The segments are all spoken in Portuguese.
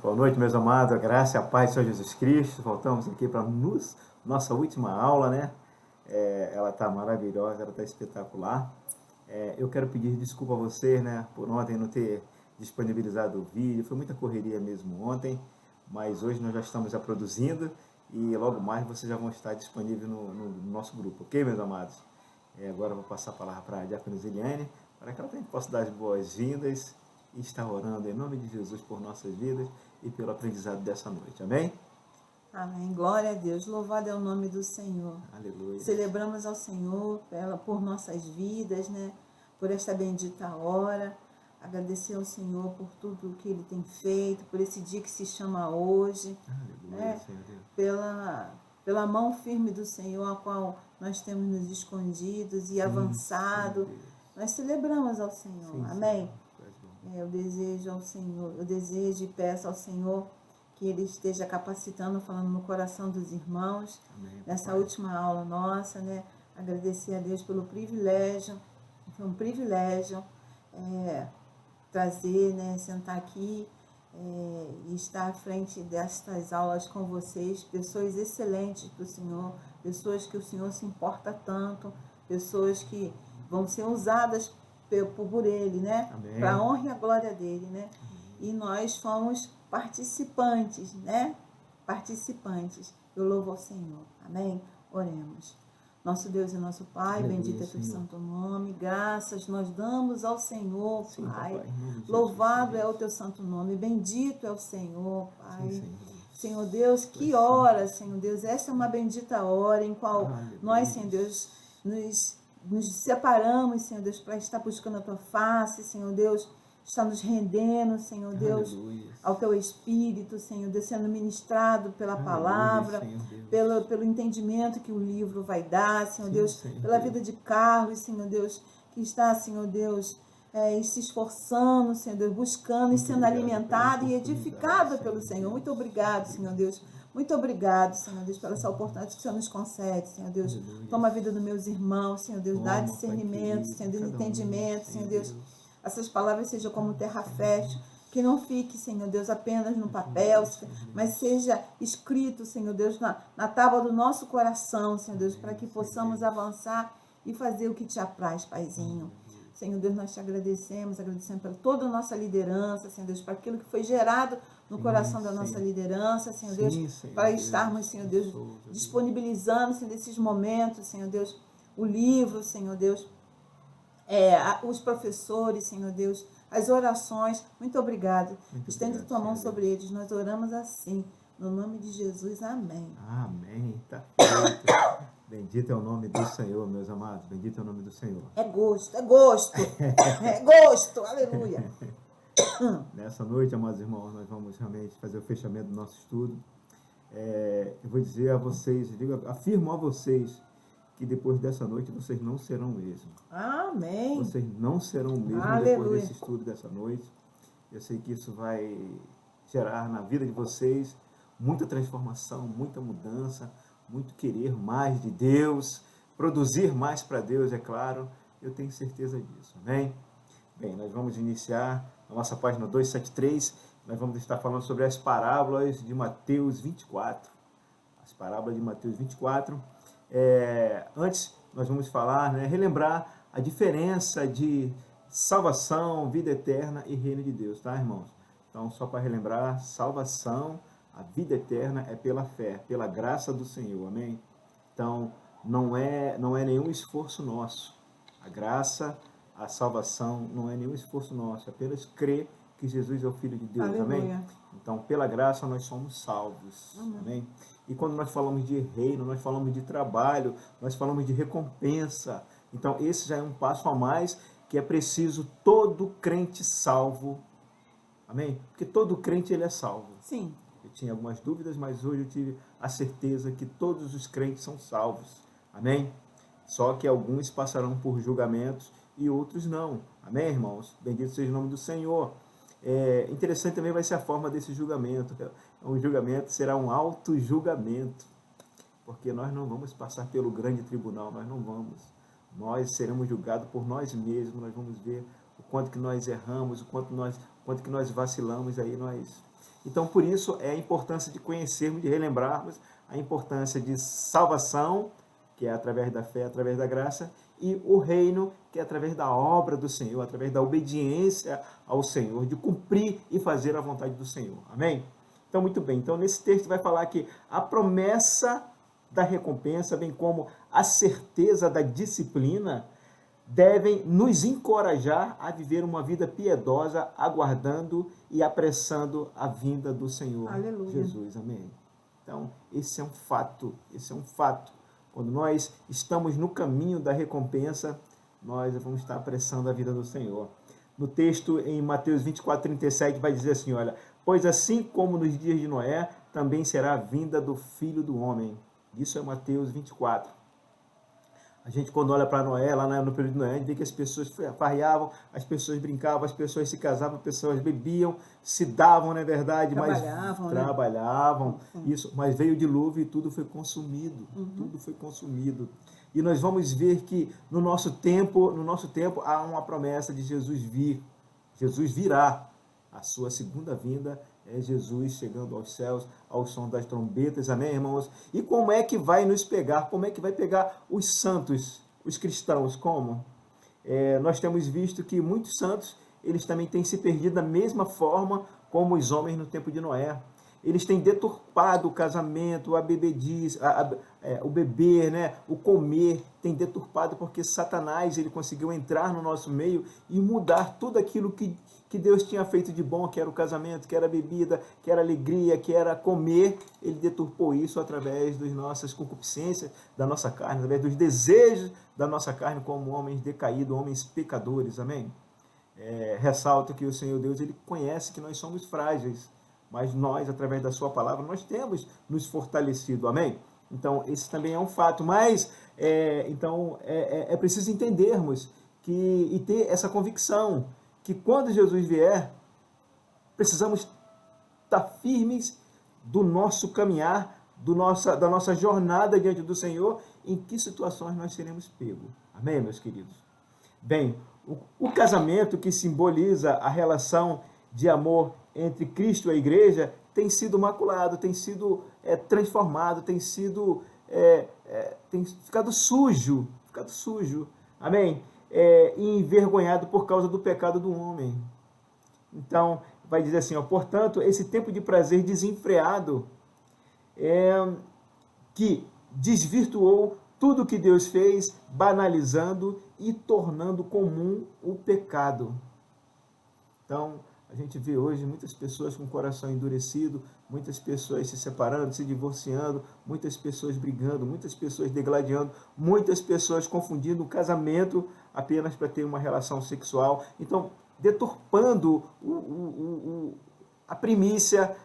Boa noite, meus amados, a graça e a paz do Senhor Jesus Cristo. Voltamos aqui para nossa última aula, né? Ela está maravilhosa, ela está espetacular. Eu quero pedir desculpa a vocês, né, por ontem não ter disponibilizado o vídeo. Foi muita correria mesmo ontem, mas hoje nós já estamos já produzindo e logo mais vocês já vão estar disponíveis no nosso grupo, ok, meus amados? Agora eu vou passar a palavra para a Diácono Ziliane, para que ela também possa dar as boas-vindas e estar orando em nome de Jesus por nossas vidas e pelo aprendizado dessa noite. Amém? Amém. Glória a Deus. Louvado é o nome do Senhor. Aleluia. Celebramos ao Senhor por nossas vidas, né? Por esta bendita hora. Agradecer ao Senhor por tudo que Ele tem feito, por esse dia que se chama hoje. Aleluia, Né? Senhor Deus. Pela mão firme do Senhor, a qual nós temos nos escondidos e avançado. Nós celebramos ao Senhor. Sim, amém? Senhor. Eu desejo ao Senhor, eu desejo e peço ao Senhor que Ele esteja capacitando, falando no coração dos irmãos, Amém, nessa Pai. última aula nossa, né? Agradecer a Deus pelo privilégio, foi um privilégio trazer, né? Sentar aqui e estar à frente destas aulas com vocês, pessoas excelentes para o Senhor, pessoas que o Senhor se importa tanto, pessoas que vão ser usadas por Ele, né? Para a honra e a glória dEle, né? E nós fomos participantes, né? Participantes. Eu louvo ao Senhor. Amém? Oremos. Nosso Deus e nosso Pai, Aleluia, bendito é teu Senhor. santo nome. Graças nós damos ao Senhor, Sim, Pai. papai, em nome de Louvado Jesus, é o teu santo nome. Bendito é o Senhor, Pai. Sim, Senhor Deus, que hora, Senhor Deus. Essa é uma bendita hora em qual nós, Senhor Deus, nos separamos, Senhor Deus, para estar buscando a tua face, Senhor Deus. Está nos rendendo, Senhor Deus, Aleluia. ao teu Espírito, Senhor Deus, sendo ministrado pela palavra, pelo entendimento que o livro vai dar, Senhor Deus, pela vida de Carlos, Senhor Deus, que está, Senhor Deus, se esforçando, Senhor Deus, buscando e sendo alimentado e edificado pelo Senhor. Muito obrigado, Senhor Deus. Muito obrigado, Senhor Deus, pela essa oportunidade que o Senhor nos concede, Senhor Deus. Toma a vida dos meus irmãos, Senhor Deus, dá discernimento, Senhor Deus, entendimento, Senhor Deus. Essas palavras sejam como terra fértil, que não fique, Senhor Deus, apenas no papel, mas seja escrito, Senhor Deus, na tábua do nosso coração, Senhor Deus, para que possamos avançar e fazer o que te apraz, Paizinho. Senhor Deus, nós te agradecemos por toda a nossa liderança, Senhor Deus, para aquilo que foi gerado no coração da nossa liderança, Senhor Deus, para estarmos, Senhor Deus, disponibilizando, Senhor, nesses momentos, Senhor Deus, o livro, Senhor Deus, os professores, Senhor Deus, as orações. Muito obrigado. Estende tua mão sobre eles. Nós oramos assim, no nome de Jesus. Amém. Amém. Tá feito. Bendito é o nome do Senhor, meus amados. Bendito é o nome do Senhor. É gosto, é gosto. É gosto. Aleluia. Nessa noite, amados irmãos, nós vamos realmente fazer o fechamento do nosso estudo. Eu vou dizer a vocês, afirmo a vocês, que depois dessa noite vocês não serão o mesmo. Amém. Vocês não serão o mesmo depois desse estudo dessa noite. Eu sei que isso vai gerar na vida de vocês muita transformação, muita mudança, muito querer mais de Deus, produzir mais para Deus, é claro. Eu tenho certeza disso, amém? Bem, nós vamos iniciar a nossa página 273. Nós vamos estar falando sobre as parábolas de Mateus 24. As parábolas de Mateus 24. Antes, nós vamos falar, relembrar a diferença de salvação, vida eterna e reino de Deus, tá, irmãos? Então, só para relembrar, salvação, a vida eterna é pela fé, pela graça do Senhor, amém? Então, não é nenhum esforço nosso. A graça, a salvação não é nenhum esforço nosso, é apenas crer que Jesus é o Filho de Deus, Aleluia. amém? Então, pela graça nós somos salvos, amém? E quando nós falamos de reino, nós falamos de trabalho, nós falamos de recompensa. Então, esse já é um passo a mais, que é preciso todo crente salvo, amém? Porque todo crente, ele é salvo. Sim. Eu tinha algumas dúvidas, mas hoje eu tive a certeza que todos os crentes são salvos, amém? Só que alguns passarão por julgamentos e outros não, amém, irmãos? Bendito seja o nome do Senhor. Interessante também vai ser a forma desse julgamento. Um julgamento será um auto-julgamento, porque nós não vamos passar pelo grande tribunal, nós não vamos. Nós seremos julgados por nós mesmos, nós vamos ver o quanto que nós erramos, o quanto que nós vacilamos, aí nós Então, por isso, é a importância de conhecermos, de relembrarmos a importância de salvação, que é através da fé, através da graça, e o reino, que é através da obra do Senhor, através da obediência ao Senhor, de cumprir e fazer a vontade do Senhor. Amém? Então, muito bem. Então, nesse texto vai falar que a promessa da recompensa, bem como a certeza da disciplina, devem nos encorajar a viver uma vida piedosa, aguardando e apressando a vinda do Senhor Jesus. Amém? Então, esse é um fato, Quando nós estamos no caminho da recompensa, nós vamos estar apressando a vida do Senhor. No texto, em Mateus 24:37, vai dizer assim, olha, pois assim como nos dias de Noé, também será a vinda do Filho do Homem. Isso é Mateus 24. A gente, quando olha para Noé, lá no período de Noé, a gente vê que as pessoas farreavam, as pessoas brincavam, as pessoas se casavam, as pessoas bebiam, se davam, não é verdade? Trabalhavam, isso, mas veio o dilúvio e tudo foi consumido. Tudo foi consumido. E nós vamos ver que no nosso tempo há uma promessa de Jesus vir. Jesus virá. A sua segunda vinda é Jesus chegando aos céus, ao som das trombetas, amém, irmãos? E como é que vai nos pegar? Como é que vai pegar os santos, os cristãos? Como? Nós temos visto que muitos santos, eles também têm se perdido da mesma forma como os homens no tempo de Noé. Eles têm deturpado o casamento, a bebedice, o beber, né? O comer, tem deturpado porque Satanás ele conseguiu entrar no nosso meio e mudar tudo aquilo que Deus tinha feito de bom, que era o casamento, que era a bebida, que era a alegria, que era comer. Ele deturpou isso através das nossas concupiscências, da nossa carne, através dos desejos da nossa carne como homens decaídos, homens pecadores, amém? Ressalto que o Senhor Deus, ele conhece que nós somos frágeis, mas nós, através da sua palavra, nós temos nos fortalecido, amém? Então, esse também é um fato, mas é preciso entendermos e ter essa convicção que quando Jesus vier, precisamos estar firmes do nosso caminhar, da nossa jornada diante do Senhor, em que situações nós seremos pegos, amém, meus queridos? Bem, o casamento, que simboliza a relação de amor entre Cristo e a igreja, tem sido maculado, tem sido transformado, tem ficado sujo, amém? E envergonhado por causa do pecado do homem. Então, vai dizer assim, portanto, esse tempo de prazer desenfreado que desvirtuou tudo que Deus fez, banalizando e tornando comum o pecado. Então, a gente vê hoje muitas pessoas com o coração endurecido, muitas pessoas se separando, se divorciando, muitas pessoas brigando, muitas pessoas degladiando, muitas pessoas confundindo o casamento apenas para ter uma relação sexual. Então, deturpando a primícia,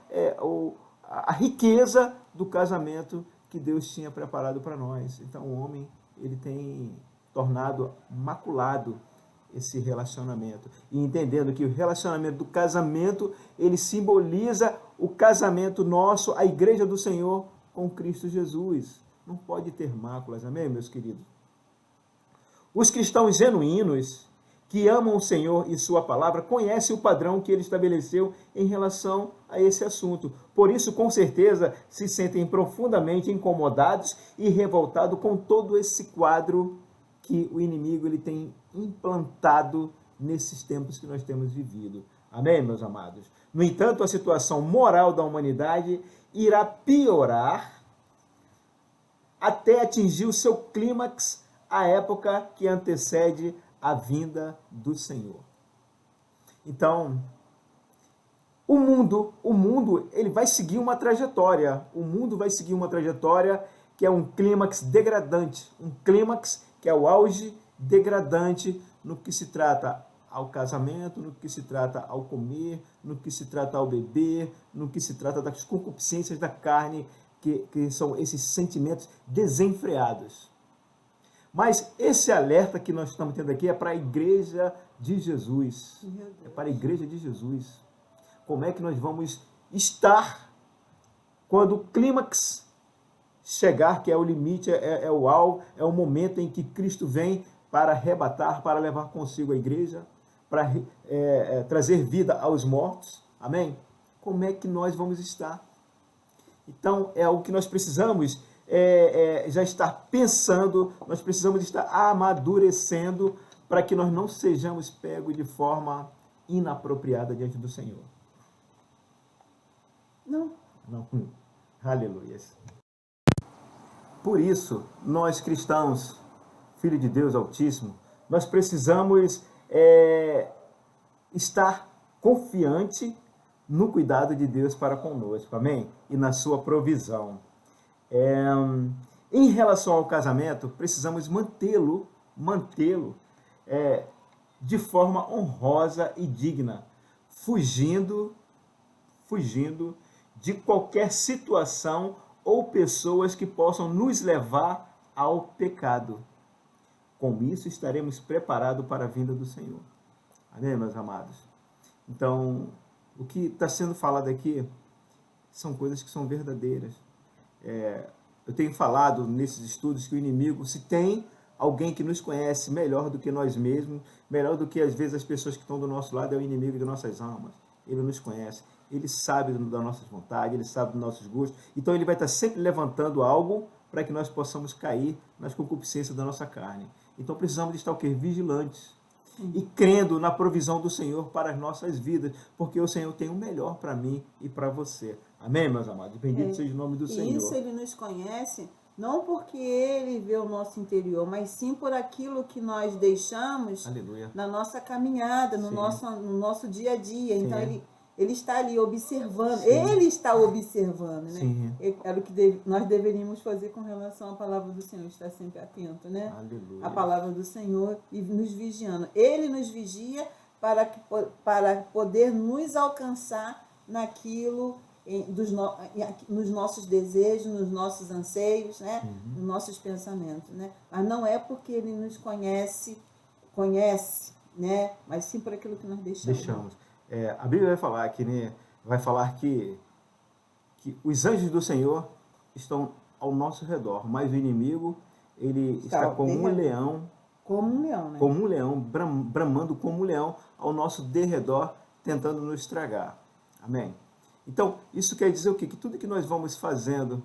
a riqueza do casamento que Deus tinha preparado para nós. Então, o homem ele tem tornado maculado esse relacionamento, e entendendo que o relacionamento do casamento, ele simboliza o casamento nosso, a igreja do Senhor com Cristo Jesus. Não pode ter máculas, amém, meus queridos? Os cristãos genuínos, que amam o Senhor e sua palavra, conhecem o padrão que ele estabeleceu em relação a esse assunto. Por isso, com certeza, se sentem profundamente incomodados e revoltados com todo esse quadro que o inimigo ele tem implantado nesses tempos que nós temos vivido. Amém, meus amados? No entanto, a situação moral da humanidade irá piorar até atingir o seu clímax, a época que antecede a vinda do Senhor. Então, o mundo ele vai seguir uma trajetória. O mundo vai seguir uma trajetória que é um clímax degradante, um clímax que é o auge degradante no que se trata ao casamento, no que se trata ao comer, no que se trata ao beber, no que se trata das concupiscências da carne, que são esses sentimentos desenfreados. Mas esse alerta que nós estamos tendo aqui é para a igreja de Jesus. É para a igreja de Jesus. Como é que nós vamos estar quando o clímax chegar, que é o limite, é o alvo, é o momento em que Cristo vem para arrebatar, para levar consigo a igreja, para trazer vida aos mortos. Amém? como é que nós vamos estar. Então, é algo que nós precisamos já estar pensando, nós precisamos estar amadurecendo para que nós não sejamos pegos de forma inapropriada diante do Senhor. Não. Aleluia. Por isso, nós cristãos, filhos de Deus Altíssimo, nós precisamos estar confiante no cuidado de Deus para conosco, amém? E na sua provisão. Em relação ao casamento, precisamos mantê-lo de forma honrosa e digna, fugindo de qualquer situação ou pessoas que possam nos levar ao pecado. Com isso, estaremos preparados para a vinda do Senhor. Amém, meus amados? Então, o que está sendo falado aqui são coisas que são verdadeiras. Eu tenho falado nesses estudos que o inimigo, se tem alguém que nos conhece melhor do que nós mesmos, melhor do que às vezes as pessoas que estão do nosso lado, é o inimigo de nossas almas. Ele nos conhece, ele sabe das nossas vontades, ele sabe dos nossos gostos. Então ele vai estar sempre levantando algo para que nós possamos cair nas concupiscências da nossa carne. Então precisamos estar o quê? Vigilantes. E crendo na provisão do Senhor para as nossas vidas, porque o Senhor tem o melhor para mim e para você. Amém, meus amados? Bendito seja o nome do Senhor. E isso ele nos conhece, não porque ele vê o nosso interior, mas sim por aquilo que nós deixamos na nossa caminhada, no nosso dia a dia. Sim. Então ele está ali observando, sim, ele está observando, né? Sim. Era o que nós deveríamos fazer com relação à palavra do Senhor, estar sempre atento, né? Aleluia. A palavra do Senhor e nos vigiando. Ele nos vigia para poder nos alcançar naquilo, nos nossos desejos, nos nossos anseios, né? Uhum. Nos nossos pensamentos, né? Mas não é porque ele nos conhece, né? Mas sim por aquilo que nós deixamos. A Bíblia vai falar que os anjos do Senhor estão ao nosso redor, mas o inimigo ele está como um leão. Como um leão, né? Como um leão, bramando como um leão ao nosso derredor, tentando nos estragar. Amém? Então, isso quer dizer o quê? Que tudo que nós vamos fazendo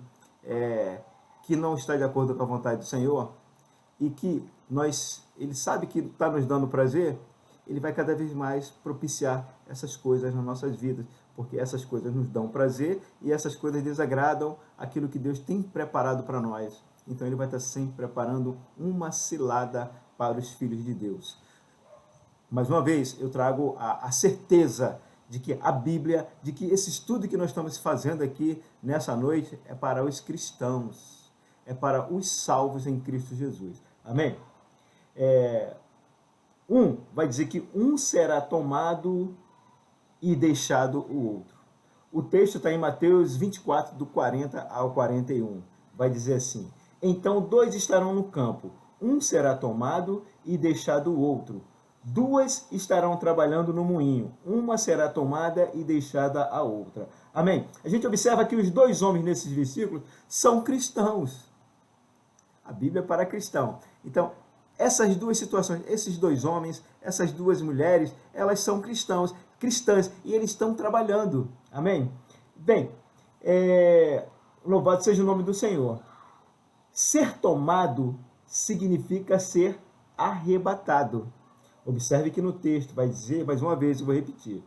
que não está de acordo com a vontade do Senhor e que ele sabe que está nos dando prazer, ele vai cada vez mais propiciar essas coisas nas nossas vidas, porque essas coisas nos dão prazer e essas coisas desagradam aquilo que Deus tem preparado para nós. Então ele vai estar sempre preparando uma cilada para os filhos de Deus. Mais uma vez, eu trago a certeza de que a Bíblia, de que esse estudo que nós estamos fazendo aqui nessa noite é para os cristãos, é para os salvos em Cristo Jesus. Amém? Vai dizer que um será tomado e deixado o outro. O texto está em Mateus 24, do 40 ao 41. Vai dizer assim: então 2 estarão no campo, um será tomado e deixado o outro. 2 estarão trabalhando no moinho, uma será tomada e deixada a outra. Amém? A gente observa que os 2 homens nesses versículos são cristãos. A Bíblia é para cristão. Então, essas 2 situações, esses 2 homens, essas 2 mulheres, elas são cristãs, e eles estão trabalhando. Amém? Bem, louvado seja o nome do Senhor. Ser tomado significa ser arrebatado. Observe que no texto vai dizer, mais uma vez, eu vou repetir.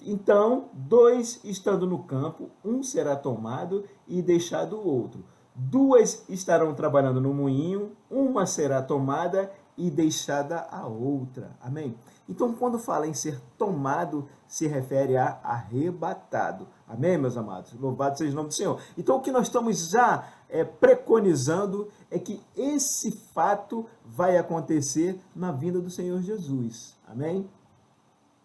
Então, 2 estando no campo, um será tomado e deixado o outro. 2 estarão trabalhando no moinho, uma será tomada e deixada a outra. Amém? Então, quando fala em ser tomado, se refere a arrebatado. Amém, meus amados? Louvado seja o nome do Senhor. Então, o que nós estamos já preconizando é que esse fato vai acontecer na vinda do Senhor Jesus. Amém?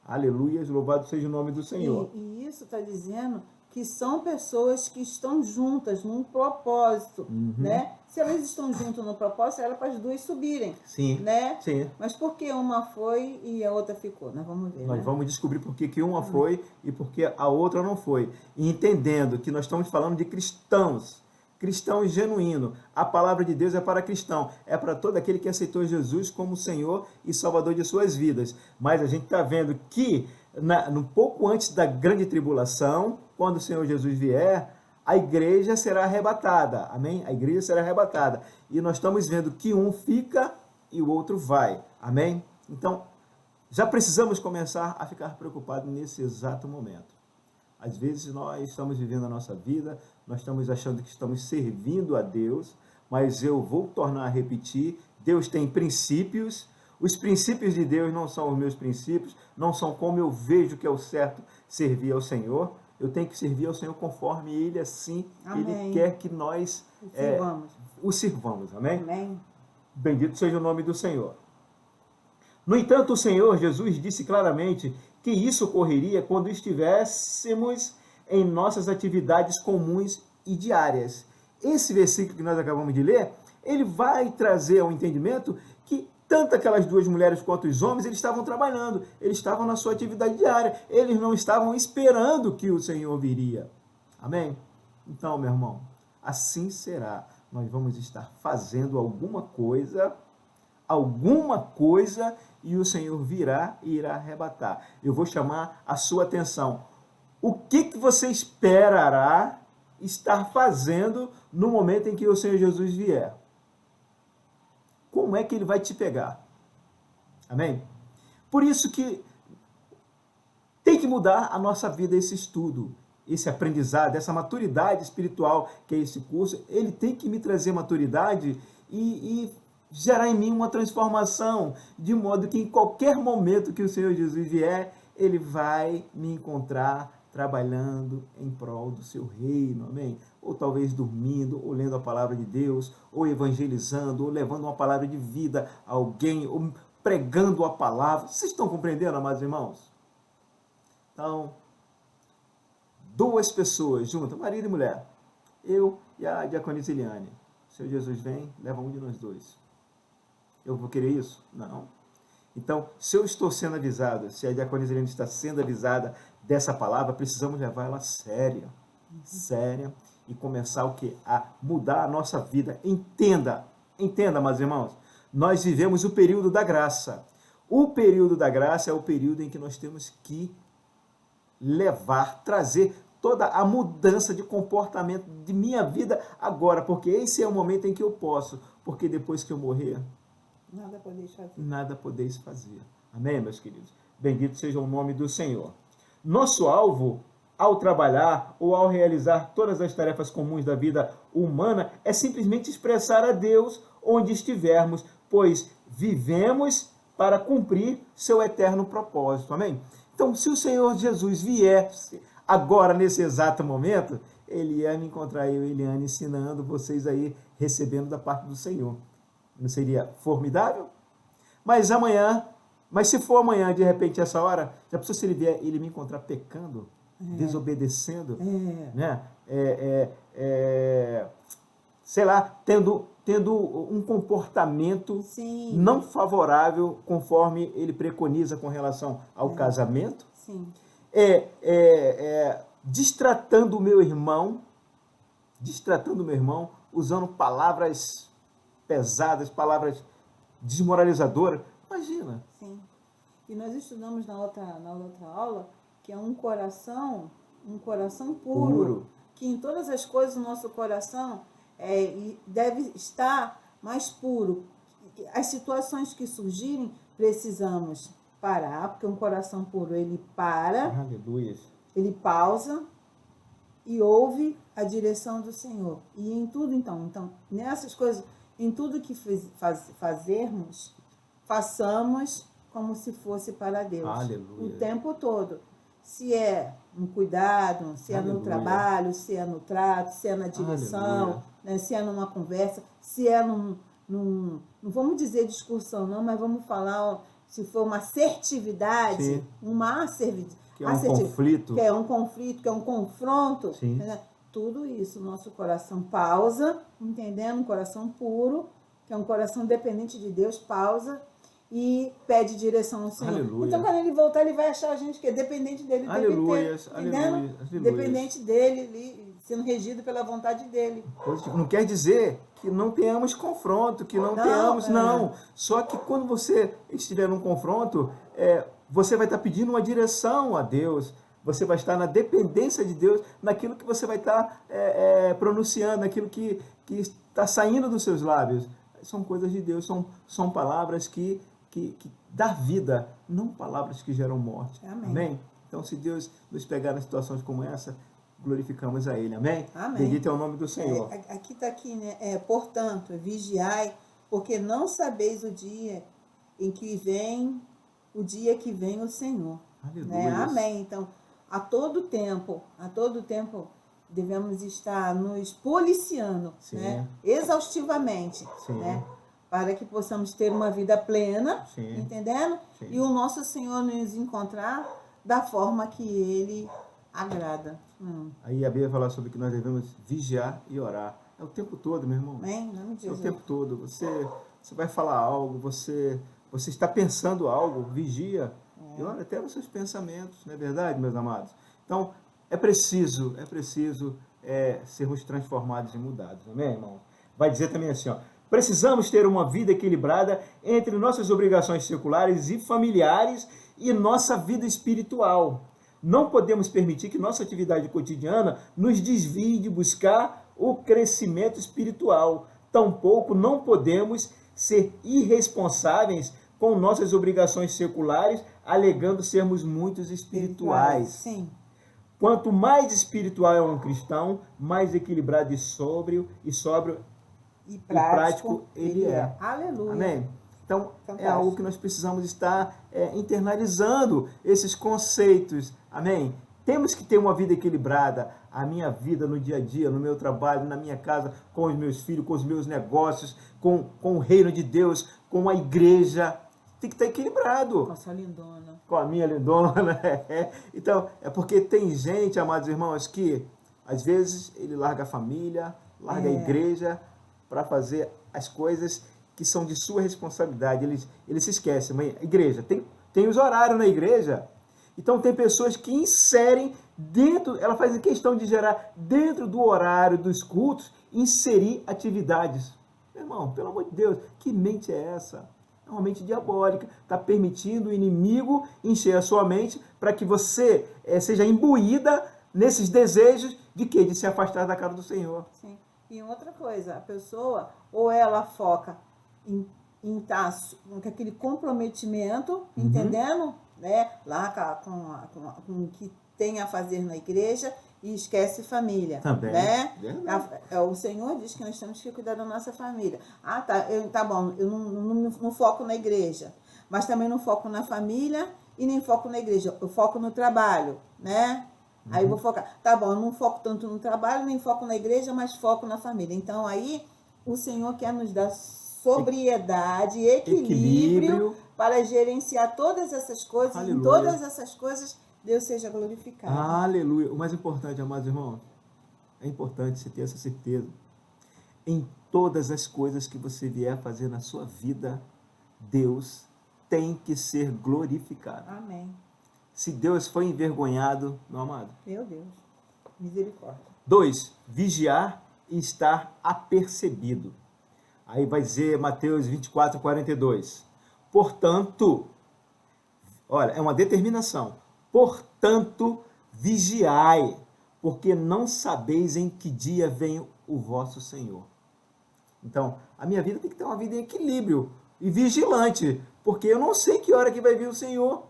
Aleluia, louvado seja o nome do Senhor. E isso está dizendo que são pessoas que estão juntas num propósito, né? Se elas estão juntas no propósito, era para as 2 subirem, sim, né? Sim. Mas por que uma foi e a outra ficou? Nós vamos ver, Nós vamos descobrir por que uma foi e por que a outra não foi. E entendendo que nós estamos falando de cristãos genuíno. A palavra de Deus é para cristão, é para todo aquele que aceitou Jesus como Senhor e Salvador de suas vidas. Mas a gente está vendo que um pouco antes da grande tribulação, quando o Senhor Jesus vier, a igreja será arrebatada. Amém? A igreja será arrebatada. E nós estamos vendo que um fica e o outro vai. Amém? Então, já precisamos começar a ficar preocupados nesse exato momento. Às vezes nós estamos vivendo a nossa vida, nós estamos achando que estamos servindo a Deus, mas eu vou tornar a repetir, Deus tem princípios, os princípios de Deus não são os meus princípios, não são como eu vejo que é o certo servir ao Senhor. Eu tenho que servir ao Senhor conforme Ele assim, Amém. Ele quer que nós o sirvamos. Amém? Amém? Bendito seja o nome do Senhor. No entanto, o Senhor Jesus disse claramente que isso ocorreria quando estivéssemos em nossas atividades comuns e diárias. Esse versículo que nós acabamos de ler, ele vai trazer ao entendimento que tanto aquelas duas mulheres quanto os homens, eles estavam trabalhando, eles estavam na sua atividade diária, eles não estavam esperando que o Senhor viria. Amém? Então, meu irmão, assim será. Nós vamos estar fazendo alguma coisa, e o Senhor virá e irá arrebatar. Eu vou chamar a sua atenção. O que você esperará estar fazendo no momento em que o Senhor Jesus vier? Como é que ele vai te pegar? Amém? Por isso que tem que mudar a nossa vida esse estudo, esse aprendizado, essa maturidade espiritual que é esse curso. Ele tem que me trazer maturidade e gerar em mim uma transformação, de modo que em qualquer momento que o Senhor Jesus vier, ele vai me encontrar trabalhando em prol do seu reino, amém? Ou talvez dormindo, ou lendo a palavra de Deus, ou evangelizando, ou levando uma palavra de vida a alguém, ou pregando a palavra. Vocês estão compreendendo, amados irmãos? Então, duas pessoas juntas, marido e mulher, eu e a diaconisa Eliane. O Senhor Jesus vem, leva um de nós dois. Eu vou querer isso? Não. Então, se eu estou sendo avisado, se a diaconisa Eliane está sendo avisada dessa palavra, precisamos levar ela séria, e começar o quê? A mudar a nossa vida. Entenda, meus irmãos, nós vivemos o período da graça. O período da graça é o período em que nós temos que trazer toda a mudança de comportamento de minha vida agora, porque esse é o momento em que eu posso, porque depois que eu morrer, nada podeis fazer. Amém, meus queridos? Bendito seja o nome do Senhor. Nosso alvo, ao trabalhar ou ao realizar todas as tarefas comuns da vida humana, é simplesmente expressar a Deus onde estivermos, pois vivemos para cumprir seu eterno propósito. Amém? Então, se o Senhor Jesus viesse agora, nesse exato momento, ele ia me encontrar, eu e Eliane, ensinando vocês aí, recebendo da parte do Senhor. Não seria formidável? Mas se for amanhã, de repente, essa hora, já pensou se ele vier, ele me encontrar pecando, desobedecendo, né? Sei lá, tendo um comportamento não favorável, conforme ele preconiza com relação ao casamento, distratando o meu irmão, usando palavras pesadas, palavras desmoralizadoras. Imagina. Sim. E nós estudamos na outra aula que é um coração puro, que em todas as coisas o nosso coração deve estar mais puro. As situações que surgirem, precisamos parar, porque um coração puro, ele para, aleluia, ele pausa e ouve a direção do Senhor. E em tudo, então nessas coisas, em tudo que fazermos, façamos como se fosse para Deus. Aleluia. O tempo todo. Se é no cuidado, se é no trabalho, se é no trato, se é na direção, né, se é numa conversa, se é não vamos dizer discussão não, mas vamos falar, se for uma assertividade, uma assertividade. Que é um conflito. Que é um conflito, que é um confronto. Né? Tudo isso, nosso coração pausa, entendendo? Um coração puro, que é um coração dependente de Deus, pausa e pede direção ao Senhor. Aleluia. Então, quando ele voltar, ele vai achar a gente que é dependente dele. Aleluia. Dependente dele, sendo regido pela vontade dele. Não quer dizer que não tenhamos confronto, que não tenhamos, não. Só que quando você estiver num confronto, você vai estar pedindo uma direção a Deus, você vai estar na dependência de Deus, naquilo que você vai estar pronunciando, naquilo que está saindo dos seus lábios. São coisas de Deus, são palavras que dá vida, não palavras que geram morte. Amém. Amém? Então, se Deus nos pegar em situações como essa, glorificamos a Ele. Amém? Amém. Bendito é o nome do Senhor. Aqui está aqui, né? Portanto, vigiai, porque não sabeis o dia em que vem, o dia que vem o Senhor. Né? Amém. Então, a todo tempo, devemos estar nos policiando, né? Exaustivamente, né? Para que possamos ter uma vida plena, entendendo? Sim. E o nosso Senhor nos encontrar da forma que Ele agrada. Aí a Bíblia fala sobre que nós devemos vigiar e orar. É o tempo todo, meu irmão. Amém? Não me diz. É o tempo todo. Você vai falar algo, você está pensando algo, vigia. E ora até nos seus pensamentos, não é verdade, meus amados? Então, é preciso sermos transformados e mudados. Amém, irmão? Vai dizer também assim, ó. Precisamos ter uma vida equilibrada entre nossas obrigações seculares e familiares e nossa vida espiritual. Não podemos permitir que nossa atividade cotidiana nos desvie de buscar o crescimento espiritual. Tampouco não podemos ser irresponsáveis com nossas obrigações seculares, alegando sermos muito espirituais. Sim. Quanto mais espiritual é um cristão, mais equilibrado e sóbrio e prático ele é. Aleluia. Amém? Então, é algo que nós precisamos estar internalizando esses conceitos. Amém? Temos que ter uma vida equilibrada. A minha vida no dia a dia, no meu trabalho, na minha casa, com os meus filhos, com os meus negócios, com o reino de Deus, com a igreja. Tem que estar equilibrado. Com a sua lindona. Com a minha lindona. Então, é porque tem gente, amados irmãos, que às vezes ele larga a família, larga a igreja para fazer as coisas que são de sua responsabilidade. Ele se esquece. Mas a igreja, tem os horários na igreja. Então tem pessoas que inserem dentro, ela faz a questão de gerar dentro do horário dos cultos, inserir atividades. Meu irmão, pelo amor de Deus, que mente é essa? É uma mente diabólica. Está permitindo o inimigo encher a sua mente para que você seja imbuída nesses desejos de quê? De se afastar da cara do Senhor. Sim. E outra coisa, a pessoa, ou ela foca em estar com aquele comprometimento, entendendo? Né? Lá com o que tem a fazer na igreja e esquece família. Também. Né? O Senhor diz que nós temos que cuidar da nossa família. Tá bom, eu não foco na igreja, mas também não foco na família e nem foco na igreja. Eu foco no trabalho, né? Aí eu vou focar. Tá bom, eu não foco tanto no trabalho, nem foco na igreja, mas foco na família. Então aí o Senhor quer nos dar sobriedade, equilíbrio para gerenciar todas essas coisas. Aleluia. Em todas essas coisas, Deus seja glorificado. Aleluia. O mais importante, amados irmãos, é importante você ter essa certeza. Em todas as coisas que você vier a fazer na sua vida, Deus tem que ser glorificado. Amém. Se Deus foi envergonhado, meu amado. Meu Deus. Misericórdia. 2. Vigiar e estar apercebido. Aí vai dizer Mateus 24, 42. Portanto, olha, é uma determinação. Portanto, vigiai, porque não sabeis em que dia vem o vosso Senhor. Então, a minha vida tem que ter uma vida em equilíbrio e vigilante, porque eu não sei que hora que vai vir o Senhor.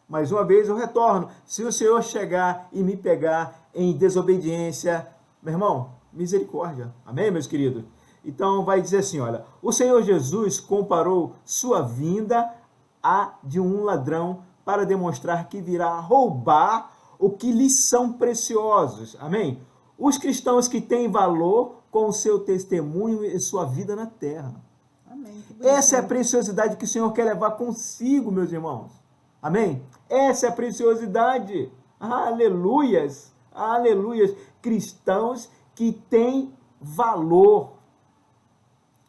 Mais uma vez eu retorno. Se o Senhor chegar e me pegar em desobediência, meu irmão, misericórdia. Amém, meus queridos? Então vai dizer assim, olha, o Senhor Jesus comparou sua vinda à de um ladrão para demonstrar que virá roubar o que lhes são preciosos. Amém? Os cristãos que têm valor com o seu testemunho e sua vida na terra. Amém. Essa é a preciosidade que o Senhor quer levar consigo, meus irmãos. Amém? Essa é a preciosidade. Aleluias. Aleluias. Cristãos que têm valor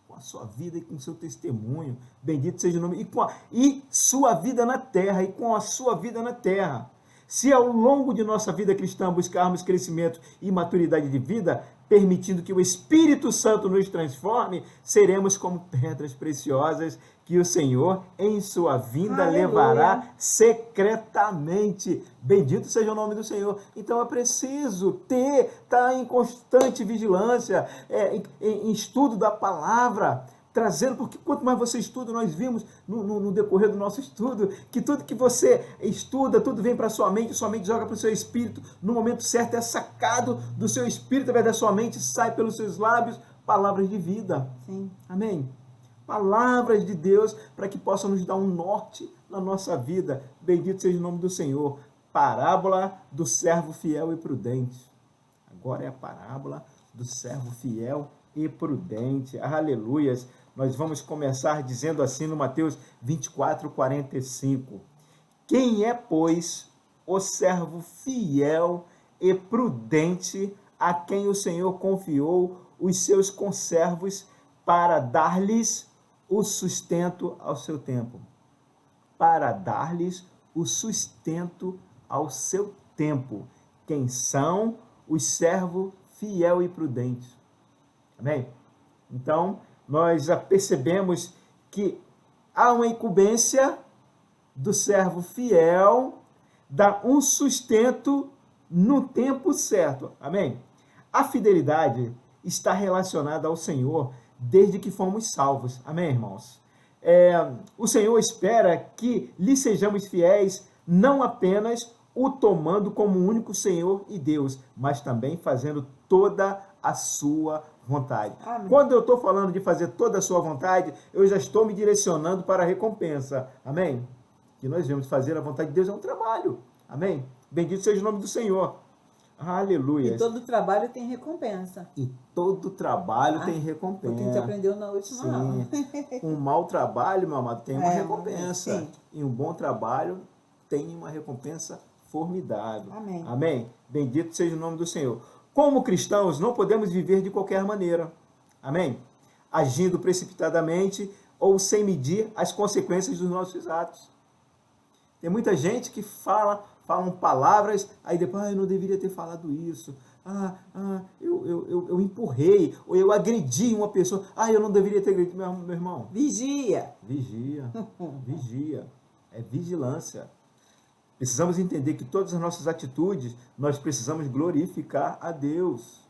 com a sua vida e com o seu testemunho. Bendito seja o nome. E sua vida na terra. E com a sua vida na terra. Se ao longo de nossa vida cristã buscarmos crescimento e maturidade de vida, permitindo que o Espírito Santo nos transforme, seremos como pedras preciosas que o Senhor, em sua vinda, Aleluia. levará secretamente. Bendito seja o nome do Senhor. Então é preciso estar em constante vigilância, em estudo da palavra, trazendo, porque quanto mais você estuda, nós vimos no decorrer do nosso estudo, que tudo que você estuda, tudo vem para sua mente joga para o seu espírito, no momento certo é sacado do seu espírito, através da sua mente, sai pelos seus lábios, palavras de vida. Sim. Amém? Palavras de Deus, para que possam nos dar um norte na nossa vida. Bendito seja o nome do Senhor. Parábola do servo fiel e prudente. Agora é a parábola do servo fiel e prudente. Aleluias. Nós vamos começar dizendo assim no Mateus 24, 45. Quem é, pois, o servo fiel e prudente a quem o Senhor confiou os seus conservos para dar-lhes o sustento ao seu tempo? Para dar-lhes o sustento ao seu tempo. Quem são os servos fiel e prudentes? Amém? Então, nós já percebemos que há uma incumbência do servo fiel dar um sustento no tempo certo. Amém? A fidelidade está relacionada ao Senhor desde que fomos salvos. Amém, irmãos? O Senhor espera que lhe sejamos fiéis, não apenas o tomando como único Senhor e Deus, mas também fazendo toda a sua vontade. Amém. Quando eu estou falando de fazer toda a sua vontade, eu já estou me direcionando para a recompensa. Amém? Que nós vemos fazer a vontade de Deus é um trabalho. Amém? Bendito seja o nome do Senhor. Aleluia. E todo trabalho tem recompensa. E todo trabalho tem recompensa. Porque a gente aprendeu na última aula. Um mau trabalho, meu amado, tem uma recompensa. Sim. E um bom trabalho tem uma recompensa formidável. Amém. Amém? Bendito seja o nome do Senhor. Como cristãos, não podemos viver de qualquer maneira. Amém? Agindo precipitadamente ou sem medir as consequências dos nossos atos. Tem muita gente que falam palavras, aí depois, eu não deveria ter falado isso. Eu empurrei, ou eu agredi uma pessoa. Eu não deveria ter agredido, meu irmão. Vigia. Vigia. Vigia. É vigilância. Precisamos entender que todas as nossas atitudes, nós precisamos glorificar a Deus.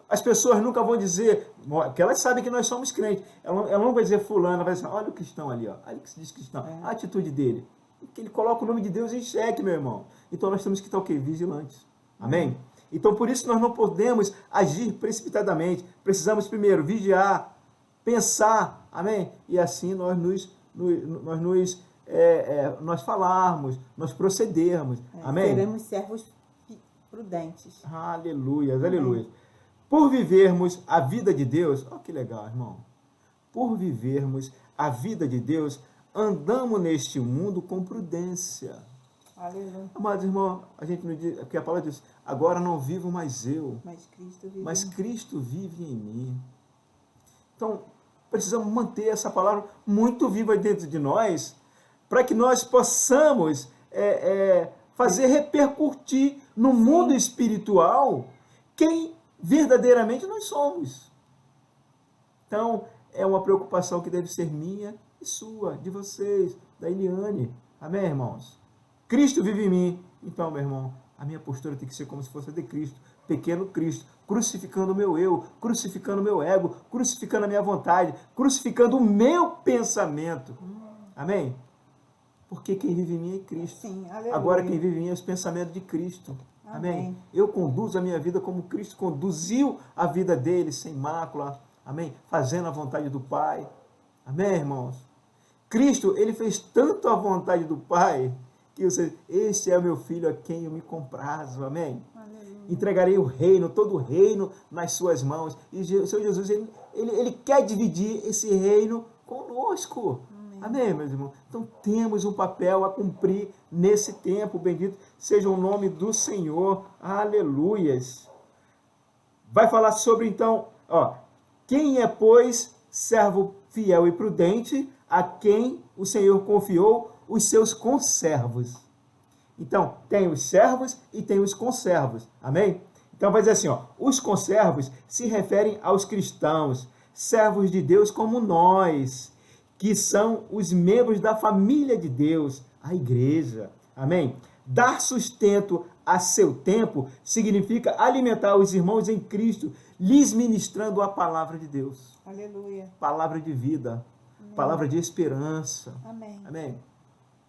As pessoas nunca vão dizer, porque elas sabem que nós somos crentes. Ela não vai dizer fulano, vai dizer, olha o cristão ali, ó. Olha o que se diz cristão. A atitude dele. Porque ele coloca o nome de Deus em xeque, meu irmão. Então nós temos que estar o quê? Vigilantes. Amém? Então por isso nós não podemos agir precipitadamente. Precisamos primeiro vigiar, pensar. Amém? E assim nós falarmos, nós procedermos. Amém? Seremos servos prudentes. Aleluia, aleluia. Por vivermos a vida de Deus, olha que legal, irmão. Por vivermos a vida de Deus, andamos neste mundo com prudência. Aleluia. Amados irmãos, a gente não diz, porque a palavra diz, agora não vivo mais eu, mas Cristo vive em mim. Então, precisamos manter essa palavra muito viva dentro de nós, para que nós possamos fazer repercutir no mundo espiritual quem verdadeiramente nós somos. Então, é uma preocupação que deve ser minha e sua, de vocês, da Eliane. Amém, irmãos? Cristo vive em mim. Então, meu irmão, a minha postura tem que ser como se fosse a de Cristo, pequeno Cristo, crucificando o meu eu, crucificando o meu ego, crucificando a minha vontade, crucificando o meu pensamento. Amém? Porque quem vive em mim é Cristo. Sim, agora quem vive em mim é os pensamentos de Cristo. Amém? Eu conduzo a minha vida como Cristo conduziu a vida dele, sem mácula. Amém? Fazendo a vontade do Pai. Amém, irmãos? Cristo, ele fez tanto a vontade do Pai, que este é o meu filho a quem eu me comprazo. Amém? Aleluia. Entregarei o reino, todo o reino nas suas mãos. E o Senhor Jesus, ele quer dividir esse reino conosco. Amém, meus irmãos? Então temos um papel a cumprir nesse tempo. Bendito seja o nome do Senhor. Aleluias. Vai falar sobre, então, quem é, pois, servo fiel e prudente, a quem o Senhor confiou os seus conservos. Então, tem os servos e tem os conservos. Amém? Então vai dizer assim, ó, os conservos se referem aos cristãos, servos de Deus como nós, que são os membros da família de Deus, a igreja. Amém? Dar sustento a seu tempo significa alimentar os irmãos em Cristo, lhes ministrando a palavra de Deus. Aleluia. Palavra de vida, amém. Palavra de esperança. Amém. Amém.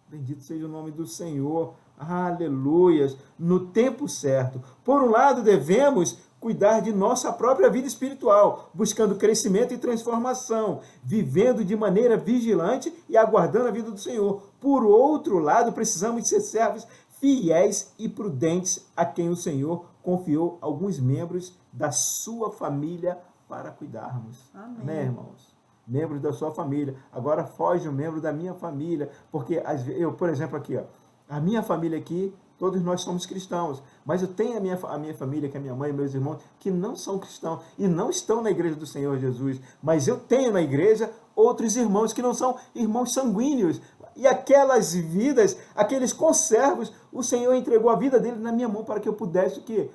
Bendito seja o nome do Senhor. Aleluias. No tempo certo. Por um lado, devemos cuidar de nossa própria vida espiritual, buscando crescimento e transformação, vivendo de maneira vigilante e aguardando a vida do Senhor. Por outro lado, precisamos ser servos fiéis e prudentes a quem o Senhor confiou alguns membros da sua família para cuidarmos. Amém. Amém, irmãos? Membros da sua família. Agora foge um membro da minha família, porque eu, por exemplo, aqui, ó, a minha família aqui, todos nós somos cristãos, mas eu tenho a minha família, que é minha mãe e meus irmãos, que não são cristãos e não estão na igreja do Senhor Jesus, mas eu tenho na igreja outros irmãos que não são irmãos sanguíneos, e aquelas vidas, aqueles conservos, o Senhor entregou a vida dele na minha mão para que eu pudesse o quê?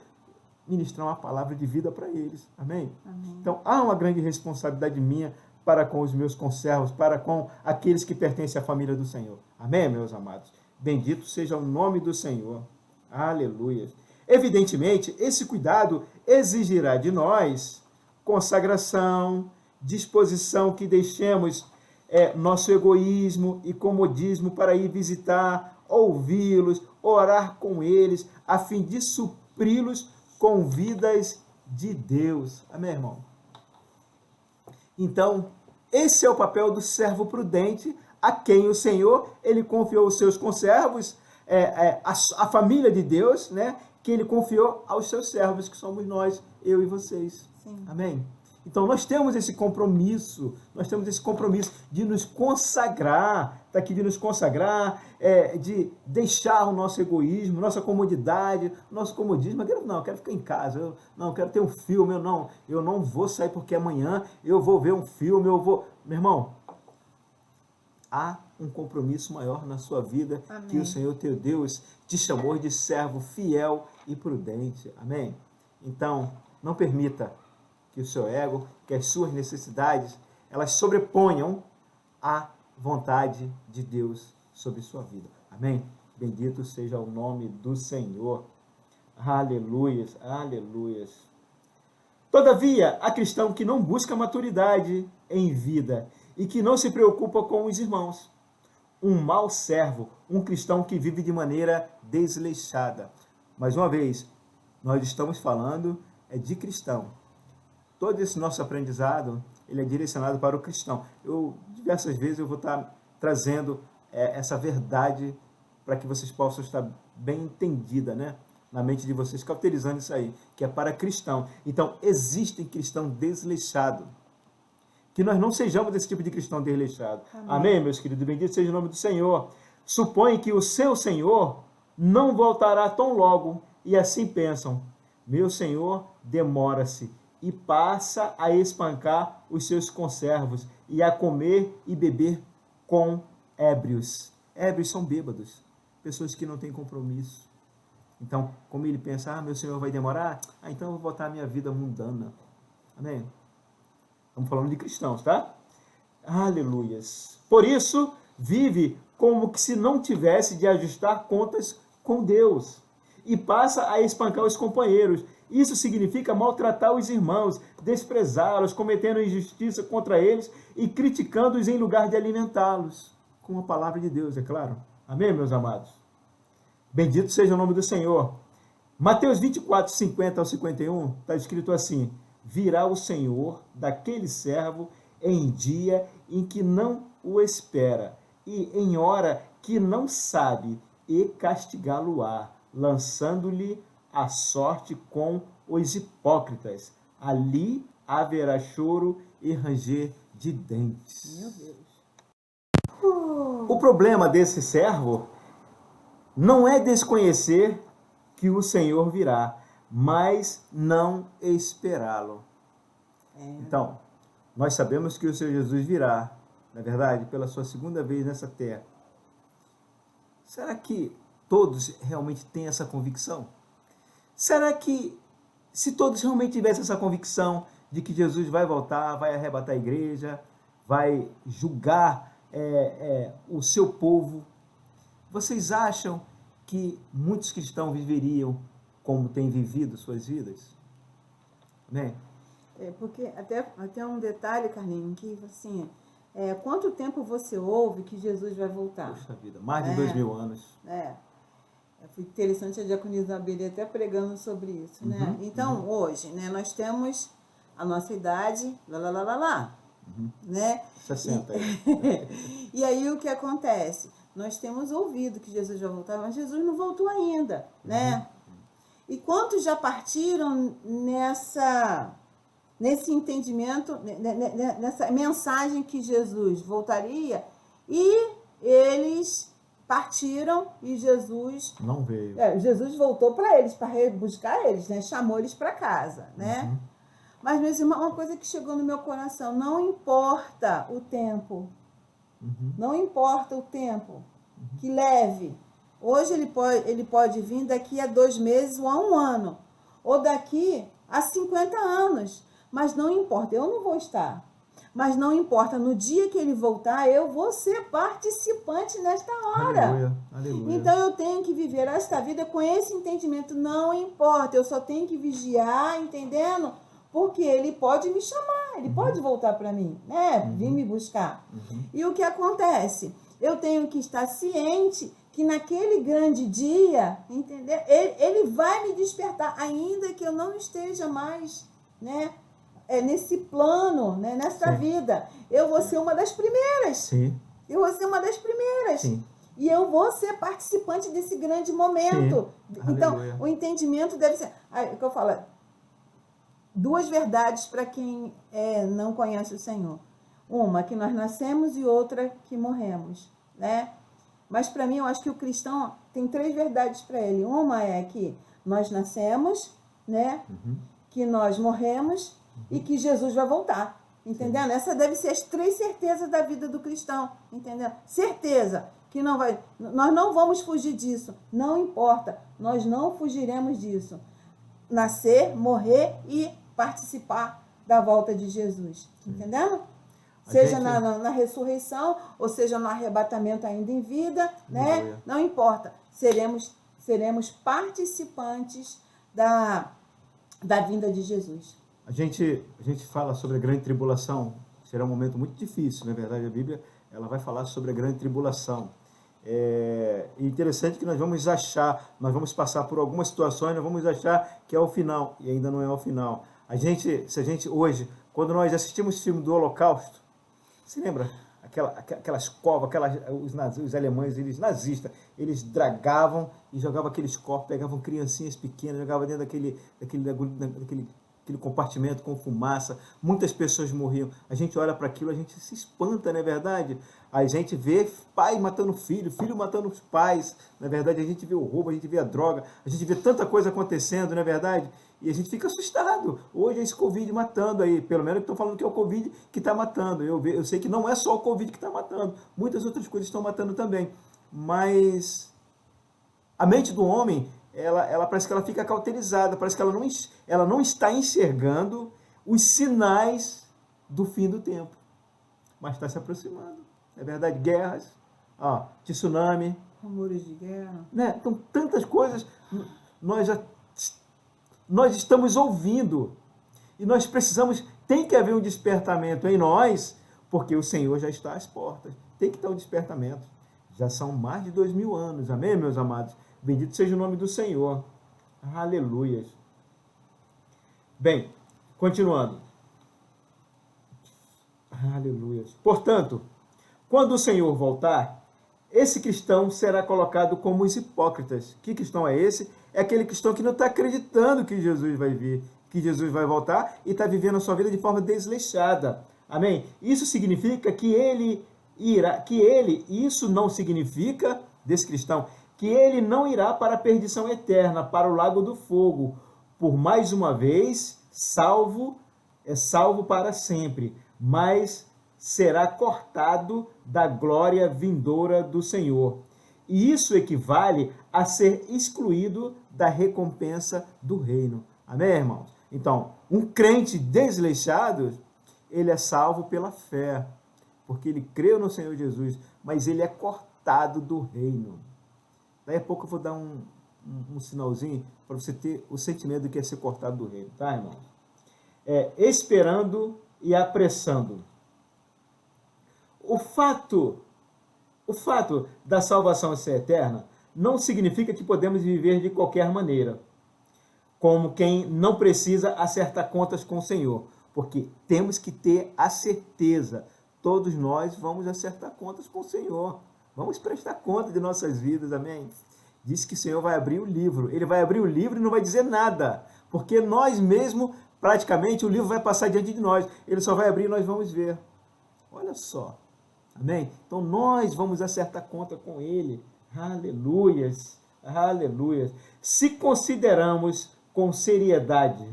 Ministrar uma palavra de vida para eles. Amém? Amém. Então, há uma grande responsabilidade minha para com os meus conservos, para com aqueles que pertencem à família do Senhor. Amém, meus amados? Bendito seja o nome do Senhor. Aleluia. Evidentemente, esse cuidado exigirá de nós consagração, disposição que deixemos nosso egoísmo e comodismo para ir visitar, ouvi-los, orar com eles, a fim de supri-los com vidas de Deus. Amém, irmão? Então, esse é o papel do servo prudente, a quem o Senhor, ele confiou os seus conservos, a família de Deus, né, que ele confiou aos seus servos, que somos nós, eu e vocês. Sim. Amém? Então, nós temos esse compromisso de nos consagrar, está aqui, de nos consagrar, de deixar o nosso egoísmo, nossa comodidade, nosso comodismo. Eu quero ficar em casa, eu quero ter um filme, eu não vou sair porque amanhã eu vou ver um filme, Meu irmão, há um compromisso maior na sua vida. Amém. Que o Senhor teu Deus te chamou de servo fiel e prudente. Amém? Então, não permita que o seu ego, que as suas necessidades, elas sobreponham a vontade de Deus sobre sua vida. Amém? Bendito seja o nome do Senhor. Aleluias, aleluias. Todavia, há cristão que não busca maturidade em vida e que não se preocupa com os irmãos. Um mau servo, um cristão que vive de maneira desleixada. Mais uma vez, nós estamos falando de cristão. Todo esse nosso aprendizado, ele é direcionado para o cristão. Diversas vezes eu vou estar trazendo essa verdade para que vocês possam estar bem entendida, né? Na mente de vocês, cauterizando isso aí, que é para cristão. Então, existem cristão desleixado. Que nós não sejamos esse tipo de cristão desleixado. Amém, meus queridos? Bendito seja o nome do Senhor. Supõe que o seu Senhor não voltará tão logo, e assim pensam, meu Senhor demora-se, e passa a espancar os seus conservos, e a comer e beber com ébrios. Ébrios são bêbados, pessoas que não têm compromisso. Então, como ele pensa, meu Senhor vai demorar? Então eu vou botar a minha vida mundana. Amém? Estamos falando de cristãos, tá? Aleluias. Por isso, vive como que se não tivesse de ajustar contas com Deus. E passa a espancar os companheiros. Isso significa maltratar os irmãos, desprezá-los, cometendo injustiça contra eles e criticando-os em lugar de alimentá-los. Com a palavra de Deus, é claro. Amém, meus amados? Bendito seja o nome do Senhor. Mateus 24, 50 ao 51, está escrito assim: virá o Senhor daquele servo em dia em que não o espera, e em hora que não sabe, e castigá-lo-á, lançando-lhe a sorte com os hipócritas. Ali haverá choro e ranger de dentes. Meu Deus. O problema desse servo não é desconhecer que o Senhor virá, mas não esperá-lo. Então, nós sabemos que o Senhor Jesus virá, na verdade, pela sua segunda vez nessa terra. Será que todos realmente têm essa convicção? Será que, se todos realmente tivessem essa convicção de que Jesus vai voltar, vai arrebatar a igreja, vai julgar o seu povo, vocês acham que muitos cristãos viveriam como têm vivido suas vidas? Né? Porque até um detalhe, Carlinhos, que assim, quanto tempo você ouve que Jesus vai voltar? Poxa vida, mais de 2000 anos. Foi interessante a diaconisa Isabeli até pregando sobre isso, né? Então, hoje, né, nós temos a nossa idade, né? 60. E aí o que acontece? Nós temos ouvido que Jesus vai voltar, mas Jesus não voltou ainda, né? E quantos já partiram nesse entendimento, nessa mensagem que Jesus voltaria, e eles partiram e Jesus não veio. Jesus voltou para eles, para buscar eles, né? Chamou eles para casa, né? Mas, meus irmãos, uma coisa que chegou no meu coração: não importa o tempo, não importa o tempo que leve. Hoje ele pode vir daqui a 2 meses ou a 1 ano, ou daqui a 50 anos, mas não importa, eu não vou estar. Mas não importa, no dia que ele voltar, eu vou ser participante nesta hora. Aleluia, aleluia. Então eu tenho que viver esta vida com esse entendimento. Não importa, eu só tenho que vigiar, entendendo? Porque ele pode me chamar, ele pode voltar para mim, né? Vir me buscar. E o que acontece? Eu tenho que estar ciente que naquele grande dia, entendeu? Ele vai me despertar, ainda que eu não esteja mais, né? Nesse plano, né? Nessa vida. Eu vou ser uma das primeiras. Sim. Eu vou ser uma das primeiras. Sim. E eu vou ser participante desse grande momento. Sim. Então, Aleluia. o entendimento deve ser... o que eu falo, 2 verdades para quem não conhece o Senhor. Uma, que nós nascemos, e outra, que morremos, né? Mas para mim, eu acho que o cristão tem 3 verdades para ele. Uma é que nós nascemos, né? Que nós morremos e que Jesus vai voltar. Entendendo? Essa deve ser as 3 certezas da vida do cristão. Entendendo? Certeza que não vai... Nós não vamos fugir disso. Não importa. Nós não fugiremos disso. Nascer, morrer e participar da volta de Jesus. Entendendo? Seja na ressurreição, ou seja no arrebatamento ainda em vida, né? Não importa. Seremos participantes da vinda de Jesus. A gente fala sobre a grande tribulação. Será um momento muito difícil, na verdade. A Bíblia ela vai falar sobre a grande tribulação. É interessante que nós vamos passar por algumas situações, nós vamos achar que é o final, e ainda não é o final. Se a gente hoje, quando nós assistimos o filme do Holocausto, você lembra? Aquelas covas, os alemães, eles nazistas, eles dragavam e jogavam aqueles corpos, pegavam criancinhas pequenas, jogavam dentro daquele compartimento com fumaça, muitas pessoas morriam. A gente olha para aquilo, a gente se espanta, não é verdade? A gente vê pai matando filho, filho matando os pais, na verdade a gente vê o roubo, a gente vê a droga, a gente vê tanta coisa acontecendo, não é verdade? E a gente fica assustado. Hoje é esse Covid matando aí, pelo menos estão falando que é o Covid que está matando. Eu sei que não é só o Covid que está matando, muitas outras coisas estão matando também. Mas a mente do homem, ela parece que ela fica cauterizada, parece que ela não está enxergando os sinais do fim do tempo. Mas está se aproximando. É verdade, guerras, tsunami. Rumores de guerra. Né? Então, tantas coisas nós estamos ouvindo. E nós tem que haver um despertamento em nós, porque o Senhor já está às portas. Tem que ter um despertamento. Já são mais de 2000 anos, amém, meus amados? Bendito seja o nome do Senhor. Aleluias. Bem, continuando. Aleluias. Portanto, quando o Senhor voltar, esse cristão será colocado como os hipócritas. Que cristão é esse? É aquele cristão que não está acreditando que Jesus vai vir, que Jesus vai voltar e está vivendo a sua vida de forma desleixada. Amém? Isso significa isso não significa, desse cristão, que ele não irá para a perdição eterna, para o lago do fogo, por mais uma vez, salvo para sempre, mas será cortado da glória vindoura do Senhor. E isso equivale a ser excluído da recompensa do reino. Amém, irmãos? Então, um crente desleixado, ele é salvo pela fé, porque ele creu no Senhor Jesus, mas ele é cortado do reino. Daí a pouco eu vou dar um sinalzinho para você ter o sentimento do que é ser cortado do reino, tá, irmãos? Esperando e apressando. O fato da salvação ser eterna não significa que podemos viver de qualquer maneira, como quem não precisa acertar contas com o Senhor, porque temos que ter a certeza, todos nós vamos acertar contas com o Senhor, vamos prestar conta de nossas vidas, amém? Diz que o Senhor vai abrir o livro, ele vai abrir o livro e não vai dizer nada, porque nós mesmos, praticamente, o livro vai passar diante de nós, ele só vai abrir e nós vamos ver. Olha só, amém? Então nós vamos acertar conta com ele, aleluias, aleluias. Se consideramos com seriedade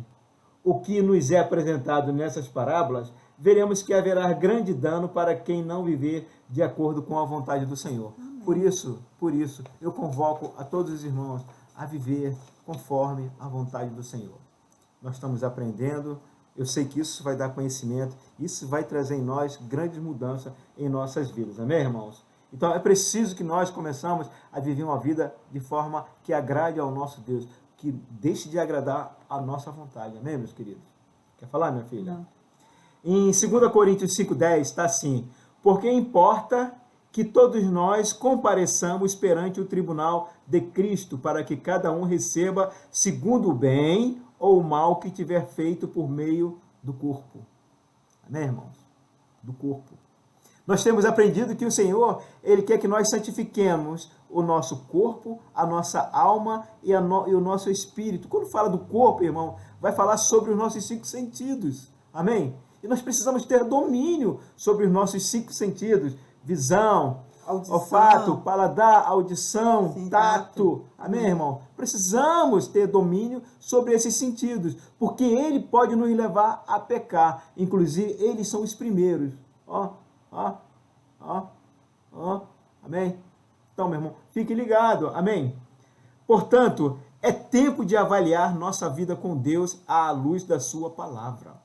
o que nos é apresentado nessas parábolas, veremos que haverá grande dano para quem não viver de acordo com a vontade do Senhor. Por isso, eu convoco a todos os irmãos a viver conforme a vontade do Senhor. Nós estamos aprendendo, eu sei que isso vai dar conhecimento, isso vai trazer em nós grandes mudanças em nossas vidas, amém, irmãos? Então é preciso que nós começamos a viver uma vida de forma que agrade ao nosso Deus, que deixe de agradar a nossa vontade, amém, meus queridos? Quer falar, minha filha? Não. Em 2 Coríntios 5,10 está assim: porque importa que todos nós compareçamos perante o tribunal de Cristo, para que cada um receba segundo o bem ou o mal que tiver feito por meio do corpo. Amém, irmãos? Do corpo. Nós temos aprendido que o Senhor, ele quer que nós santifiquemos o nosso corpo, a nossa alma e o nosso espírito. Quando fala do corpo, irmão, vai falar sobre os nossos 5 sentidos. Amém? E nós precisamos ter domínio sobre os nossos 5 sentidos. Visão, audição, olfato, paladar, audição, sim, tato. Amém, irmão? Precisamos ter domínio sobre esses sentidos, porque ele pode nos levar a pecar. Inclusive, eles são os primeiros. Amém? Então, meu irmão, fique ligado. Amém? Portanto, é tempo de avaliar nossa vida com Deus à luz da sua palavra.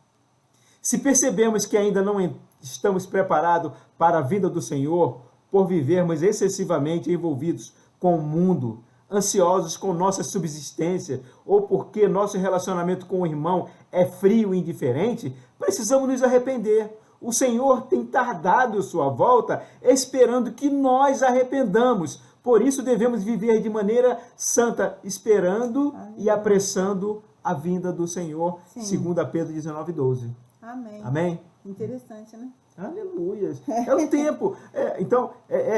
Se percebemos que ainda não estamos preparados para a vinda do Senhor, por vivermos excessivamente envolvidos com o mundo, ansiosos com nossa subsistência, ou porque nosso relacionamento com o irmão é frio e indiferente, precisamos nos arrepender. O Senhor tem tardado sua volta, esperando que nós arrependamos. Por isso devemos viver de maneira santa, esperando e apressando a vinda do Senhor, segundo Pedro 19:12. Amém. Amém? Interessante, né? Aleluia. É o tempo. Então,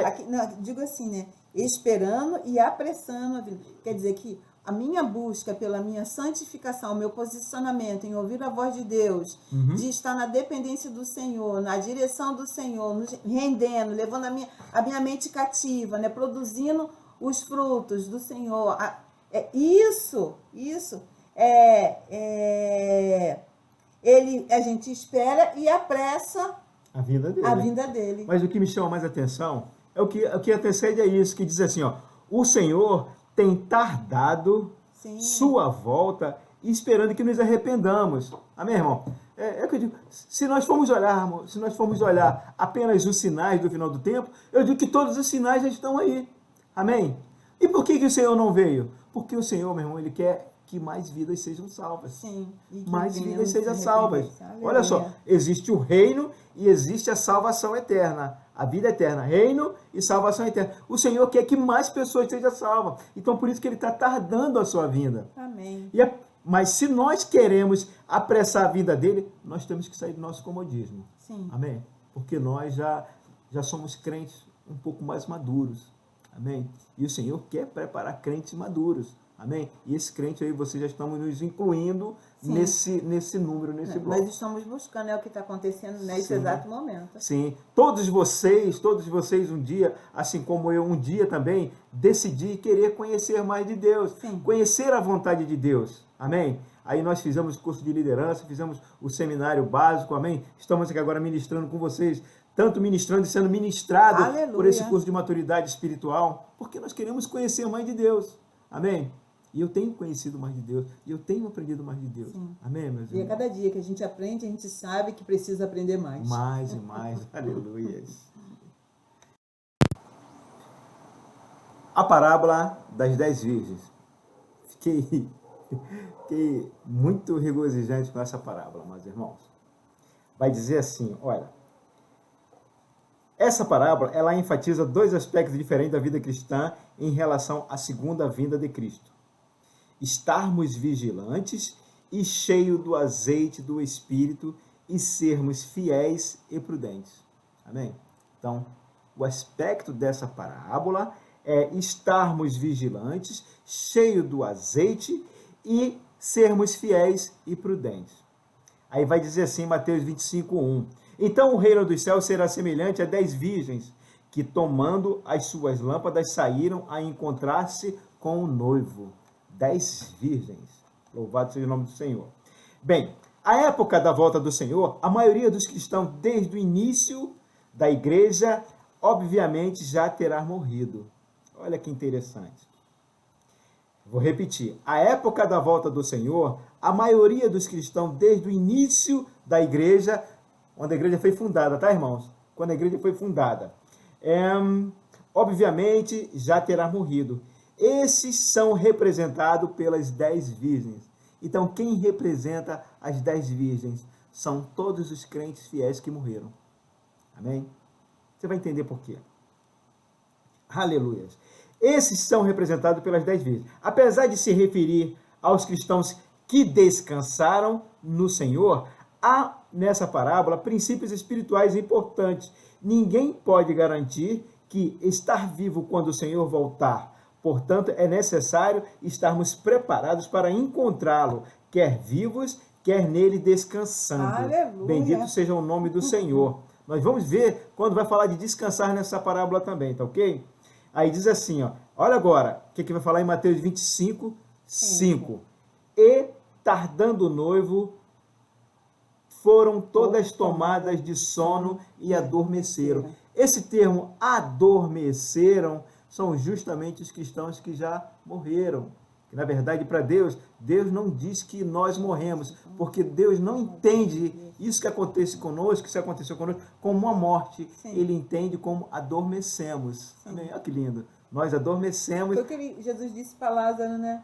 Aqui, não, digo assim, né? Esperando e apressando a vida. Quer dizer que a minha busca pela minha santificação, meu posicionamento em ouvir a voz de Deus, de estar na dependência do Senhor, na direção do Senhor, nos rendendo, levando a minha mente cativa, né? Produzindo os frutos do Senhor. Isso. A gente espera e apressa a vinda dele. Mas o que me chama mais atenção é o que antecede a isso, que diz assim, o Senhor tem tardado sua volta, esperando que nos arrependamos. Amém, irmão? É o que eu digo, se nós formos olhar apenas os sinais do final do tempo, eu digo que todos os sinais já estão aí. Amém? E por que o Senhor não veio? Porque o Senhor, meu irmão, ele quer que mais vidas sejam salvas. Sim. Mais vidas sejam salvas. Olha só, existe o reino e existe a salvação eterna. A vida eterna, reino e salvação eterna. O Senhor quer que mais pessoas sejam salvas. Então, por isso que ele está tardando a sua vinda. Amém. Mas se nós queremos apressar a vinda dele, nós temos que sair do nosso comodismo. Sim. Amém? Porque nós já somos crentes um pouco mais maduros. Amém? E o Senhor quer preparar crentes maduros. Amém? E esse crente aí, vocês já estão nos incluindo nesse número, nesse bloco. Nós estamos buscando, o que está acontecendo nesse exato momento. Sim. Todos vocês um dia, assim como eu um dia também, decidi querer conhecer mais de Deus. Sim. Conhecer a vontade de Deus. Amém? Aí nós fizemos o curso de liderança, fizemos o seminário básico, amém? Estamos aqui agora ministrando com vocês tanto ministrando e sendo ministrado Aleluia. por esse curso de maturidade espiritual, porque nós queremos conhecer mais de Deus. Amém? E eu tenho conhecido mais de Deus, e eu tenho aprendido mais de Deus. Sim. Amém, meus irmãos? E a cada dia que a gente aprende, a gente sabe que precisa aprender mais. Mais e mais. Aleluia. A parábola das 10 virgens. Fiquei muito regozijante com essa parábola, meus irmãos. Vai dizer assim, olha, essa parábola, ela enfatiza dois aspectos diferentes da vida cristã em relação à segunda vinda de Cristo. Estarmos vigilantes e cheios do azeite do Espírito e sermos fiéis e prudentes. Amém? Então, o aspecto dessa parábola é estarmos vigilantes, cheios do azeite e sermos fiéis e prudentes. Aí vai dizer assim, Mateus 25:1. Então o reino dos céus será semelhante a 10 virgens que, tomando as suas lâmpadas, saíram a encontrar-se com o noivo. 10 virgens. Louvado seja o nome do Senhor. Bem, a época da volta do Senhor, a maioria dos cristãos, desde o início da igreja, obviamente já terá morrido. Olha que interessante. Vou repetir. A época da volta do Senhor, a maioria dos cristãos, desde o início da igreja, quando a igreja foi fundada, tá, irmãos? Quando a igreja foi fundada, obviamente já terá morrido. Esses são representados pelas 10 virgens. Então, quem representa as 10 virgens? São todos os crentes fiéis que morreram. Amém? Você vai entender por quê. Aleluia. Esses são representados pelas 10 virgens. Apesar de se referir aos cristãos que descansaram no Senhor, há nessa parábola princípios espirituais importantes. Ninguém pode garantir que estar vivo quando o Senhor voltar. Portanto, é necessário estarmos preparados para encontrá-lo, quer vivos, quer nele descansando. Aleluia. Bendito seja o nome do Senhor. Nós vamos ver quando vai falar de descansar nessa parábola também, tá ok? Aí diz assim, ó, olha agora, o que vai falar em Mateus 25:5. E, tardando o noivo, foram todas tomadas de sono e adormeceram. Esse termo, adormeceram, são justamente os cristãos que já morreram. Que, na verdade, para Deus, Deus não diz que nós morremos, porque Deus não entende isso que acontece conosco, que se aconteceu conosco, como uma morte. Sim. Ele entende como adormecemos. Amém? Olha que lindo. Nós adormecemos. Foi o que Jesus disse para Lázaro, né?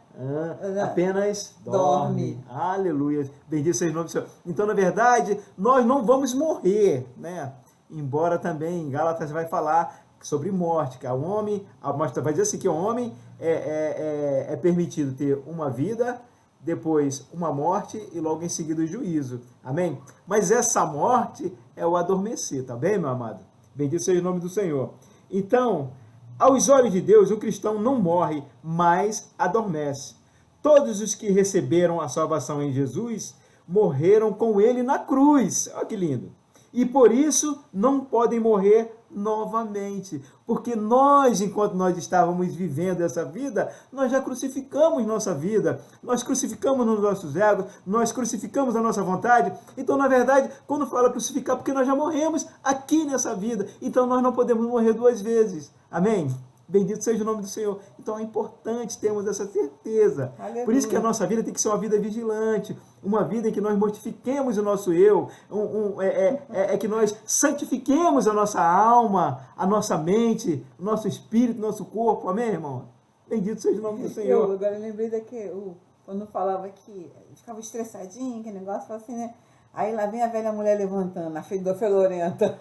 Apenas dorme. Aleluia. Bendito seja o nome do Senhor. Então, na verdade, nós não vamos morrer, né? Embora também em Gálatas vai falar sobre morte, que o homem, vai dizer assim, que o homem é permitido ter uma vida, depois uma morte e logo em seguida o juízo. Amém? Mas essa morte é o adormecer, tá bem, meu amado? Bendito seja o nome do Senhor. Então, aos olhos de Deus, o cristão não morre, mas adormece. Todos os que receberam a salvação em Jesus morreram com ele na cruz. Olha que lindo. E por isso não podem morrer novamente, porque nós, enquanto nós estávamos vivendo essa vida, nós já crucificamos nossa vida, nós crucificamos nos nossos egos, nós crucificamos a nossa vontade. Então, na verdade, quando fala crucificar, porque nós já morremos aqui nessa vida, então nós não podemos morrer 2 vezes. Amém? Bendito seja o nome do Senhor. Então é importante termos essa certeza. Aleluia. Por isso que a nossa vida tem que ser uma vida vigilante, uma vida em que nós mortifiquemos o nosso eu, que nós santifiquemos a nossa alma, a nossa mente, o nosso espírito, o nosso corpo. Amém, irmão? Bendito seja o nome do Senhor. Agora eu lembrei quando falava que ficava estressadinho, que negócio, falava assim, né? Aí lá vem a velha mulher levantando, a fedorenta.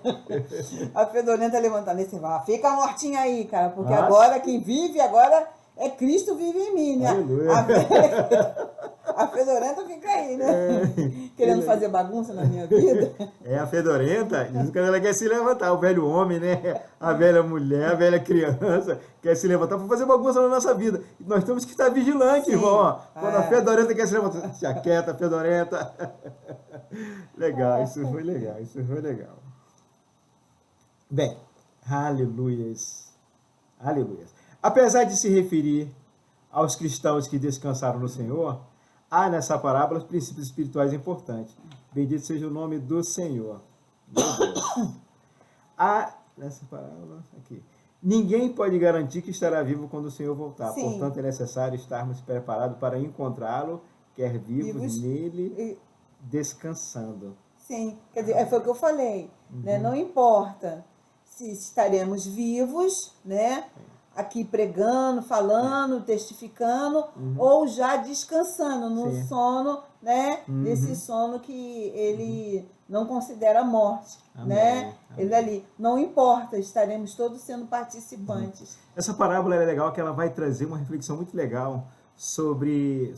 A fedorenta levantando. Aí você fala, fica mortinha aí, cara, porque agora quem vive agora é Cristo vive em mim, né? A fedorenta fica aí, né? Querendo fazer bagunça na minha vida. A fedorenta, quando ela quer se levantar, o velho homem, né? A velha mulher, a velha criança, quer se levantar para fazer bagunça na nossa vida. E nós temos que estar vigilantes, irmão. Quando a fedorenta quer se levantar, se aquieta, fedorenta. Legal, isso foi legal. Bem, aleluias. Apesar de se referir aos cristãos que descansaram no Senhor, há nessa parábola princípios espirituais importantes. Bendito seja o nome do Senhor. Meu Deus. Nessa parábola aqui. Ninguém pode garantir que estará vivo quando o Senhor voltar. Sim. Portanto, é necessário estarmos preparados para encontrá-lo, quer vivos nele, descansando. Sim, quer dizer, foi o que eu falei, né? Não importa se estaremos vivos, né? Aqui pregando, falando, testificando, ou já descansando no sono, né? Desse sono que ele não considera morte, né? Ele ali, não importa, estaremos todos sendo participantes. Essa parábola é legal, que ela vai trazer uma reflexão muito legal sobre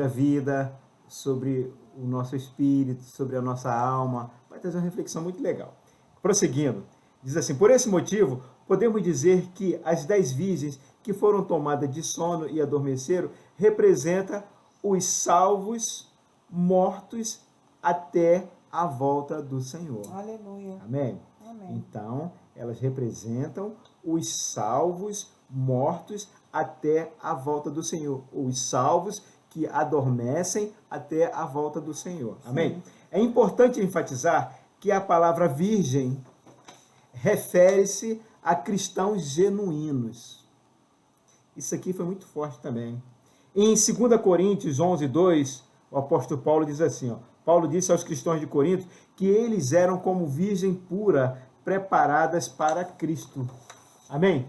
a vida, sobre o nosso espírito, sobre a nossa alma. Vai trazer uma reflexão muito legal. Prosseguindo, diz assim: por esse motivo, podemos dizer que as 10 virgens que foram tomadas de sono e adormeceram representam os salvos mortos até a volta do Senhor. Aleluia. Amém? Amém. Então, elas representam os salvos mortos até a volta do Senhor. Os salvos que adormecem até a volta do Senhor. Amém? Sim. É importante enfatizar que a palavra virgem refere-se a cristãos genuínos. Isso aqui foi muito forte também. Em 2 Coríntios 11:2, o apóstolo Paulo diz assim, Paulo disse aos cristãos de Corinto que eles eram como virgem pura, preparadas para Cristo. Amém?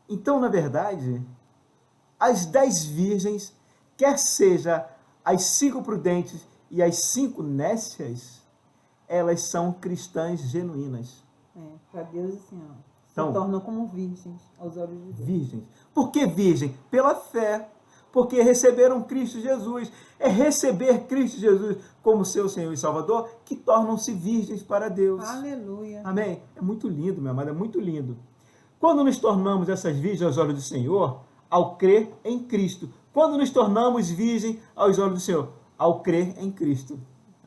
Então, na verdade, as 10 virgens, quer seja as 5 prudentes e as 5 nécias, elas são cristãs genuínas. Para Deus, assim, então, se tornam como virgens aos olhos de Deus. Virgens. Por que virgem? Pela fé. Porque receberam Cristo Jesus. É receber Cristo Jesus como seu Senhor e Salvador que tornam-se virgens para Deus. Aleluia. Amém? É muito lindo, meu amado, é muito lindo. Quando nos tornamos essas virgens aos olhos do Senhor, ao crer em Cristo. Quando nos tornamos virgem aos olhos do Senhor, ao crer em Cristo.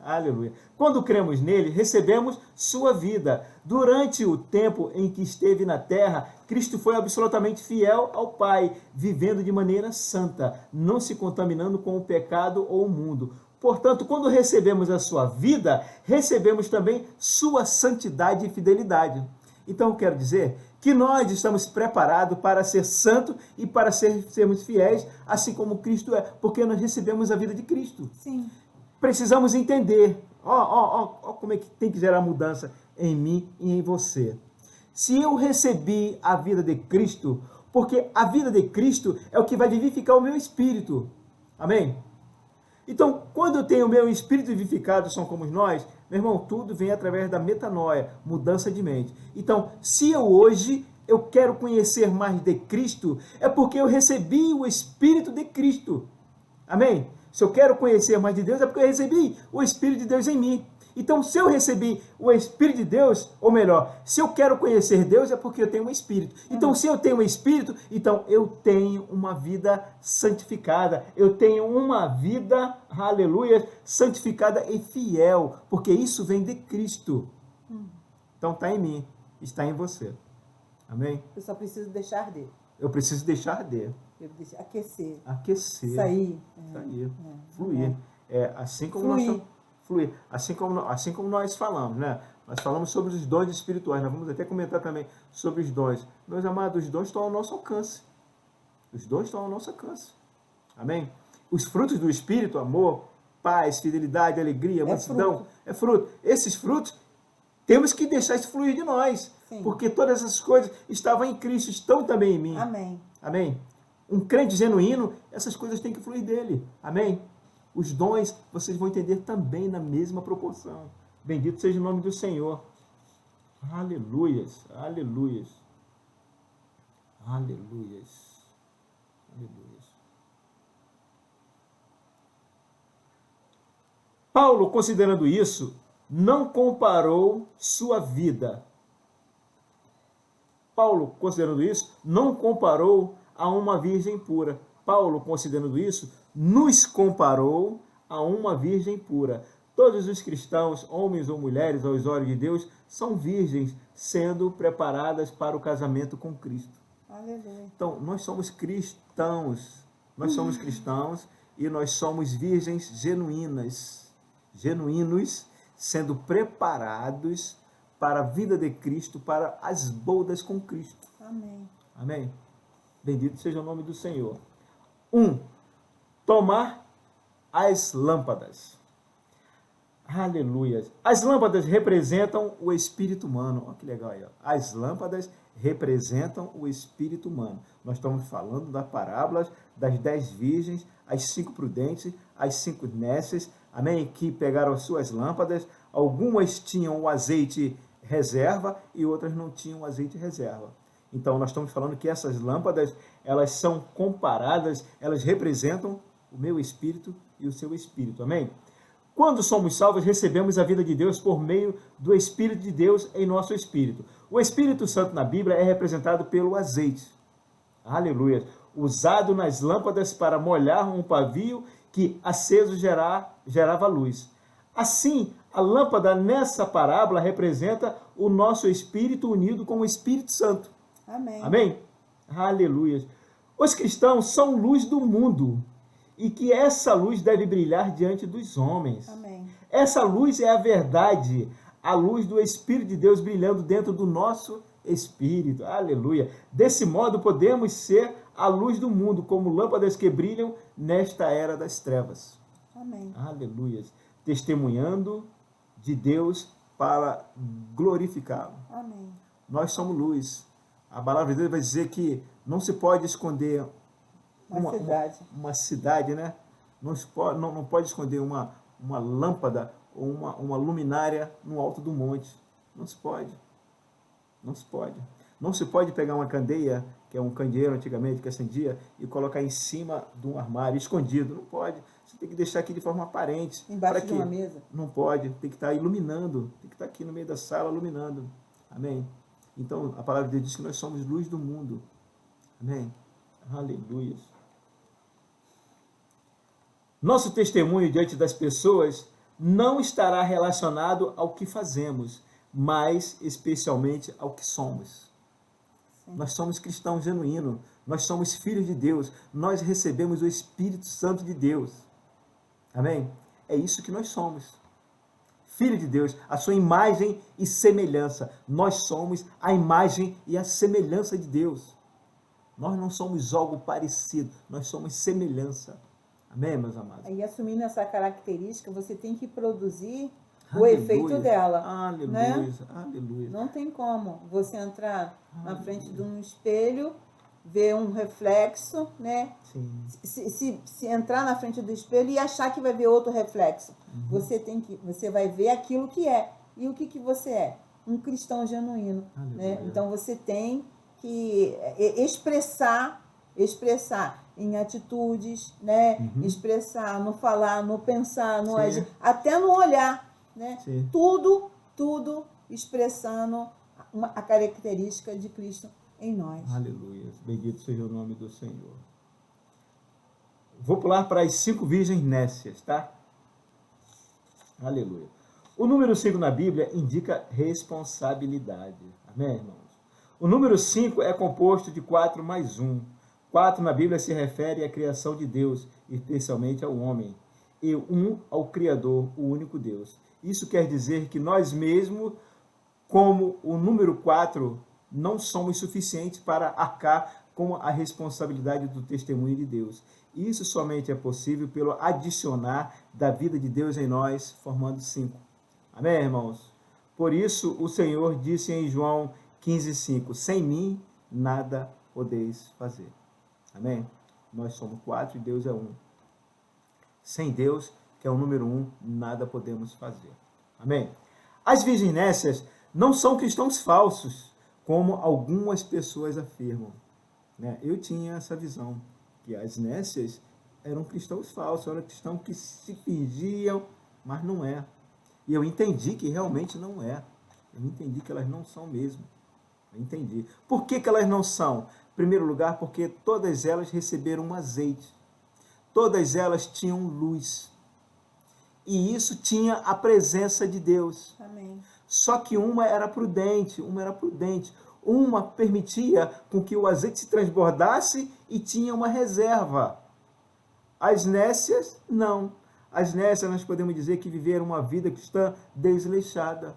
Aleluia. Quando cremos nele, recebemos sua vida. Durante o tempo em que esteve na terra, Cristo foi absolutamente fiel ao Pai, vivendo de maneira santa, não se contaminando com o pecado ou o mundo. Portanto, quando recebemos a sua vida, recebemos também sua santidade e fidelidade. Então, eu quero dizer que nós estamos preparados para ser santo e para sermos fiéis, assim como Cristo é, porque nós recebemos a vida de Cristo. Sim. Precisamos entender, como é que tem que gerar mudança em mim e em você. Se eu recebi a vida de Cristo, porque a vida de Cristo é o que vai vivificar o meu espírito. Amém? Então, quando eu tenho o meu espírito vivificado, são como nós, meu irmão, tudo vem através da metanoia, mudança de mente. Então, se hoje eu quero conhecer mais de Cristo, é porque eu recebi o Espírito de Cristo. Amém? Se eu quero conhecer mais de Deus, é porque eu recebi o Espírito de Deus em mim. Então, se eu recebi o Espírito de Deus, ou melhor, se eu quero conhecer Deus, é porque eu tenho um Espírito. Então, se eu tenho um Espírito, então eu tenho uma vida santificada. Eu tenho uma vida, aleluia, santificada e fiel, porque isso vem de Cristo. Então, está em mim, está em você. Amém? Eu só preciso deixar de. Eu preciso deixar de. Aquecer. Aquecer. Sair. Fluir. Assim como fluir. Fluir. Assim como nós falamos, né? Nós falamos sobre os dons espirituais. Nós vamos até comentar também sobre os dons. Meus amados, os dons estão ao nosso alcance. Os dons estão ao nosso alcance. Amém? Os frutos do Espírito, amor, paz, fidelidade, alegria, mansidão, é fruto. Esses frutos, temos que deixar isso fluir de nós. Sim. Porque todas essas coisas estavam em Cristo, estão também em mim. Amém. Amém? Um crente genuíno, essas coisas têm que fluir dele. Amém? Os dons, vocês vão entender também na mesma proporção. Bendito seja o nome do Senhor. Aleluias, aleluias. Aleluias. Aleluias. Paulo, considerando isso, não comparou sua vida. Paulo, considerando isso, não comparou a uma virgem pura. Paulo, considerando isso, nos comparou a uma virgem pura. Todos os cristãos, homens ou mulheres, aos olhos de Deus, são virgens, sendo preparadas para o casamento com Cristo. Aleluia. Então, nós somos cristãos. Nós somos cristãos e nós somos virgens genuínas. Genuínos, sendo preparados para a vida de Cristo, para as bodas com Cristo. Amém. Amém? Bendito seja o nome do Senhor. tomar as lâmpadas. Aleluia. As lâmpadas representam o espírito humano. Olha que legal aí. Ó. As lâmpadas representam o espírito humano. Nós estamos falando da parábola das 10 virgens, as 5 prudentes, as 5 nécias, amém? Que pegaram as suas lâmpadas. Algumas tinham o azeite reserva e outras não tinham o azeite reserva. Então, nós estamos falando que essas lâmpadas, elas são comparadas, elas representam o meu espírito e o seu espírito. Amém? Quando somos salvos, recebemos a vida de Deus por meio do Espírito de Deus em nosso espírito. O Espírito Santo na Bíblia é representado pelo azeite. Aleluia. Usado nas lâmpadas para molhar um pavio que aceso gerava luz. Assim, a lâmpada nessa parábola representa o nosso espírito unido com o Espírito Santo. Amém. Amém? Aleluia. Os cristãos são luz do mundo e que essa luz deve brilhar diante dos homens. Amém. Essa luz é a verdade, a luz do Espírito de Deus brilhando dentro do nosso espírito. Aleluia. Desse modo, podemos ser a luz do mundo, como lâmpadas que brilham nesta era das trevas. Amém. Aleluia. Testemunhando de Deus para glorificá-lo. Amém. Nós somos luz. A palavra de Deus vai dizer que não se pode esconder uma cidade, né? Não pode esconder uma lâmpada ou uma luminária no alto do monte. Não se pode. Não se pode. Não se pode pegar uma candeia, que é um candeeiro antigamente que acendia, e colocar em cima de um armário, escondido. Não pode. Você tem que deixar aqui de forma aparente. Embaixo de uma mesa. Não pode. Tem que estar iluminando. Tem que estar aqui no meio da sala iluminando. Amém? Então, a palavra de Deus diz que nós somos luz do mundo. Amém? Aleluia. Nosso testemunho diante das pessoas não estará relacionado ao que fazemos, mas especialmente ao que somos. Sim. Nós somos cristãos genuínos, nós somos filhos de Deus, nós recebemos o Espírito Santo de Deus. Amém? É isso que nós somos. Filho de Deus, a sua imagem e semelhança. Nós somos a imagem e a semelhança de Deus. Nós não somos algo parecido, nós somos semelhança. Amém, meus amados? E assumindo essa característica, você tem que produzir Aleluia. O efeito dela. Aleluia, né? Aleluia. Não tem como você entrar na frente de um espelho, ver um reflexo, né? Sim. Se entrar na frente do espelho e achar que vai ver outro reflexo. Uhum. Você vai ver aquilo que é. E o que você é? Um cristão genuíno. Né? Então você tem que expressar em atitudes, né? Uhum. Expressar no falar, no pensar, no agir, até no olhar, né? Tudo expressando a característica de Cristo em nós. Aleluia. Bendito seja o nome do Senhor. Vou pular para as 5 virgens nécias, tá? Aleluia. O número 5 na Bíblia indica responsabilidade. Amém, irmãos? O número 5 é composto de 4 mais 1. 4 na Bíblia se refere à criação de Deus, especialmente ao homem. E 1 ao Criador, o único Deus. Isso quer dizer que nós mesmos, como o número 4, não somos suficientes para arcar com a responsabilidade do testemunho de Deus. Isso somente é possível pelo adicionar da vida de Deus em nós, formando 5. Amém, irmãos? Por isso, o Senhor disse em João 15:5, sem mim, nada podeis fazer. Amém? Nós somos 4 e Deus é 1. Sem Deus, que é o número 1, nada podemos fazer. Amém? As virgens nécias não são cristãos falsos, como algumas pessoas afirmam. Né? Eu tinha essa visão, que as nécias eram cristãos falsos, eram cristãos que se fingiam, mas não é. E eu entendi que realmente não é. Eu entendi que elas não são mesmo. Eu entendi. Por que elas não são? Em primeiro lugar, porque todas elas receberam um azeite. Todas elas tinham luz. E isso tinha a presença de Deus. Amém. Só que uma era prudente. Uma permitia com que o azeite se transbordasse e tinha uma reserva. As nécias, não. As nécias, nós podemos dizer que viveram uma vida cristã desleixada.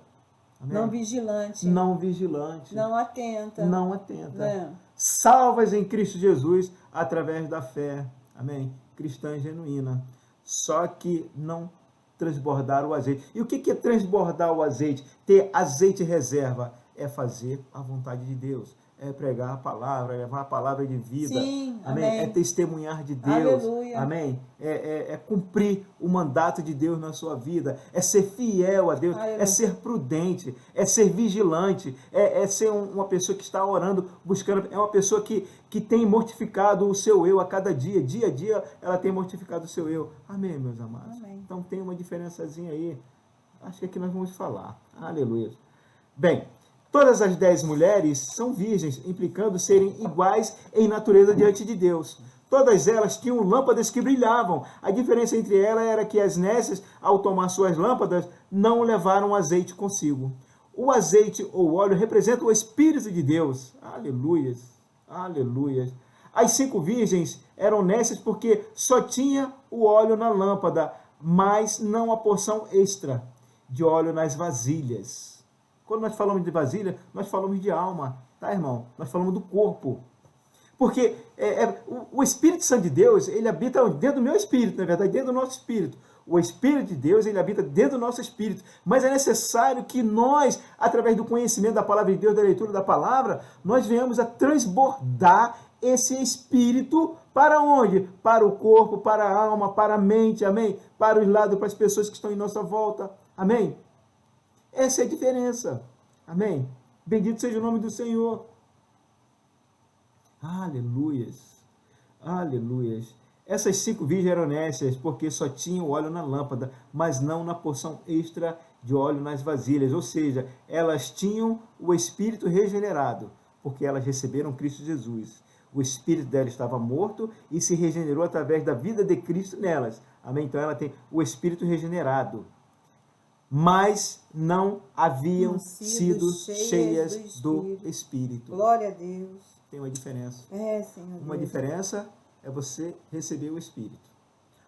Amém? Não vigilante. Não vigilante. Não atenta. Não atenta. É. Salvas em Cristo Jesus através da fé. Amém? Cristã genuína. Só que não transbordar o azeite. E o que é transbordar o azeite? Ter azeite reserva. É fazer a vontade de Deus. É pregar a palavra, é levar a palavra de vida. Sim, amém? Amém. É testemunhar de Deus. Aleluia. Amém? É cumprir o mandato de Deus na sua vida. É ser fiel a Deus. Aleluia. É ser prudente. É ser vigilante. É ser uma pessoa que está orando, buscando. É uma pessoa que tem mortificado o seu eu a cada dia. Dia a dia ela tem mortificado o seu eu. Amém, meus amados? Amém. Então tem uma diferençazinha aí. Acho que aqui nós vamos falar. Aleluia. Bem, todas as 10 mulheres são virgens, implicando serem iguais em natureza diante de Deus. Todas elas tinham lâmpadas que brilhavam. A diferença entre elas era que as nécias, ao tomar suas lâmpadas, não levaram azeite consigo. O azeite ou óleo representa o Espírito de Deus. Aleluias, aleluias. As 5 virgens eram nécias porque só tinha o óleo na lâmpada, mas não a porção extra de óleo nas vasilhas. Quando nós falamos de vasilha, nós falamos de alma, tá, irmão? Nós falamos do corpo. Porque o Espírito Santo de Deus, ele habita dentro do meu espírito, na verdade, dentro do nosso espírito. O Espírito de Deus, ele habita dentro do nosso espírito. Mas é necessário que nós, através do conhecimento da palavra de Deus, da leitura da palavra, nós venhamos a transbordar esse espírito para onde? Para o corpo, para a alma, para a mente, amém? Para os lados, para as pessoas que estão em nossa volta, amém? Essa é a diferença. Amém? Bendito seja o nome do Senhor. Aleluias. Aleluias. Essas 5 virgens eram nécias porque só tinham óleo na lâmpada, mas não na porção extra de óleo nas vasilhas. Ou seja, elas tinham o Espírito regenerado, porque elas receberam Cristo Jesus. O Espírito dela estava morto e se regenerou através da vida de Cristo nelas. Amém? Então ela tem o Espírito regenerado. Mas não haviam sido cheias do Espírito. Glória a Deus. Tem uma diferença. Senhor. Uma diferença é você receber o Espírito.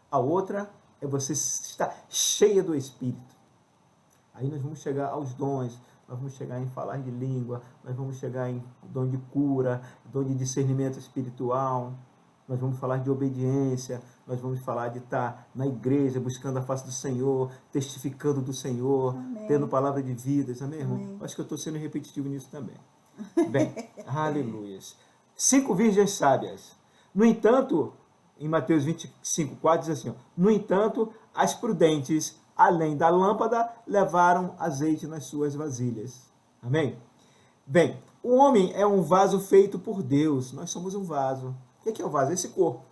A outra é você estar cheia do Espírito. Aí nós vamos chegar aos dons, nós vamos chegar em falar de língua, nós vamos chegar em dom de cura, dom de discernimento espiritual. Nós vamos falar de obediência, nós vamos falar de estar na igreja, buscando a face do Senhor, testificando do Senhor, amém, tendo palavra de vida, amém, irmão? Amém. Acho que eu estou sendo repetitivo nisso também. Bem, aleluias. 5 virgens sábias. No entanto, em Mateus 25:4 diz assim, no entanto, as prudentes, além da lâmpada, levaram azeite nas suas vasilhas. Amém? Bem, o homem é um vaso feito por Deus. Nós somos um vaso. O que é o vaso? Esse corpo.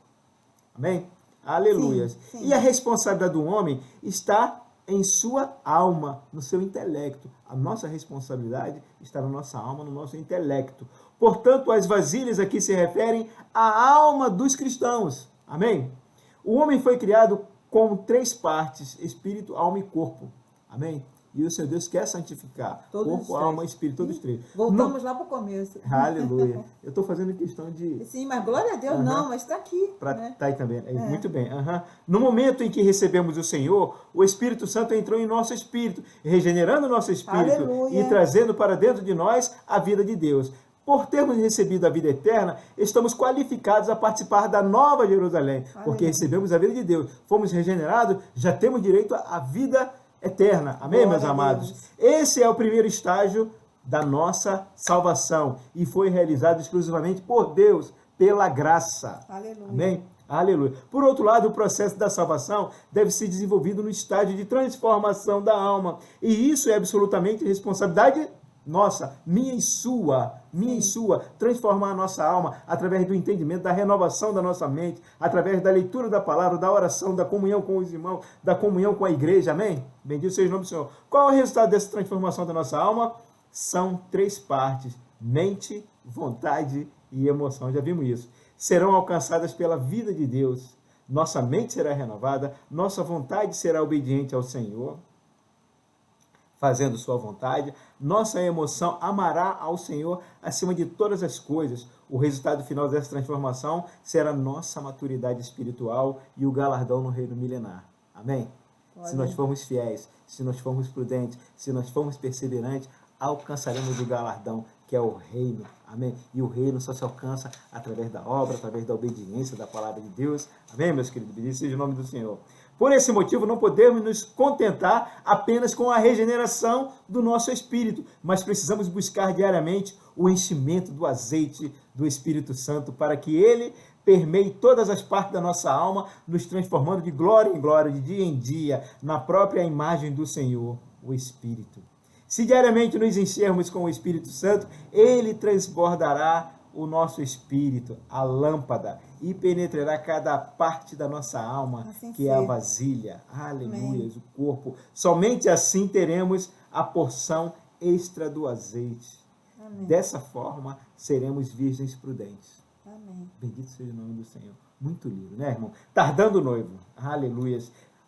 Amém? Aleluia. Sim, sim. E a responsabilidade do homem está em sua alma, no seu intelecto. A nossa responsabilidade está na nossa alma, no nosso intelecto. Portanto, as vasilhas aqui se referem à alma dos cristãos. Amém? O homem foi criado com 3 partes, espírito, alma e corpo. Amém? E o Senhor Deus quer santificar. Todos corpo, alma e espírito, todos 3. Voltamos lá para o começo. Aleluia. Eu estou fazendo questão de... Sim, mas glória a Deus, não, mas está aqui. Está aí também. Muito bem. No momento em que recebemos o Senhor, o Espírito Santo entrou em nosso espírito, regenerando o nosso espírito. Aleluia. E trazendo para dentro de nós a vida de Deus. Por termos recebido a vida eterna, estamos qualificados a participar da nova Jerusalém. Aleluia. Porque recebemos a vida de Deus. Fomos regenerados, já temos direito à vida eterna. Amém, glória, meus amados? Esse é o primeiro estágio da nossa salvação e foi realizado exclusivamente por Deus, pela graça. Aleluia. Amém? Aleluia. Por outro lado, o processo da salvação deve ser desenvolvido no estágio de transformação da alma. E isso é absolutamente responsabilidade nossa, minha e sua, transformar a nossa alma através do entendimento, da renovação da nossa mente, através da leitura da palavra, da oração, da comunhão com os irmãos, da comunhão com a igreja, amém? Bendito seja o nome do Senhor. Qual é o resultado dessa transformação da nossa alma? São 3 partes, mente, vontade e emoção, já vimos isso. Serão alcançadas pela vida de Deus, nossa mente será renovada, nossa vontade será obediente ao Senhor, fazendo sua vontade, nossa emoção amará ao Senhor acima de todas as coisas. O resultado final dessa transformação será nossa maturidade espiritual e o galardão no reino milenar. Amém? Amém? Se nós formos fiéis, se nós formos prudentes, se nós formos perseverantes, alcançaremos o galardão, que é o reino. Amém? E o reino só se alcança através da obra, através da obediência da palavra de Deus. Amém, meus queridos? Bendito seja o nome do Senhor. Por esse motivo, não podemos nos contentar apenas com a regeneração do nosso espírito, mas precisamos buscar diariamente o enchimento do azeite do Espírito Santo para que ele permeie todas as partes da nossa alma, nos transformando de glória em glória, de dia em dia, na própria imagem do Senhor, o Espírito. Se diariamente nos enchermos com o Espírito Santo, ele transbordará o nosso espírito, a lâmpada, e penetrará cada parte da nossa alma, assim que é a vasilha. Aleluia, o corpo. Somente assim teremos a porção extra do azeite. Amém. Dessa forma, seremos virgens prudentes. Amém. Bendito seja o nome do Senhor. Muito lindo, né, irmão? Tardando o noivo. Aleluia.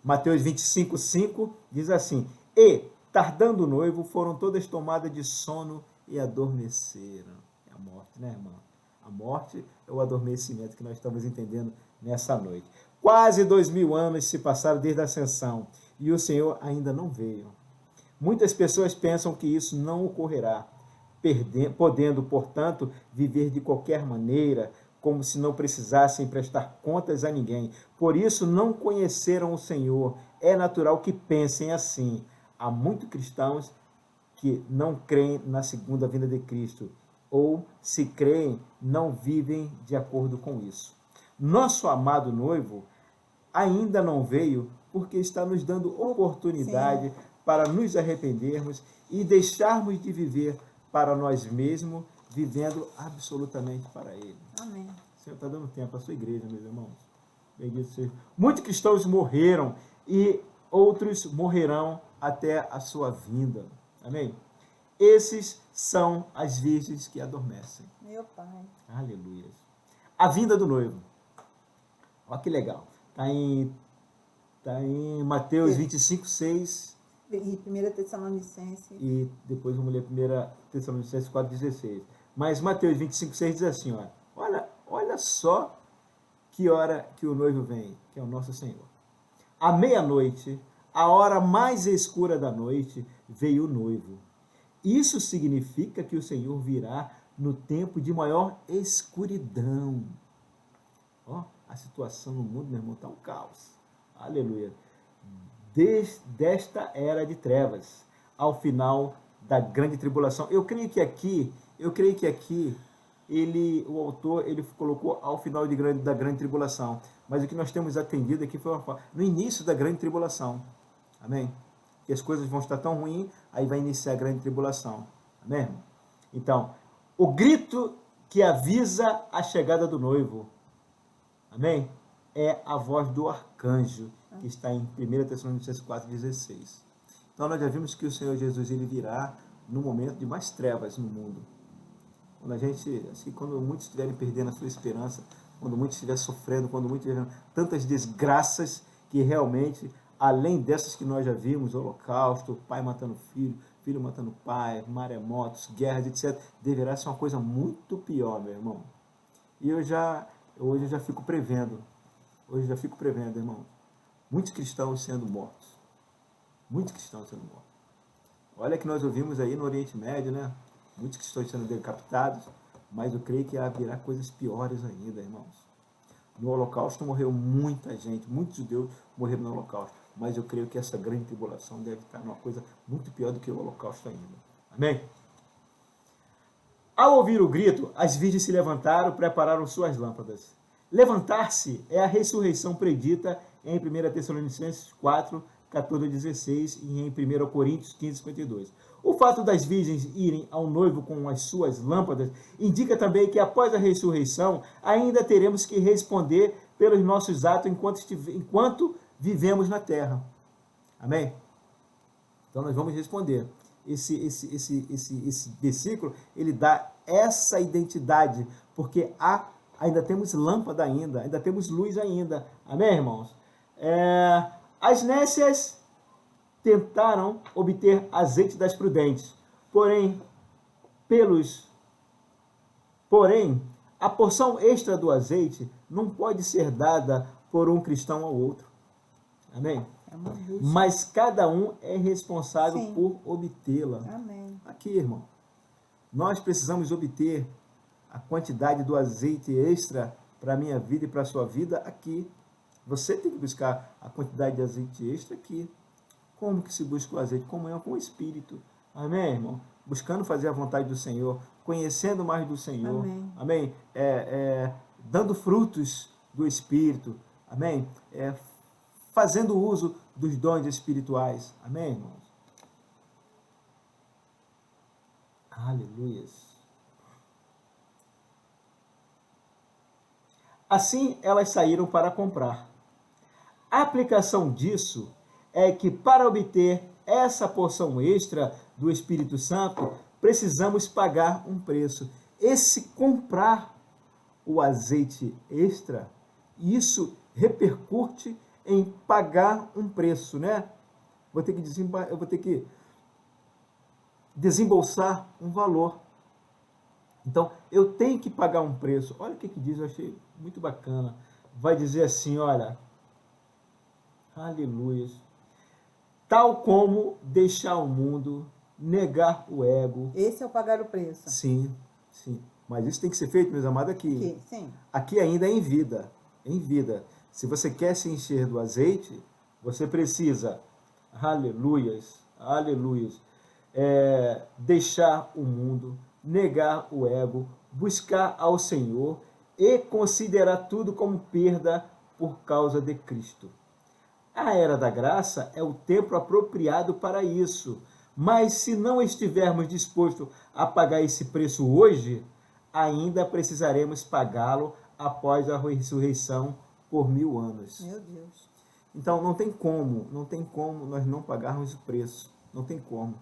Mateus 25:5 diz assim: E, tardando o noivo, foram todas tomadas de sono e adormeceram. É a morte, né, irmão? A morte é o adormecimento que nós estamos entendendo nessa noite. Quase 2000 anos se passaram desde a ascensão e o Senhor ainda não veio. Muitas pessoas pensam que isso não ocorrerá, podendo, portanto, viver de qualquer maneira, como se não precisassem prestar contas a ninguém. Por isso, não conheceram o Senhor. É natural que pensem assim. Há muitos cristãos que não creem na segunda vinda de Cristo, ou, se creem, não vivem de acordo com isso. Nosso amado noivo ainda não veio porque está nos dando oportunidade para nos arrependermos e deixarmos de viver para nós mesmos, vivendo absolutamente para Ele. Amém. O Senhor está dando tempo à sua igreja, meus irmãos. Bendito seja. Muitos cristãos morreram e outros morrerão até a sua vinda. Amém? Esses são as virgens que adormecem. Meu Pai. Aleluia. A vinda do noivo. Olha que legal. Está em Mateus 25:6. E 1 Tessalonicenses. E depois vamos ler 1 Tessalonicenses 4:16. Mas Mateus 25:6 diz assim, olha só que hora que o noivo vem, que é o nosso Senhor. À meia-noite, a hora mais escura da noite, veio o noivo. Isso significa que o Senhor virá no tempo de maior escuridão. A situação no mundo, meu irmão, está um caos. Aleluia. Desta era de trevas, ao final da grande tribulação. Eu creio que aqui, o autor colocou ao final da grande tribulação. Mas o que nós temos atendido aqui foi no início da grande tribulação. Amém? Que as coisas vão estar tão ruins, aí vai iniciar a grande tribulação. Amém, irmão? Então, o grito que avisa a chegada do noivo, amém? É a voz do arcanjo, que está em 1 Tessalonicenses 4:16. Então, nós já vimos que o Senhor Jesus ele virá no momento de mais trevas no mundo. Quando muitos estiverem perdendo a sua esperança, quando muitos estiverem sofrendo, quando muitos estiverem tantas desgraças que realmente, além dessas que nós já vimos, holocausto, pai matando filho, filho matando pai, maremotos, guerras, etc., deverá ser uma coisa muito pior, meu irmão. E hoje eu já fico prevendo, irmão, muitos cristãos sendo mortos. Muitos cristãos sendo mortos. Olha que nós ouvimos aí no Oriente Médio, né? Muitos cristãos sendo decapitados, mas eu creio que haverá coisas piores ainda, irmãos. No Holocausto morreu muita gente, muitos judeus morreram no Holocausto, mas eu creio que essa grande tribulação deve estar numa coisa muito pior do que o Holocausto ainda. Amém? Ao ouvir o grito, as virgens se levantaram, prepararam suas lâmpadas. Levantar-se é a ressurreição predita em 1 Tessalonicenses 4, 14 a 16 e em 1 Coríntios 15, 52. O fato das virgens irem ao noivo com as suas lâmpadas indica também que após a ressurreição ainda teremos que responder pelos nossos atos enquanto vivemos na terra. Amém? Então nós vamos responder. Esse versículo, ele dá essa identidade, porque ainda temos lâmpada ainda temos luz ainda. Amém, irmãos? As nécias tentaram obter azeite das prudentes, porém, a porção extra do azeite não pode ser dada por um cristão ao outro. Amém? É uma busca. Mas cada um é responsável Sim. por obtê-la. Amém. Aqui, irmão, nós precisamos obter a quantidade do azeite extra para a minha vida e para a sua vida aqui. Você tem que buscar a quantidade de azeite extra aqui. Como que se busca o azeite? Comunhão com o Espírito. Amém, irmão? Buscando fazer a vontade do Senhor, conhecendo mais do Senhor. Amém. Amém? Dando frutos do Espírito. Amém? Fazendo uso dos dons espirituais. Amém, irmãos? Aleluias. Assim elas saíram para comprar. A aplicação disso é que para obter essa porção extra do Espírito Santo, precisamos pagar um preço. Esse comprar o azeite extra, isso repercute em pagar um preço, né? Eu vou ter que desembolsar um valor. Então, eu tenho que pagar um preço. Olha o que diz, eu achei muito bacana. Vai dizer assim, olha, aleluia. Tal como deixar o mundo, negar o ego. Esse é o pagar o preço. Sim, sim. Mas isso tem que ser feito, meus amados, aqui. Sim. Aqui ainda é em vida. Em vida. Se você quer se encher do azeite, você precisa, aleluias, deixar o mundo, negar o ego, buscar ao Senhor e considerar tudo como perda por causa de Cristo. A era da graça é o tempo apropriado para isso, mas se não estivermos dispostos a pagar esse preço hoje, ainda precisaremos pagá-lo após a ressurreição por 1000 anos. Meu Deus. Então não tem como nós não pagarmos o preço, não tem como.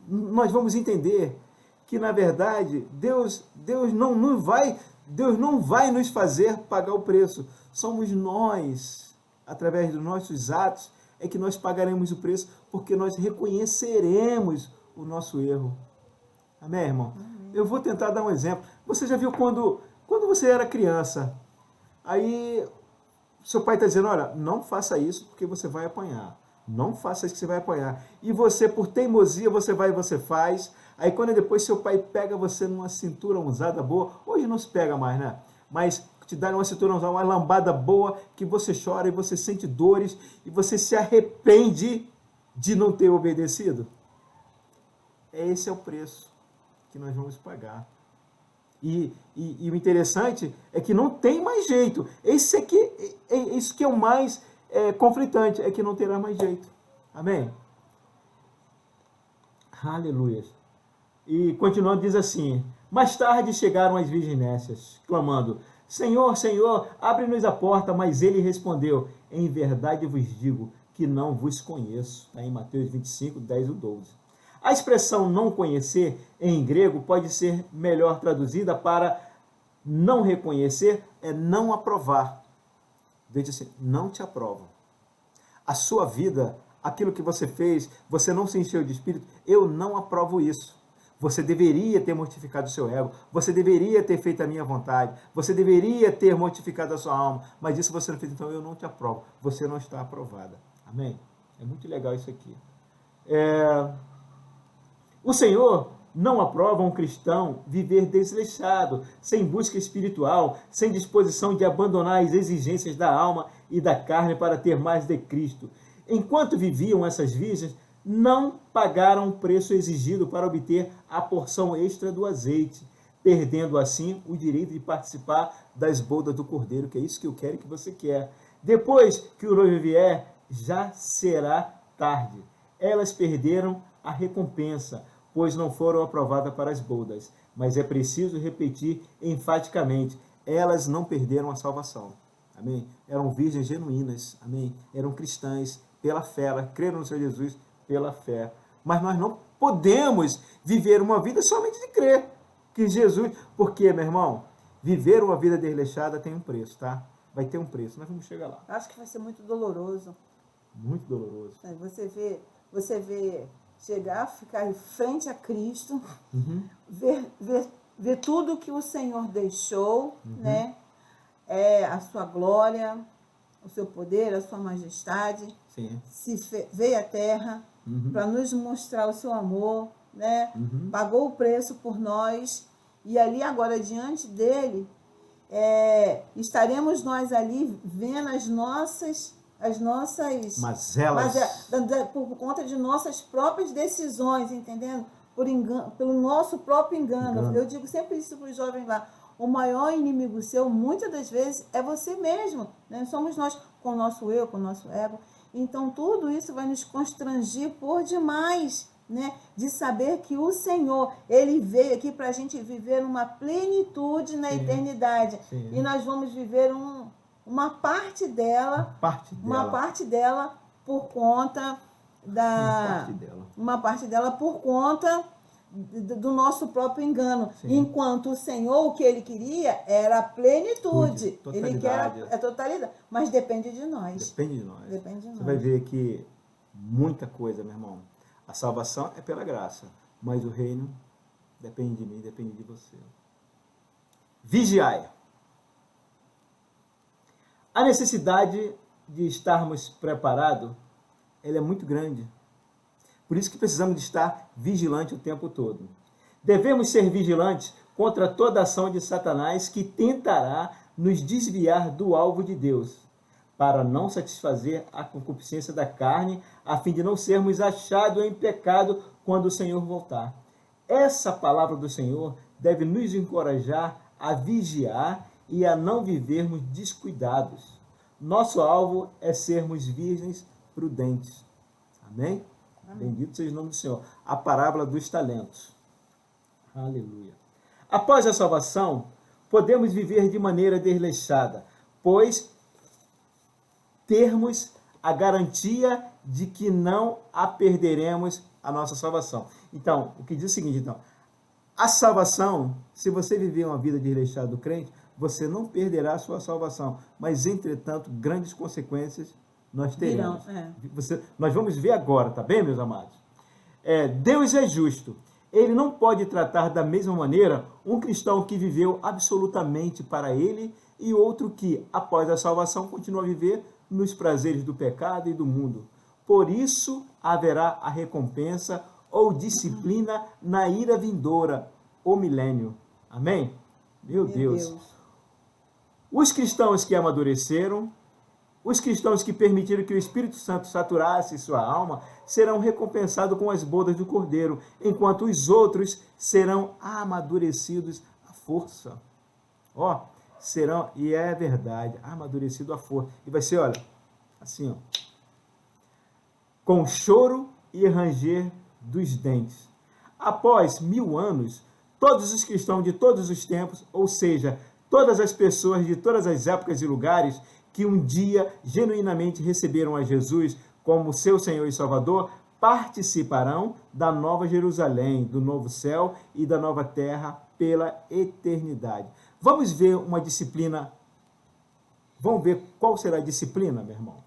Nós vamos entender que na verdade Deus não vai nos fazer pagar o preço. Somos nós, através dos nossos atos, é que nós pagaremos o preço, porque nós reconheceremos o nosso erro. Amém, irmão? Amém. Eu vou tentar dar um exemplo. Você já viu quando você era criança, aí seu pai está dizendo, olha, não faça isso porque você vai apanhar. Não faça isso que você vai apanhar. E você, por teimosia, você vai e você faz. Aí quando depois seu pai pega você numa cintura usada boa, hoje não se pega mais, né? Mas te dá uma cintura usada, uma lambada boa, que você chora e você sente dores e você se arrepende de não ter obedecido. Esse é o preço que nós vamos pagar. E o interessante é que não tem mais jeito. Isso que é o mais conflitante, é que não terá mais jeito. Amém? Aleluia. E continuando, diz assim, mais tarde chegaram as virginécias, clamando, Senhor, Senhor, abre-nos a porta, mas ele respondeu, em verdade vos digo que não vos conheço. Está em Mateus 25, 10 e 12. A expressão não conhecer, em grego, pode ser melhor traduzida para não reconhecer, não aprovar. Veja assim, não te aprovam. A sua vida, aquilo que você fez, você não se encheu de espírito, eu não aprovo isso. Você deveria ter mortificado o seu ego, você deveria ter feito a minha vontade, você deveria ter mortificado a sua alma, mas isso você não fez, então eu não te aprovo. Você não está aprovada. Amém? É muito legal isso aqui. O Senhor não aprova um cristão viver desleixado, sem busca espiritual, sem disposição de abandonar as exigências da alma e da carne para ter mais de Cristo. Enquanto viviam essas virgens, não pagaram o preço exigido para obter a porção extra do azeite, perdendo assim o direito de participar das bodas do Cordeiro, que é isso que eu quero e que você quer. Depois que o noivo vier, já será tarde. Elas perderam a recompensa, pois não foram aprovadas para as bodas. Mas é preciso repetir enfaticamente, elas não perderam a salvação. Amém? Eram virgens genuínas. Amém? Eram cristãs pela fé, elas creram no Senhor Jesus pela fé. Mas nós não podemos viver uma vida somente de crer que Jesus... Porque, meu irmão, viver uma vida desleixada tem um preço, tá? Vai ter um preço, nós vamos chegar lá. Acho que vai ser muito doloroso. Muito doloroso. Você vê chegar, ficar em frente a Cristo, ver tudo que o Senhor deixou, né? A sua glória, o seu poder, a sua majestade, Sim. veio à terra para nos mostrar o seu amor, né? Pagou o preço por nós, e ali agora diante dele, estaremos nós ali vendo as nossas mazelas, por conta de nossas próprias decisões, entendendo? Pelo nosso próprio engano. Eu digo sempre isso para os jovens lá. O maior inimigo seu, muitas das vezes, é você mesmo, né? Somos nós, com o nosso eu, com o nosso ego. Então, tudo isso vai nos constrangir por demais, né? De saber que o Senhor, Ele veio aqui para a gente viver uma plenitude na eternidade. Sim. E nós vamos viver uma parte dela por conta por conta do nosso próprio engano. Sim. Enquanto o Senhor, o que Ele queria era a plenitude. Ele quer a totalidade. Mas depende de nós. Depende de nós. Você vai ver que muita coisa, meu irmão. A salvação é pela graça, mas o reino depende de mim, depende de você. Vigiai. A necessidade de estarmos preparados, ela é muito grande. Por isso que precisamos de estar vigilante o tempo todo. Devemos ser vigilantes contra toda ação de Satanás que tentará nos desviar do alvo de Deus, para não satisfazer a concupiscência da carne, a fim de não sermos achados em pecado quando o Senhor voltar. Essa palavra do Senhor deve nos encorajar a vigiar e a não vivermos descuidados. Nosso alvo é sermos virgens prudentes. Amém? Amém. Bendito seja o nome do Senhor. A parábola dos talentos. Aleluia. Após a salvação, podemos viver de maneira desleixada, pois termos a garantia de que não a perderemos a nossa salvação. Então, o que diz o seguinte, a salvação, se você viver uma vida desleixada do crente, você não perderá a sua salvação, mas, entretanto, grandes consequências nós teremos. Nós vamos ver agora, tá bem, meus amados? Deus é justo. Ele não pode tratar da mesma maneira um cristão que viveu absolutamente para ele e outro que, após a salvação, continua a viver nos prazeres do pecado e do mundo. Por isso, haverá a recompensa ou disciplina na ira vindoura, o milênio. Amém? Meu Deus. Os cristãos que amadureceram, os cristãos que permitiram que o Espírito Santo saturasse sua alma, serão recompensados com as bodas do Cordeiro, enquanto os outros serão amadurecidos à força. Serão, e é verdade, amadurecido à força. E vai ser, olha, assim, com choro e ranger dos dentes. Após 1000 anos, todos os cristãos de todos os tempos, ou seja, todas as pessoas de todas as épocas e lugares que um dia genuinamente receberam a Jesus como seu Senhor e Salvador, participarão da nova Jerusalém, do novo céu e da nova terra pela eternidade. Vamos ver uma disciplina. Vamos ver qual será a disciplina, meu irmão?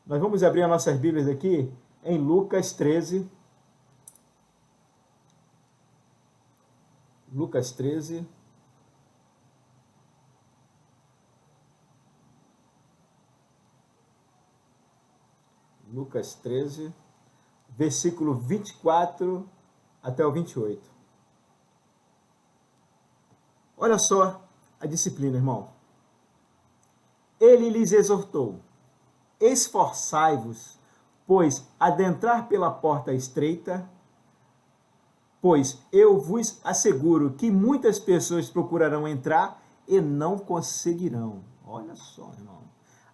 Nós vamos abrir as nossas Bíblias aqui em Lucas 13. Lucas 13. Lucas 13, versículo 24 até o 28. Olha só a disciplina, irmão. Ele lhes exortou: esforçai-vos, pois adentrar pela porta estreita, pois eu vos asseguro que muitas pessoas procurarão entrar e não conseguirão. Olha só, irmão.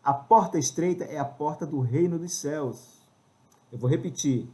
A porta estreita é a porta do reino dos céus. Eu vou repetir.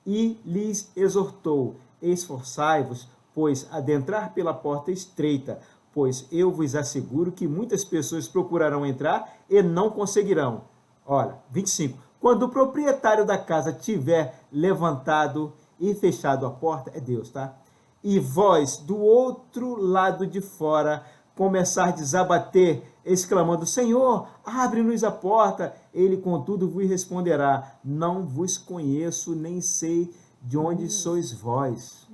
E lhes exortou: esforçai-vos, pois adentrar pela porta estreita, pois eu vos asseguro que muitas pessoas procurarão entrar e não conseguirão. Olha, 25. Quando o proprietário da casa tiver levantado e fechado a porta, é Deus, tá? E vós, do outro lado de fora, começardes a bater, exclamando: Senhor, abre-nos a porta. Ele, contudo, vos responderá: não vos conheço, nem sei de onde sois vós.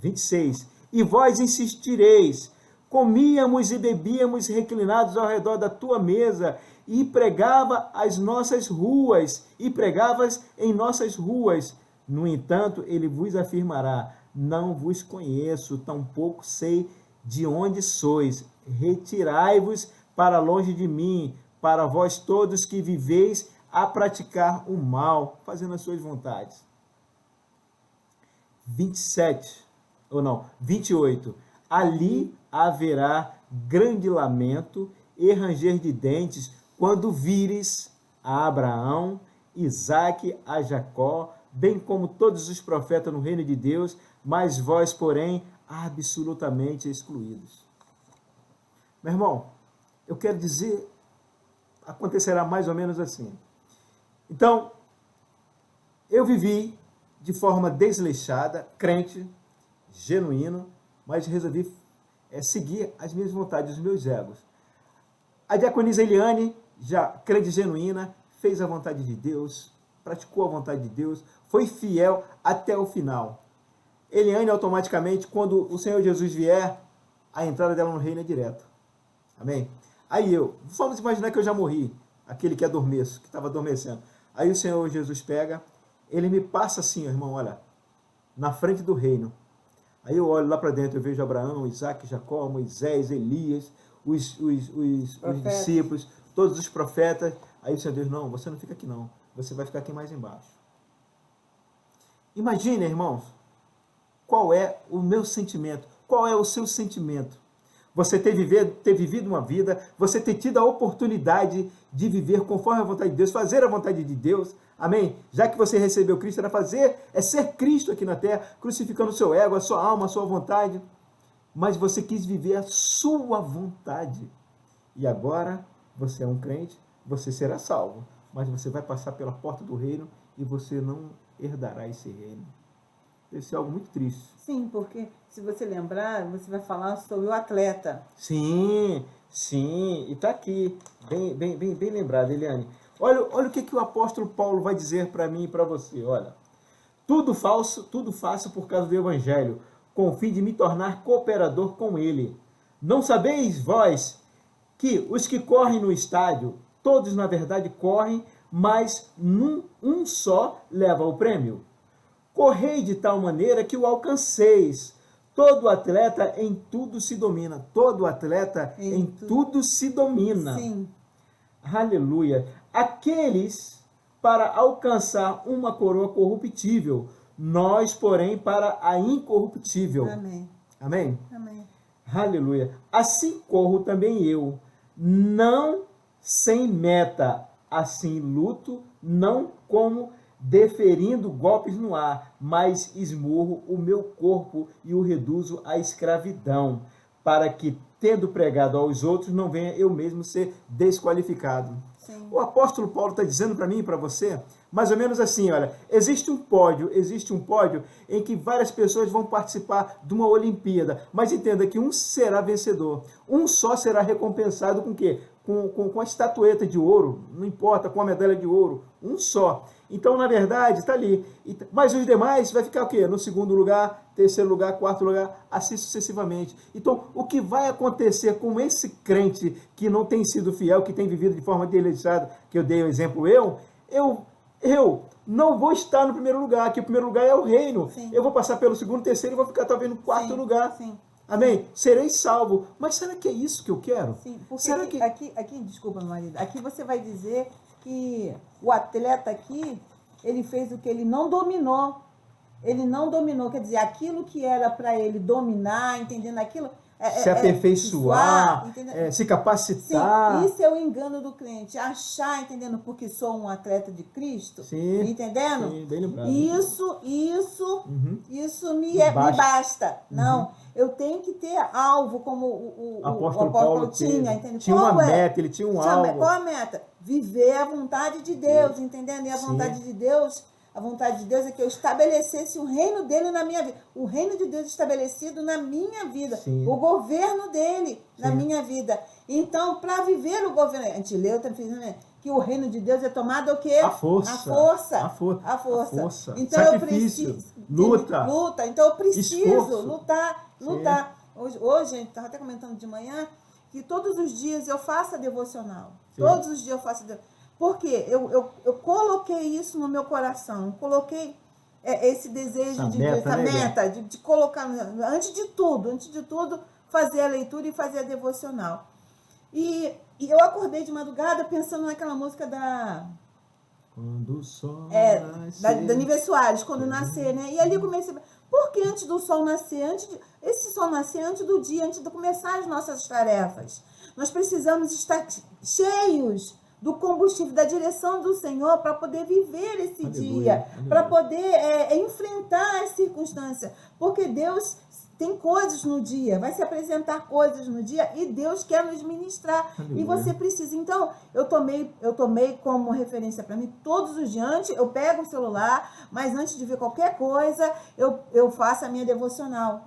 26. E vós insistireis: comíamos e bebíamos reclinados ao redor da tua mesa, e pregava as nossas ruas, e pregavas em nossas ruas. No entanto, ele vos afirmará: não vos conheço, tampouco sei de onde sois. Retirai-vos para longe de mim, para vós todos que viveis a praticar o mal, fazendo as suas vontades. 28. Ali haverá grande lamento e ranger de dentes quando vires a Abraão, Isaque, a Jacó, bem como todos os profetas no reino de Deus, mas vós, porém, absolutamente excluídos. Meu irmão, eu quero dizer, acontecerá mais ou menos assim. Então, eu vivi de forma desleixada, crente, genuíno, mas resolvi seguir as minhas vontades, os meus egos. A diaconisa Eliane, já crente genuína, fez a vontade de Deus, praticou a vontade de Deus, foi fiel até o final. Eliane, automaticamente, quando o Senhor Jesus vier, a entrada dela no reino é direta. Amém? Aí vamos imaginar que eu já morri, aquele que adormeço, que estava adormecendo. Aí o Senhor Jesus pega, ele me passa assim, irmão, olha, na frente do reino. Aí eu olho lá para dentro, eu vejo Abraão, Isaque, Jacó, Moisés, Elias, os discípulos, todos os profetas. Aí o Senhor Deus, não, você não fica aqui não, você vai ficar aqui mais embaixo. Imagine, irmãos, qual é o meu sentimento, qual é o seu sentimento. Você ter vivido uma vida, você ter tido a oportunidade de viver conforme a vontade de Deus, fazer a vontade de Deus, amém? Já que você recebeu Cristo, é ser Cristo aqui na terra, crucificando o seu ego, a sua alma, a sua vontade, mas você quis viver a sua vontade. E agora, você é um crente, você será salvo, mas você vai passar pela porta do reino e você não herdará esse reino. Deve ser algo muito triste. Sim, porque se você lembrar, você vai falar sobre o atleta. Sim, e está aqui, bem lembrado, Eliane. Olha o que o apóstolo Paulo vai dizer para mim e para você, olha. Tudo faço por causa do evangelho, com o fim de me tornar cooperador com ele. Não sabeis vós que os que correm no estádio, todos na verdade correm, mas um só leva o prêmio? Correi de tal maneira que o alcanceis. Todo atleta em tudo se domina. Todo atleta em tudo se domina. Sim. Aleluia. Aqueles para alcançar uma coroa corruptível, nós, porém, para a incorruptível. Amém. Amém? Amém. Aleluia. Assim corro também eu, não sem meta, assim luto, não como deferindo golpes no ar, mas esmurro o meu corpo e o reduzo à escravidão, para que, tendo pregado aos outros, não venha eu mesmo ser desqualificado. Sim. O apóstolo Paulo está dizendo para mim e para você, mais ou menos assim, olha, existe um pódio em que várias pessoas vão participar de uma Olimpíada, mas entenda que um será vencedor, um só será recompensado com o quê? Com a estatueta de ouro, não importa, com a medalha de ouro, um só. Então, na verdade, está ali. Mas os demais vai ficar o quê? No segundo lugar, terceiro lugar, quarto lugar, assim sucessivamente. Então, o que vai acontecer com esse crente que não tem sido fiel, que tem vivido de forma desleixada, que eu dei o exemplo, eu não vou estar no primeiro lugar, que o primeiro lugar é o reino. Sim. Eu vou passar pelo segundo, terceiro e vou ficar talvez no quarto lugar. Sim. Amém? Serei salvo. Mas será que é isso que eu quero? Sim, porque será aqui, desculpa, marido, aqui você vai dizer que o atleta aqui, ele fez o que ele não dominou. Ele não dominou, quer dizer, aquilo que era para ele dominar, entendendo aquilo... se aperfeiçoar, se capacitar. Sim, isso é o engano do crente. Achar, entendendo, porque sou um atleta de Cristo. Sim, entendendo? Sim, bem lembrado. Isso me basta. Não, eu tenho que ter alvo, como o apóstolo Paulo tinha, entendeu? Tinha uma meta, ele tinha um alvo. Qual a meta? Viver a vontade de Deus, entendendo? E a vontade de Deus... A vontade de Deus é que eu estabelecesse o reino dele na minha vida. O reino de Deus estabelecido na minha vida. Sim. O governo dele na minha vida. Então, para viver o governo... A gente leu que o reino de Deus é tomado o quê? A força. A força. Então, sacrifício. Eu preciso... Luta. Então, eu preciso esforço. lutar. Hoje, a gente estava até comentando de manhã, que todos os dias eu faço a devocional. Sim. Todos os dias eu faço. Porque eu coloquei isso no meu coração. Coloquei esse desejo, essa meta de colocar, antes de tudo, fazer a leitura e fazer a devocional. E eu acordei de madrugada pensando naquela música Quando o sol nascer, da Nívia Soares, quando nascer, né? E ali eu comecei, por que antes do sol nascer, esse sol nascer antes do dia, antes de começar as nossas tarefas? Nós precisamos estar cheios do combustível, da direção do Senhor para poder viver esse dia, para poder enfrentar as circunstâncias, porque Deus tem coisas no dia, vai se apresentar coisas no dia e Deus quer nos ministrar. Aleluia. E você precisa. Então, eu tomei como referência para mim todos os dias. Eu pego o celular, mas antes de ver qualquer coisa, eu faço a minha devocional.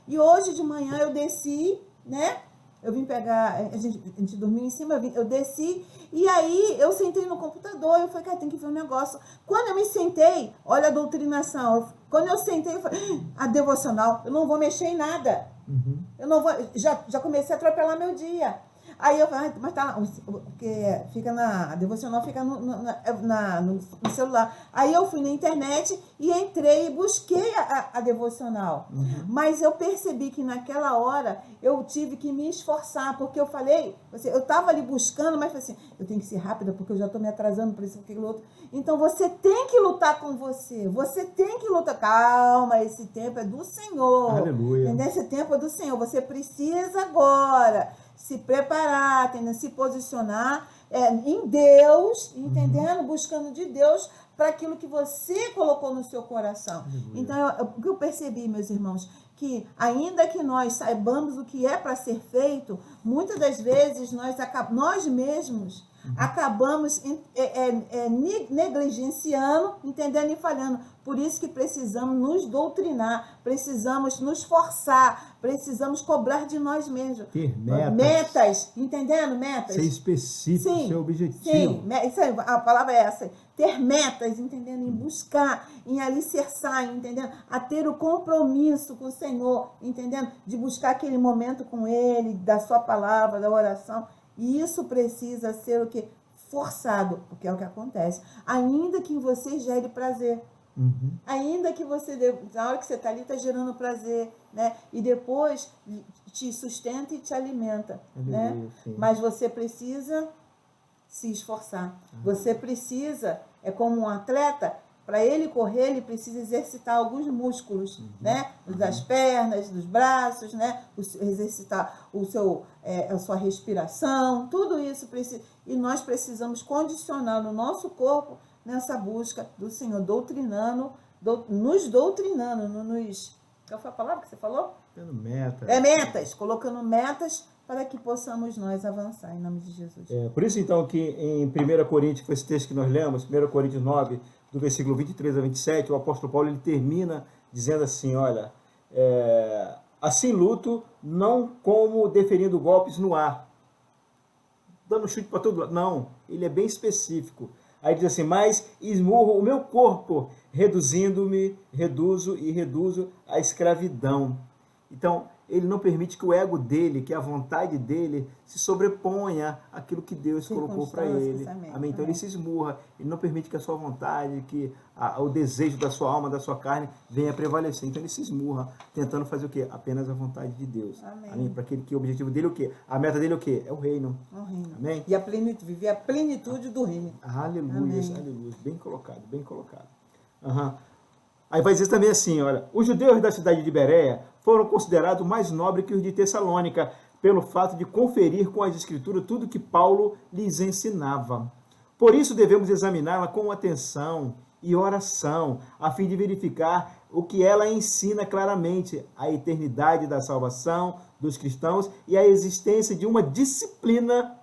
E hoje de manhã eu desci, né? Eu vim pegar, a gente dormiu em cima, eu desci, e aí eu sentei no computador, eu falei, cara, tem que ver um negócio. Quando eu me sentei, olha a doutrinação, quando eu sentei, eu falei, a devocional, eu não vou mexer em nada. Uhum. Eu não vou, já comecei a atropelar meu dia. Aí eu falei, mas tá lá, porque a devocional fica no celular. Aí eu fui na internet e entrei e busquei a devocional. Uhum. Mas eu percebi que naquela hora eu tive que me esforçar, porque eu falei, eu estava ali buscando, mas falei assim, eu tenho que ser rápida, porque eu já estou me atrasando por isso, aquilo, outro. Então você tem que lutar com você tem que lutar. Calma, esse tempo é do Senhor. Aleluia. Esse tempo é do Senhor, você precisa agora se preparar, se posicionar em Deus, entendendo? Uhum. Buscando de Deus para aquilo que você colocou no seu coração. Uhum. Então, o que eu percebi, meus irmãos, que ainda que nós saibamos o que é para ser feito, muitas das vezes nós mesmos acabamos negligenciando, entendendo e falhando. Por isso que precisamos nos doutrinar, precisamos nos forçar, precisamos cobrar de nós mesmos. Ter metas, entendendo? Metas. Ser específico, ser objetivo. Sim, isso aí, a palavra é essa. Ter metas, entendendo? Em buscar, em alicerçar, entendendo? A ter o compromisso com o Senhor, entendendo? De buscar aquele momento com Ele, da sua palavra, da oração. E isso precisa ser o quê? Forçado, porque é o que acontece. Ainda que você gere prazer. Uhum. Ainda que você, na hora que você está ali, está gerando prazer, né? E depois te sustenta e te alimenta, né? Mas você precisa se esforçar. Você precisa, como um atleta, para ele correr, ele precisa exercitar alguns músculos, né? Das pernas, dos braços, né? Exercitar a sua respiração, tudo isso precisa. E nós precisamos condicionar no nosso corpo nessa busca do Senhor, nos doutrinando, qual foi a palavra que você falou? Metas. Colocando metas para que possamos nós avançar, em nome de Jesus. Por isso, então, que em 1 Coríntios, que foi esse texto que nós lemos, 1 Coríntios 9, do versículo 23 a 27, o apóstolo Paulo ele termina dizendo assim, olha, assim luto, não como deferindo golpes no ar, dando chute para todo lado. Não, ele é bem específico. Aí diz assim, mas esmurro o meu corpo, reduzo a escravidão. Então, ele não permite que o ego dele, que a vontade dele, se sobreponha àquilo que Deus colocou para ele. Amém? Então, ele se esmurra, ele não permite que a sua vontade, que o desejo da sua alma, da sua carne, venha prevalecer. Então, ele se esmurra, tentando fazer o quê? Apenas a vontade de Deus. Amém? Para aquele que o objetivo dele é o quê? A meta dele é o quê? É o reino. Amém? E viver a plenitude do reino. Aleluia, aleluia. Bem colocado, bem colocado. Aí vai dizer também assim, olha, os judeus da cidade de Bereia foram considerados mais nobres que os de Tessalônica, pelo fato de conferir com as escrituras tudo que Paulo lhes ensinava. Por isso devemos examiná-la com atenção e oração, a fim de verificar o que ela ensina claramente, a eternidade da salvação dos cristãos e a existência de uma disciplina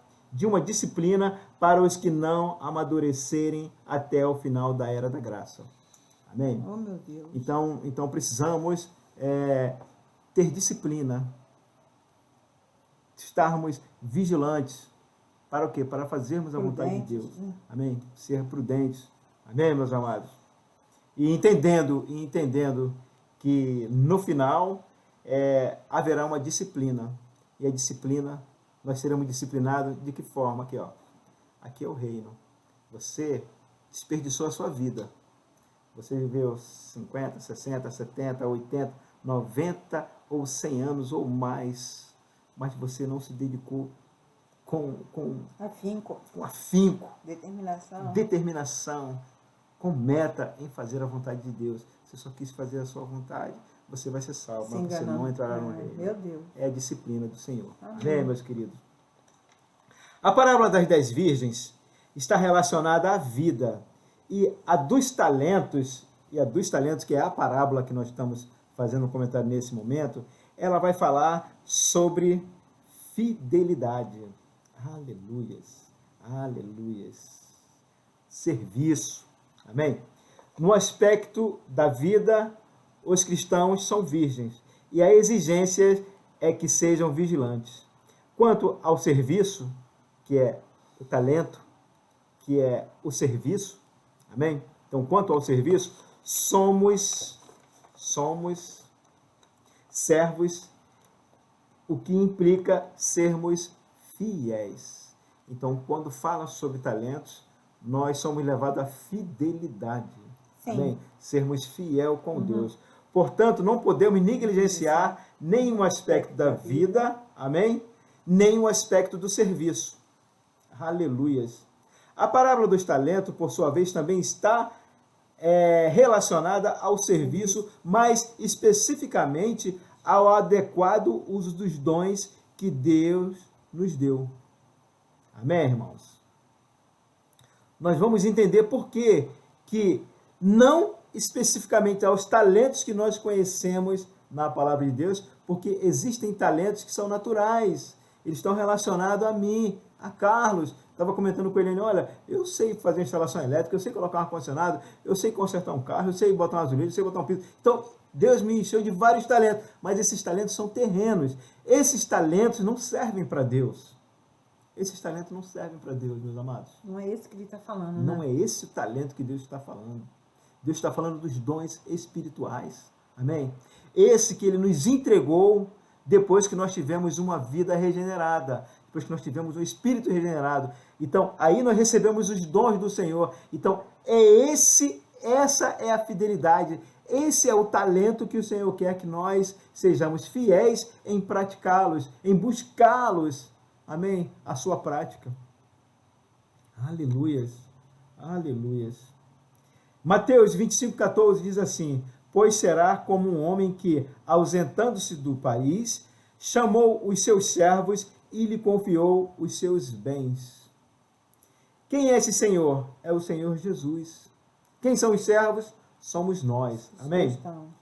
para os que não amadurecerem até o final da era da graça. Amém? Oh, meu Deus. Então precisamos ter disciplina, estarmos vigilantes. Para o quê? Para fazermos a vontade de Deus. Né? Amém? Ser prudentes. Amém, meus amados? E entendendo que no final haverá uma disciplina. E a disciplina, nós seremos disciplinados de que forma? Aqui, ó. Aqui é o reino. Você desperdiçou a sua vida. Você viveu 50, 60, 70, 80, 90 ou 100 anos ou mais, mas você não se dedicou com afinco, determinação, com meta em fazer a vontade de Deus. Você só quis fazer a sua vontade, você vai ser salvo, mas você não entrará no reino. Meu Deus. É a disciplina do Senhor. Amém, meus queridos? A parábola das 10 virgens está relacionada à vida. E a dos talentos, que é a parábola que nós estamos fazendo um comentário nesse momento, ela vai falar sobre fidelidade. Aleluias, aleluias. Serviço, amém? No aspecto da vida, os cristãos são virgens, e a exigência é que sejam vigilantes. Quanto ao serviço, que é o talento, que é o serviço, amém? Então, quanto ao serviço, somos servos, o que implica sermos fiéis. Então, quando fala sobre talentos, nós somos levados à fidelidade. Sim. Amém? Sermos fiel com Deus. Portanto, não podemos negligenciar nenhum aspecto da vida, amém? Nem o aspecto do serviço. Aleluias. A parábola dos talentos, por sua vez, também está relacionada ao serviço, mais especificamente ao adequado uso dos dons que Deus nos deu. Amém, irmãos? Nós vamos entender por que não especificamente aos talentos que nós conhecemos na palavra de Deus, porque existem talentos que são naturais, eles estão relacionados a mim, a Carlos. Estava comentando com ele, olha, eu sei fazer instalação elétrica, eu sei colocar um ar-condicionado, eu sei consertar um carro, eu sei botar uma azulejo, eu sei botar um piso. Então, Deus me encheu de vários talentos, mas esses talentos são terrenos. Esses talentos não servem para Deus. Esses talentos não servem para Deus, meus amados. Não é esse que ele está falando, né? Não é esse o talento que Deus está falando. Deus está falando dos dons espirituais. Amém? Esse que ele nos entregou depois que nós tivemos uma vida regenerada, depois que nós tivemos um espírito regenerado. Então, aí nós recebemos os dons do Senhor. Então, essa é a fidelidade, esse é o talento que o Senhor quer que nós sejamos fiéis em praticá-los, em buscá-los. Amém? A sua prática. Aleluias. Aleluias. Mateus 25:14 diz assim: pois será como um homem que, ausentando-se do país, chamou os seus servos e lhe confiou os seus bens. Quem é esse Senhor? É o Senhor Jesus. Quem são os servos? Somos nós. Amém?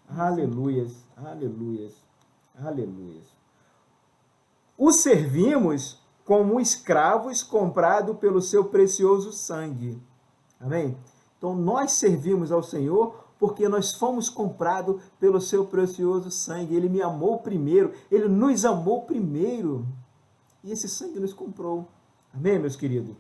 Aleluias, aleluias, aleluias. O servimos como escravos comprados pelo seu precioso sangue. Amém? Então, nós servimos ao Senhor porque nós fomos comprados pelo seu precioso sangue. Ele me amou primeiro, ele nos amou primeiro. E esse sangue nos comprou. Amém, meus queridos?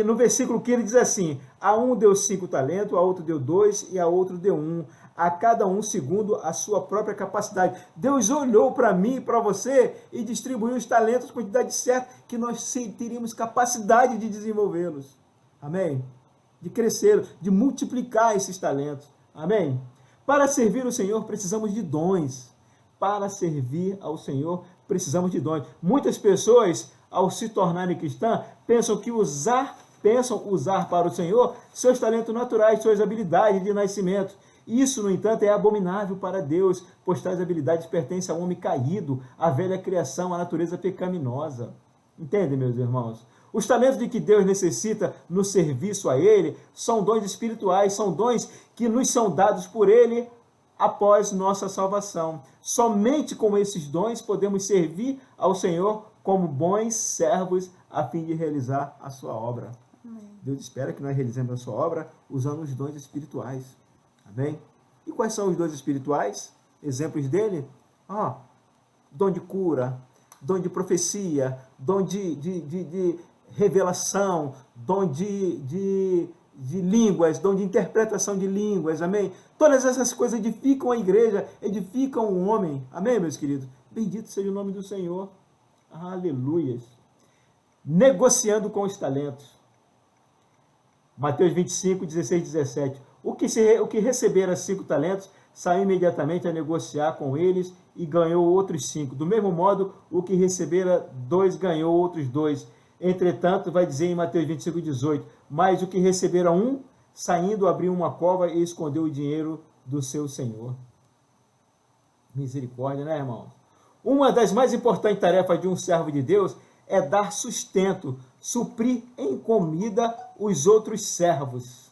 No versículo 15 ele diz assim: a um deu 5 talentos, a outro deu 2 e a outro deu 1, a cada um segundo a sua própria capacidade. Deus olhou para mim e para você e distribuiu os talentos, quantidade certa, que nós teríamos capacidade de desenvolvê-los. Amém? De crescer, de multiplicar esses talentos. Amém? Para servir o Senhor precisamos de dons. Para servir ao Senhor precisamos de dons. Muitas pessoas, ao se tornarem cristãs, pensam usar para o Senhor seus talentos naturais, suas habilidades de nascimento. Isso, no entanto, é abominável para Deus, pois tais habilidades pertencem ao homem caído, à velha criação, à natureza pecaminosa. Entende, meus irmãos? Os talentos de que Deus necessita no serviço a Ele são dons espirituais, são dons que nos são dados por Ele após nossa salvação. Somente com esses dons podemos servir ao Senhor como bons servos a fim de realizar a sua obra. Amém. Deus espera que nós realizemos a sua obra usando os dons espirituais. Amém? E quais são os dons espirituais? Exemplos dele? Dom de cura, dom de profecia, dom de revelação, dom de línguas, dom de interpretação de línguas, amém? Todas essas coisas edificam a igreja, edificam o homem, amém, meus queridos? Bendito seja o nome do Senhor, aleluias. negociando com os talentos. Mateus 25, 16, 17. O que recebera 5 talentos, saiu imediatamente a negociar com eles e ganhou outros 5. Do mesmo modo, o que recebera 2 ganhou outros 2. Entretanto, vai dizer em Mateus 25, 18, mas o que recebera 1, saindo, abriu uma cova e escondeu o dinheiro do seu senhor. Misericórdia, né, irmão? Uma das mais importantes tarefas de um servo de Deus é dar sustento, suprir em comida os outros servos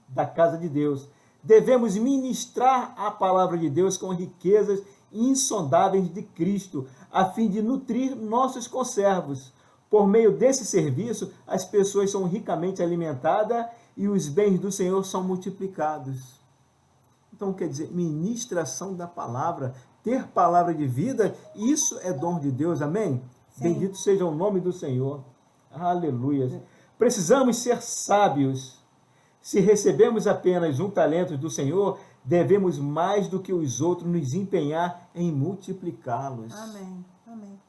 da casa de Deus. Devemos ministrar a palavra de Deus com riquezas insondáveis de Cristo, a fim de nutrir nossos conservos. Por meio desse serviço, as pessoas são ricamente alimentadas e os bens do Senhor são multiplicados. Então, quer dizer, ministração da palavra, ter palavra de vida, isso é dom de Deus, amém? Sim. Bendito seja o nome do Senhor. Aleluia. Precisamos ser sábios. Se recebemos apenas 1 talento do Senhor, devemos mais do que os outros nos empenhar em multiplicá-los. Amém, amém.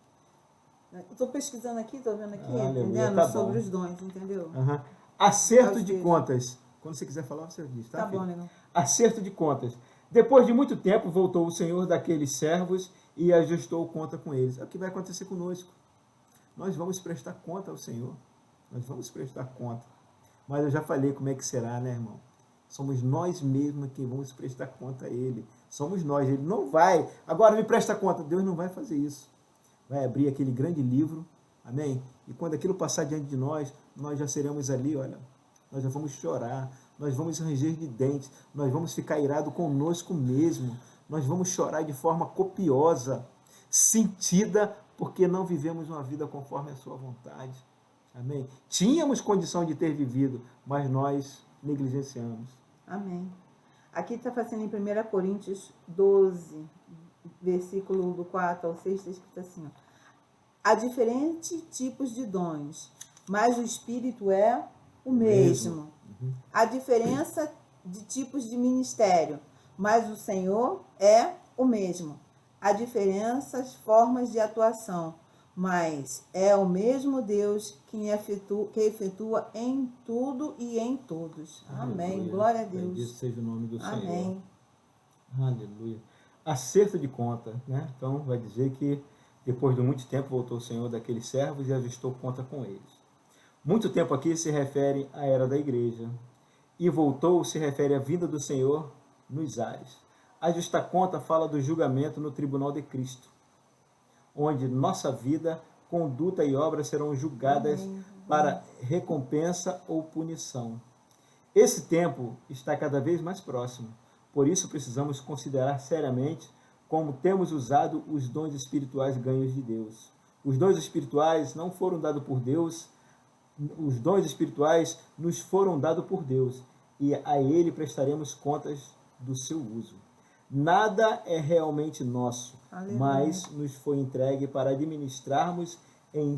Estou pesquisando aqui, estou vendo aqui, entendendo sobre os dons, entendeu? Acerto de contas. Quando você quiser falar, você diz, tá? Tá bom, legal. Acerto de contas. Depois de muito tempo, voltou o Senhor daqueles servos e ajustou conta com eles. É o que vai acontecer conosco. Nós vamos prestar conta ao Senhor. Nós vamos prestar conta. Mas eu já falei como é que será, né, irmão? Somos nós mesmos que vamos prestar conta a Ele. Somos nós. Ele não vai. Agora me presta conta. Deus não vai fazer isso. Vai abrir aquele grande livro. Amém? E quando aquilo passar diante de nós já seremos ali, olha. Nós já vamos chorar. Nós vamos ranger de dentes. Nós vamos ficar irados conosco mesmo. Nós vamos chorar de forma copiosa, sentida, porque não vivemos uma vida conforme a sua vontade. Amém? Tínhamos condição de ter vivido, mas nós negligenciamos. Amém. Aqui está fazendo em 1 Coríntios 12, versículo do 4 ao 6, está escrito assim, ó. Há diferentes tipos de dons, mas o Espírito é o mesmo. Há diferença de tipos de ministério, mas o Senhor é o mesmo. Há diferentes formas de atuação, mas é o mesmo Deus que efetua em tudo e em todos. Amém. Aleluia. Glória a Deus. Bendito seja o nome do Senhor. Amém. Aleluia. Acerto de conta, né? Então vai dizer que depois de muito tempo voltou o Senhor daqueles servos e ajustou conta com eles. Muito tempo aqui se refere à era da igreja. E voltou se refere à vinda do Senhor nos ares. Ajustar conta fala do julgamento no tribunal de Cristo, onde nossa vida, conduta e obras serão julgadas para recompensa ou punição. Esse tempo está cada vez mais próximo. Por isso precisamos considerar seriamente como temos usado os dons espirituais ganhos de Deus. Os dons espirituais não foram dados por Deus, os dons espirituais nos foram dados por Deus e a Ele prestaremos contas do seu uso. Nada é realmente nosso, aleluia, mas nos foi entregue para administrarmos em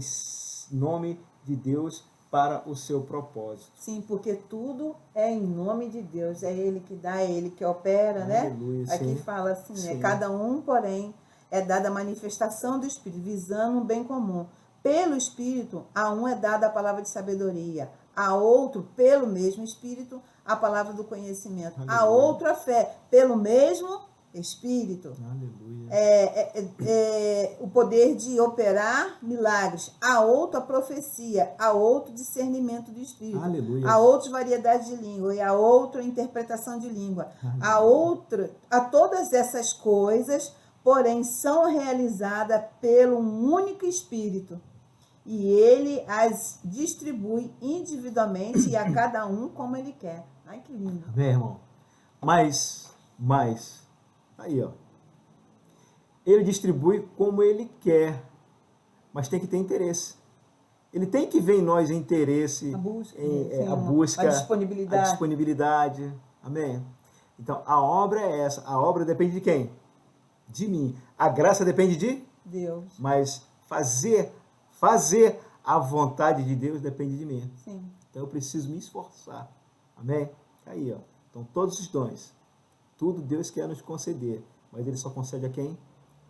nome de Deus para o seu propósito. Sim, porque tudo é em nome de Deus, é Ele que dá, é Ele que opera, aleluia, né? Aqui sim, fala assim, sim, cada um, porém, é dada a manifestação do Espírito, visando um bem comum. Pelo Espírito, a um é dada a palavra de sabedoria, a outro, pelo mesmo Espírito, a palavra do conhecimento, aleluia, a outro a fé, pelo mesmo Espírito. Aleluia. O poder de operar milagres, a outro a profecia, a outro discernimento do Espírito, aleluia, a outro variedade de língua e a outro a interpretação de língua, aleluia, a todas essas coisas, porém, são realizadas pelo um único Espírito. E ele as distribui individualmente e a cada um como ele quer. Ai, que lindo. Bem, irmão. Mas, aí, ó. Ele distribui como ele quer, mas tem que ter interesse. Ele tem que ver em nós interesse, a busca, a disponibilidade. Amém? Então, a obra é essa. A obra depende de quem? De mim. A graça depende de Deus. Mas fazer a vontade de Deus depende de mim. Sim. Então eu preciso me esforçar. Amém? Aí, ó. Então todos os dons, tudo Deus quer nos conceder, mas Ele só concede a quem?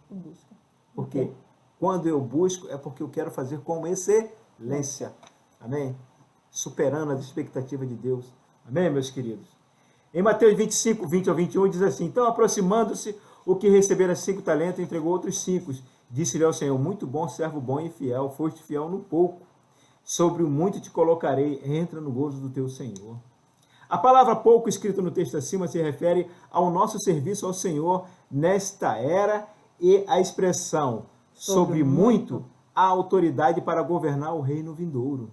Busca. Porque quando eu busco é porque eu quero fazer com excelência. excelência. Amém? Superando as expectativas de Deus. Amém, meus queridos? Em Mateus 25, 20 ao 21, diz assim: então, aproximando-se, o que recebera 5 talentos, entregou outros 5. Disse-lhe ao Senhor: muito bom, servo bom e fiel, foste fiel no pouco, sobre o muito te colocarei, entra no gozo do teu Senhor. A palavra pouco, escrita no texto acima, se refere ao nosso serviço ao Senhor nesta era, e a expressão sobre muito, a autoridade para governar o reino vindouro.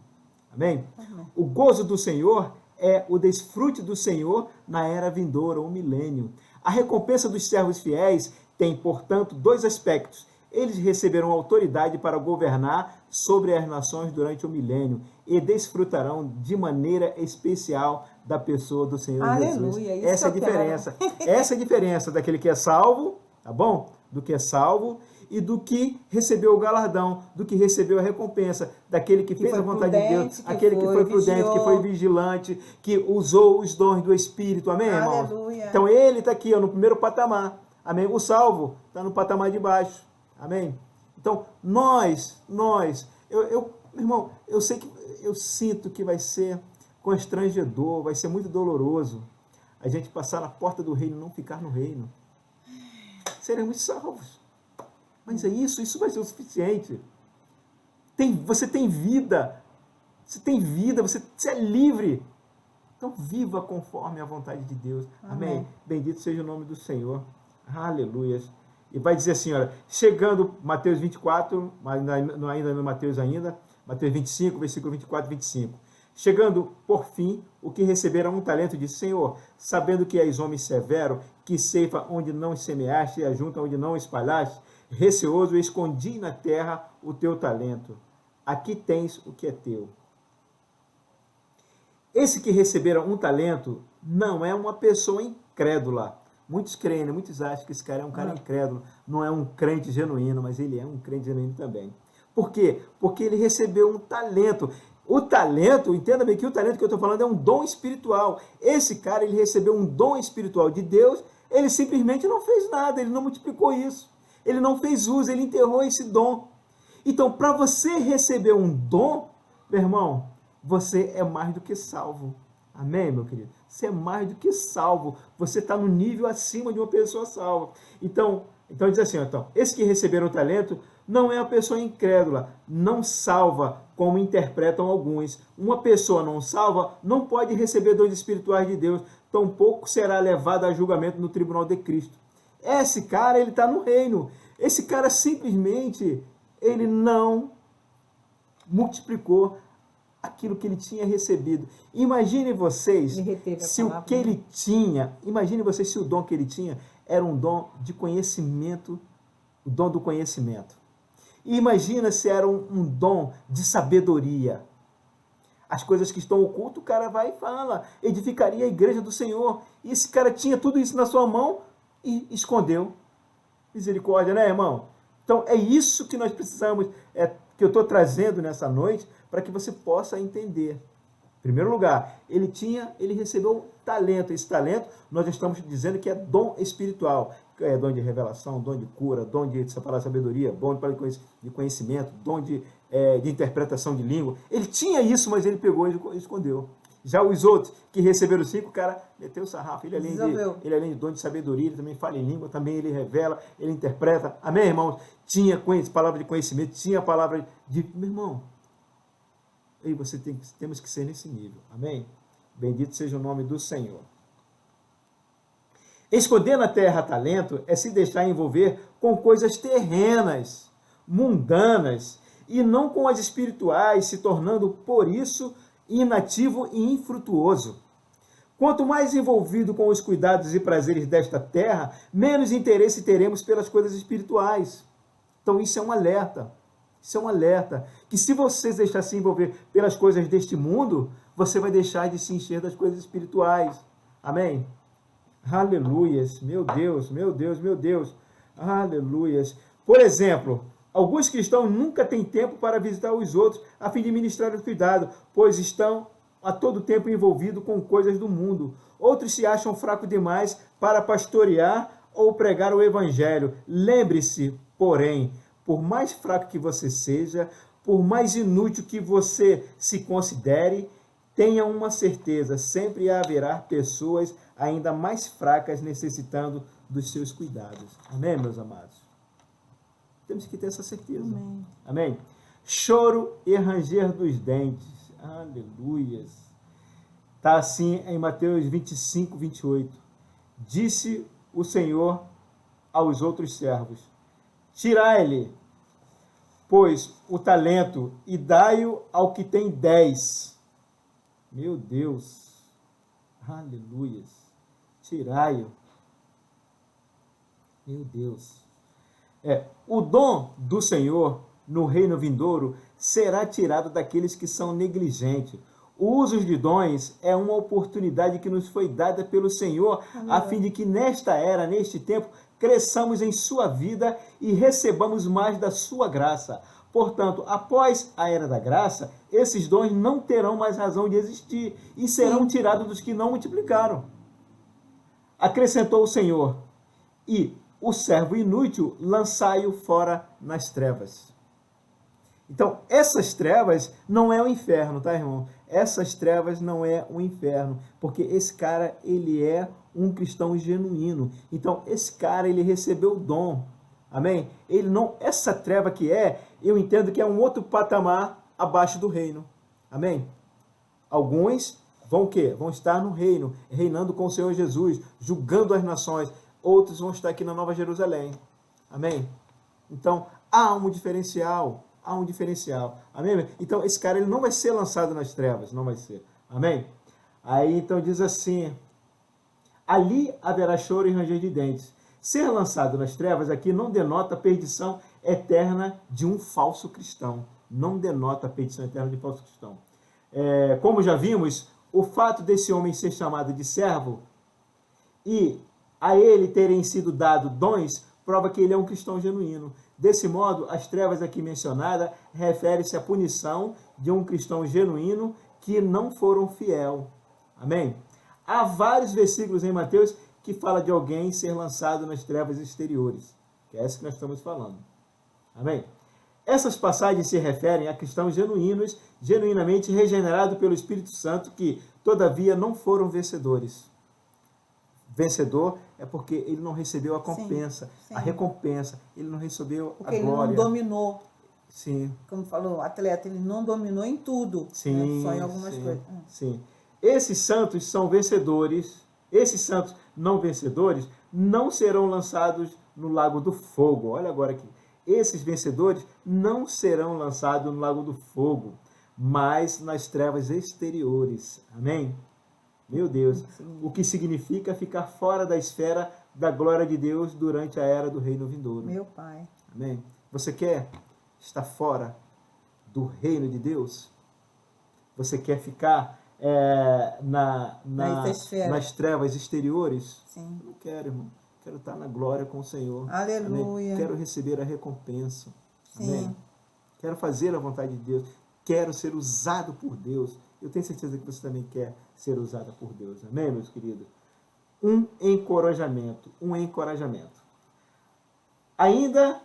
Amém? O gozo do Senhor é o desfrute do Senhor na era vindoura, o milênio. A recompensa dos servos fiéis tem, portanto, 2 aspectos. Eles receberão autoridade para governar sobre as nações durante o milênio e desfrutarão de maneira especial da pessoa do Senhor Jesus. Essa é a diferença. Essa é a diferença daquele que é salvo, tá bom? Do que é salvo e do que recebeu o galardão, do que recebeu a recompensa, daquele que fez a vontade de Deus, aquele que foi prudente, que foi vigilante, que usou os dons do Espírito. Amém, irmãos? Então ele está aqui, ó, no primeiro patamar. Amém? O salvo está no patamar de baixo. Amém? Então, meu irmão, eu sei que eu sinto que vai ser constrangedor, vai ser muito doloroso a gente passar na porta do reino e não ficar no reino. Seremos salvos. Mas é isso vai ser o suficiente. Você tem vida, você é livre. Então viva conforme a vontade de Deus. Amém? Bendito seja o nome do Senhor. Aleluia. E vai dizer assim, olha, chegando, Mateus 24, ainda no Mateus Mateus 25, versículo 24 e 25. Chegando, por fim, o que receberam 1 talento, disse: Senhor, sabendo que és homem severo, que ceifa onde não semeaste e ajunta onde não espalhaste, receoso, escondi na terra o teu talento. Aqui tens o que é teu. Esse que receberam 1 talento não é uma pessoa incrédula. Muitos creem, muitos acham que esse cara é um cara incrédulo, não é um crente genuíno, mas ele é um crente genuíno também. Por quê? Porque ele recebeu um talento. O talento, entenda bem que o talento que eu estou falando é um dom espiritual. Esse cara, ele recebeu um dom espiritual de Deus, ele simplesmente não fez nada, ele não multiplicou isso. Ele não fez uso, ele enterrou esse dom. Então, para você receber um dom, meu irmão, você é mais do que salvo. Amém, meu querido? Você é mais do que salvo. Você está no nível acima de uma pessoa salva. Então diz assim, esse que receberam o talento não é uma pessoa incrédula, não salva, como interpretam alguns. Uma pessoa não salva não pode receber dons espirituais de Deus, tampouco será levada a julgamento no tribunal de Cristo. Esse cara, ele está no reino. Esse cara simplesmente, ele não multiplicou aquilo que ele tinha recebido. Imagine vocês se o que ele tinha, imagine vocês se o dom que ele tinha era um dom de conhecimento, o dom do conhecimento. E imagina se era um dom de sabedoria. As coisas que estão ocultas, o cara vai e fala, edificaria a igreja do Senhor. E esse cara tinha tudo isso na sua mão e escondeu. Misericórdia, né, irmão? Então, é isso que nós precisamos, que eu estou trazendo nessa noite, para que você possa entender. Em primeiro lugar, ele recebeu talento. Esse talento, nós estamos dizendo que é dom espiritual. É dom de revelação, dom de cura, dom de sabedoria, dom de conhecimento, dom de interpretação de língua. Ele tinha isso, mas ele pegou e escondeu. Já os outros que receberam 5, o cara meteu o sarrafo. Ele além de dom de sabedoria, ele também fala em língua, também ele revela, ele interpreta. Amém, irmãos? Tinha palavra de conhecimento, tinha palavra de... Meu irmão, e temos que ser nesse nível. Amém? Bendito seja o nome do Senhor. Esconder na terra talento é se deixar envolver com coisas terrenas, mundanas, e não com as espirituais, se tornando, por isso, inativo e infrutuoso. Quanto mais envolvido com os cuidados e prazeres desta terra, menos interesse teremos pelas coisas espirituais. Então isso é um alerta. Isso é um alerta. Que se você deixar se envolver pelas coisas deste mundo, você vai deixar de se encher das coisas espirituais. Amém? Aleluias. Meu Deus, meu Deus, meu Deus. Aleluias. Por exemplo, alguns cristãos nunca têm tempo para visitar os outros a fim de ministrar o cuidado, pois estão a todo tempo envolvidos com coisas do mundo. Outros se acham fracos demais para pastorear ou pregar o evangelho. Lembre-se, porém, por mais fraco que você seja, por mais inútil que você se considere, tenha uma certeza, sempre haverá pessoas ainda mais fracas necessitando dos seus cuidados. Amém, meus amados? Temos que ter essa certeza. Amém. Amém? Choro e ranger dos dentes. Aleluias. Está assim em Mateus 25, 28. Disse o Senhor aos outros servos: tirai-lhe, pois, o talento e dai-o ao que tem 10. Meu Deus. Aleluias. Tirai-o. Meu Deus. O dom do Senhor no reino vindouro será tirado daqueles que são negligentes. O uso de dons é uma oportunidade que nos foi dada pelo Senhor, a fim de que nesta era, neste tempo, cresçamos em sua vida e recebamos mais da sua graça. Portanto, após a era da graça, esses dons não terão mais razão de existir e serão tirados dos que não multiplicaram. Acrescentou o Senhor: e o servo inútil lançai-o fora nas trevas. Então, essas trevas não é o inferno, tá, irmão? Essas trevas não é o inferno, porque esse cara, ele é um cristão genuíno. Então, esse cara, ele recebeu o dom. Amém? Ele não, essa treva que eu entendo que é um outro patamar abaixo do reino. Amém? Alguns vão o quê? Vão estar no reino, reinando com o Senhor Jesus, julgando as nações. Outros vão estar aqui na Nova Jerusalém. Amém? Então, há um diferencial. Há um diferencial. Amém? Então, esse cara, ele não vai ser lançado nas trevas. Não vai ser. Amém? Aí, então, diz assim: ali haverá choro e ranger de dentes. Ser lançado nas trevas aqui não denota a perdição eterna de um falso cristão. Não denota a perdição eterna de um falso cristão. Como já vimos, o fato desse homem ser chamado de servo e a ele terem sido dado dons, prova que ele é um cristão genuíno. Desse modo, as trevas aqui mencionadas refere-se à punição de um cristão genuíno que não foram fiel. Amém? Há vários versículos em Mateus que fala de alguém ser lançado nas trevas exteriores, que é essa que nós estamos falando. Amém? Essas passagens se referem a cristãos genuínos, genuinamente regenerados pelo Espírito Santo, que, todavia, não foram vencedores. Vencedor é porque ele não recebeu a compensa, a recompensa, ele não recebeu porque a glória. Ele não dominou. Sim. Como falou o atleta, ele não dominou em tudo, sim, né? Só em algumas coisas. Sim. Esses santos são vencedores, esses santos não vencedores não serão lançados no lago do fogo. Olha agora aqui. Esses vencedores não serão lançados no lago do fogo, mas nas trevas exteriores. Amém? Meu Deus, o que significa ficar fora da esfera da glória de Deus durante a era do reino vindouro. Meu Pai. Amém? Você quer estar fora do reino de Deus? Você quer ficar nas trevas exteriores? Sim. Eu não quero, irmão. Quero estar na glória com o Senhor. Aleluia. Amém? Quero receber a recompensa. Sim. Amém? Quero fazer a vontade de Deus. Quero ser usado por Deus. Eu tenho certeza que você também quer ser usada por Deus. Amém, meus queridos? Um encorajamento. Ainda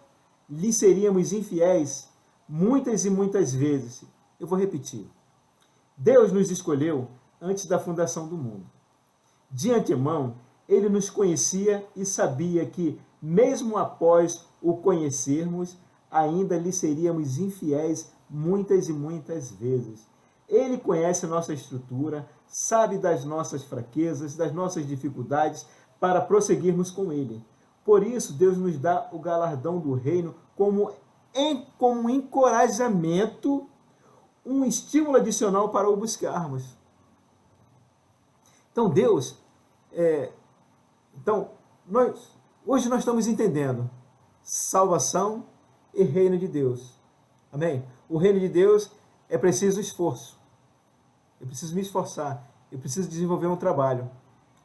lhe seríamos infiéis muitas e muitas vezes. Eu vou repetir. Deus nos escolheu antes da fundação do mundo. De antemão, ele nos conhecia e sabia que, mesmo após o conhecermos, ainda lhe seríamos infiéis muitas e muitas vezes. Ele conhece a nossa estrutura, sabe das nossas fraquezas, das nossas dificuldades, para prosseguirmos com ele. Por isso, Deus nos dá o galardão do reino como um encorajamento, um estímulo adicional para o buscarmos. Então, Deus, hoje nós estamos entendendo salvação e reino de Deus. Amém? O reino de Deus é preciso esforço. Eu preciso me esforçar. Eu preciso desenvolver um trabalho.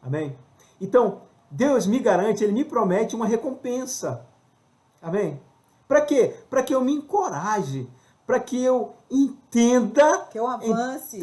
Amém? Então, Deus me garante, Ele me promete uma recompensa. Amém? Para quê? Para que eu me encoraje. Para que eu entenda. Que eu avance.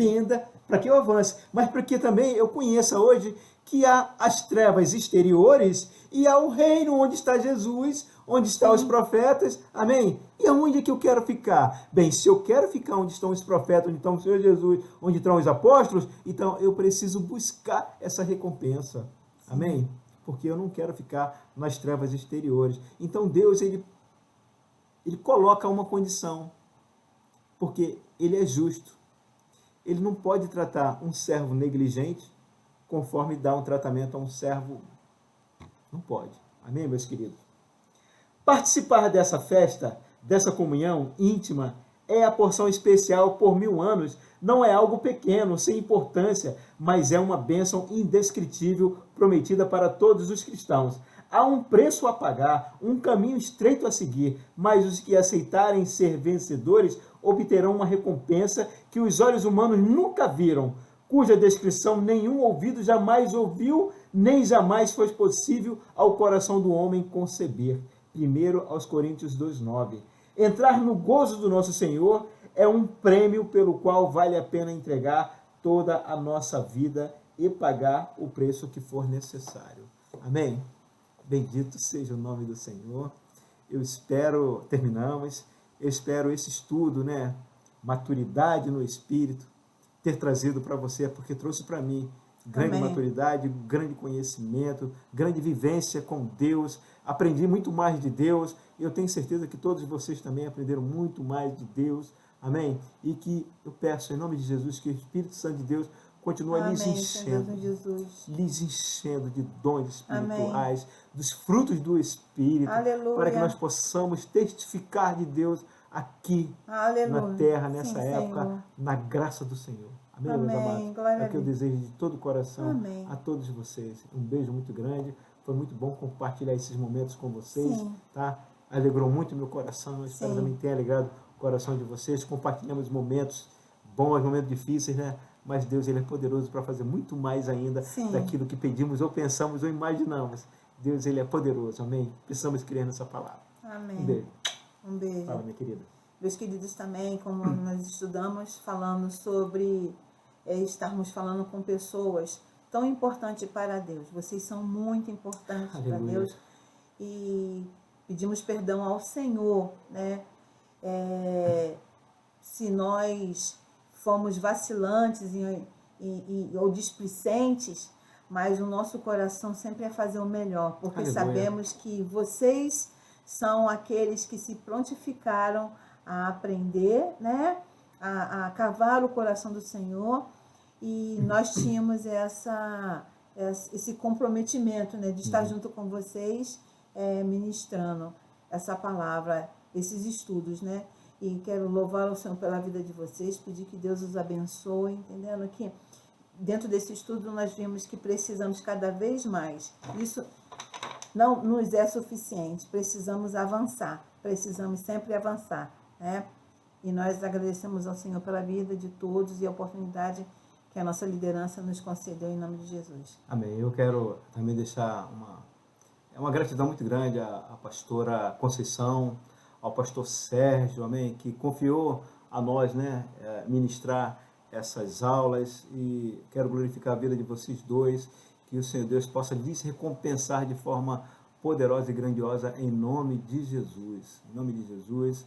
para que eu avance, mas para que também eu conheça hoje que há as trevas exteriores e há o reino onde está Jesus, onde estão os profetas, amém? E aonde é que eu quero ficar? Bem, se eu quero ficar onde estão os profetas, onde está o Senhor Jesus, onde estão os apóstolos, então eu preciso buscar essa recompensa, amém? Porque eu não quero ficar nas trevas exteriores. Então Deus, ele coloca uma condição, porque ele é justo. Ele não pode tratar um servo negligente conforme dá um tratamento a um servo. Não pode. Amém, meus queridos? Participar dessa festa, dessa comunhão íntima, é a porção especial por 1000 anos. Não é algo pequeno, sem importância, mas é uma bênção indescritível prometida para todos os cristãos. Há um preço a pagar, um caminho estreito a seguir, mas os que aceitarem ser vencedores obterão uma recompensa que os olhos humanos nunca viram, cuja descrição nenhum ouvido jamais ouviu, nem jamais foi possível ao coração do homem conceber. 1 aos Coríntios 2:9. Entrar no gozo do nosso Senhor é um prêmio pelo qual vale a pena entregar toda a nossa vida e pagar o preço que for necessário. Amém? Bendito seja o nome do Senhor. Eu espero, terminamos, eu espero esse estudo, né? Maturidade no Espírito, ter trazido para você, porque trouxe para mim grande Amém. Maturidade, grande conhecimento, grande vivência com Deus. Aprendi muito mais de Deus. Eu tenho certeza que todos vocês também aprenderam muito mais de Deus. Amém? E que eu peço, em nome de Jesus, que o Espírito Santo de Deus continue lhes enchendo, lhes enchendo de dons espirituais, Amém. Dos frutos do Espírito, Aleluia. Para que nós possamos testificar de Deus aqui Aleluia. Na terra, nessa Sim, época, Senhor. Na graça do Senhor. Amém, Amém. meus amados? Glória É o que eu desejo de todo o coração Amém. A todos vocês. Um beijo muito grande. Foi muito bom compartilhar esses momentos com vocês. Sim. Tá? Alegrou muito meu coração. Eu espero Sim. também tenha alegrado o coração de vocês. Compartilhamos momentos bons, momentos difíceis, né? Mas Deus, ele é poderoso para fazer muito mais ainda Sim. daquilo que pedimos ou pensamos ou imaginamos. Deus, ele é poderoso. Amém? Precisamos crer nessa palavra. Amém. Um beijo. Um beijo. Fala, minha querida. Meus queridos, também, como nós estudamos, falando sobre estarmos falando com pessoas tão importantes para Deus. Vocês são muito importantes para Deus. E pedimos perdão ao Senhor, né? Se nós fomos vacilantes ou displicentes, mas o nosso coração sempre é fazer o melhor, porque Aleluia. Sabemos que vocês são aqueles que se prontificaram a aprender, né? A cavar o coração do Senhor, e nós tínhamos esse comprometimento, né? De estar junto com vocês, ministrando essa palavra, esses estudos, né? E quero louvar o Senhor pela vida de vocês, pedir que Deus os abençoe, entendendo que dentro desse estudo nós vimos que precisamos cada vez mais. Isso não nos é suficiente, precisamos avançar, precisamos sempre avançar, né? E nós agradecemos ao Senhor pela vida de todos e a oportunidade que a nossa liderança nos concedeu, em nome de Jesus. Amém. Eu quero também deixar uma gratidão muito grande à pastora Conceição, ao pastor Sérgio, amém, que confiou a nós, né, ministrar essas aulas, e quero glorificar a vida de vocês dois, que o Senhor Deus possa lhes recompensar de forma poderosa e grandiosa, em nome de Jesus. Em nome de Jesus,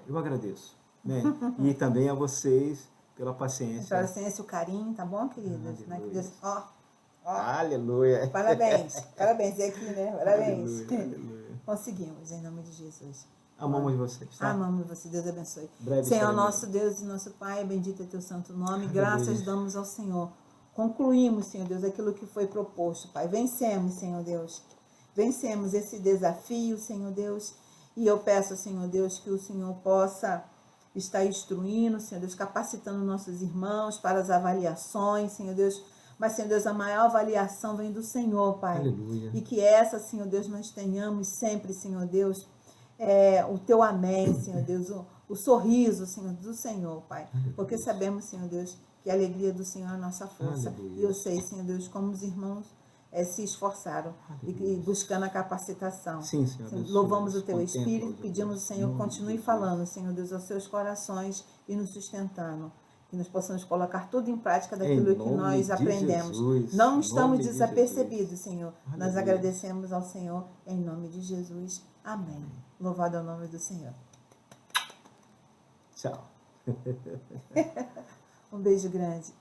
eu agradeço, né? E também a vocês pela paciência. A paciência, o carinho, tá bom, queridas? Né? Que Deus, Aleluia. Parabéns, parabéns, é aqui, né? Parabéns. Aleluia, aleluia. Conseguimos, em nome de Jesus. Amamos vocês, tá? Amamos você, Deus abençoe. Breve Senhor, estaremos. nosso Deus e nosso Pai, bendito é teu santo nome. Aleluia. Graças damos ao Senhor. Concluímos, Senhor Deus, aquilo que foi proposto, Pai. Vencemos, Senhor Deus. Vencemos esse desafio, Senhor Deus. E eu peço, Senhor Deus, que o Senhor possa estar instruindo, Senhor Deus, capacitando nossos irmãos para as avaliações, Senhor Deus. Mas, Senhor Deus, a maior avaliação vem do Senhor, Pai. Aleluia. E que essa, Senhor Deus, nós tenhamos sempre, Senhor Deus, o teu amém, Senhor Deus, o sorriso, Senhor, do Senhor, Pai. Porque sabemos, Senhor Deus, que a alegria do Senhor é a nossa força. Aleluia. E eu sei, Senhor Deus, como os irmãos se esforçaram e buscando a capacitação. Sim, Senhor Deus. Louvamos o teu Espírito, pedimos ao Senhor, continue falando, Senhor Deus, aos seus corações e nos sustentando. que nós possamos colocar tudo em prática daquilo que nós aprendemos. Não estamos desapercebidos, Senhor. Nós agradecemos ao Senhor em nome de Jesus. Amém. Louvado é o nome do Senhor. Tchau. Um beijo grande.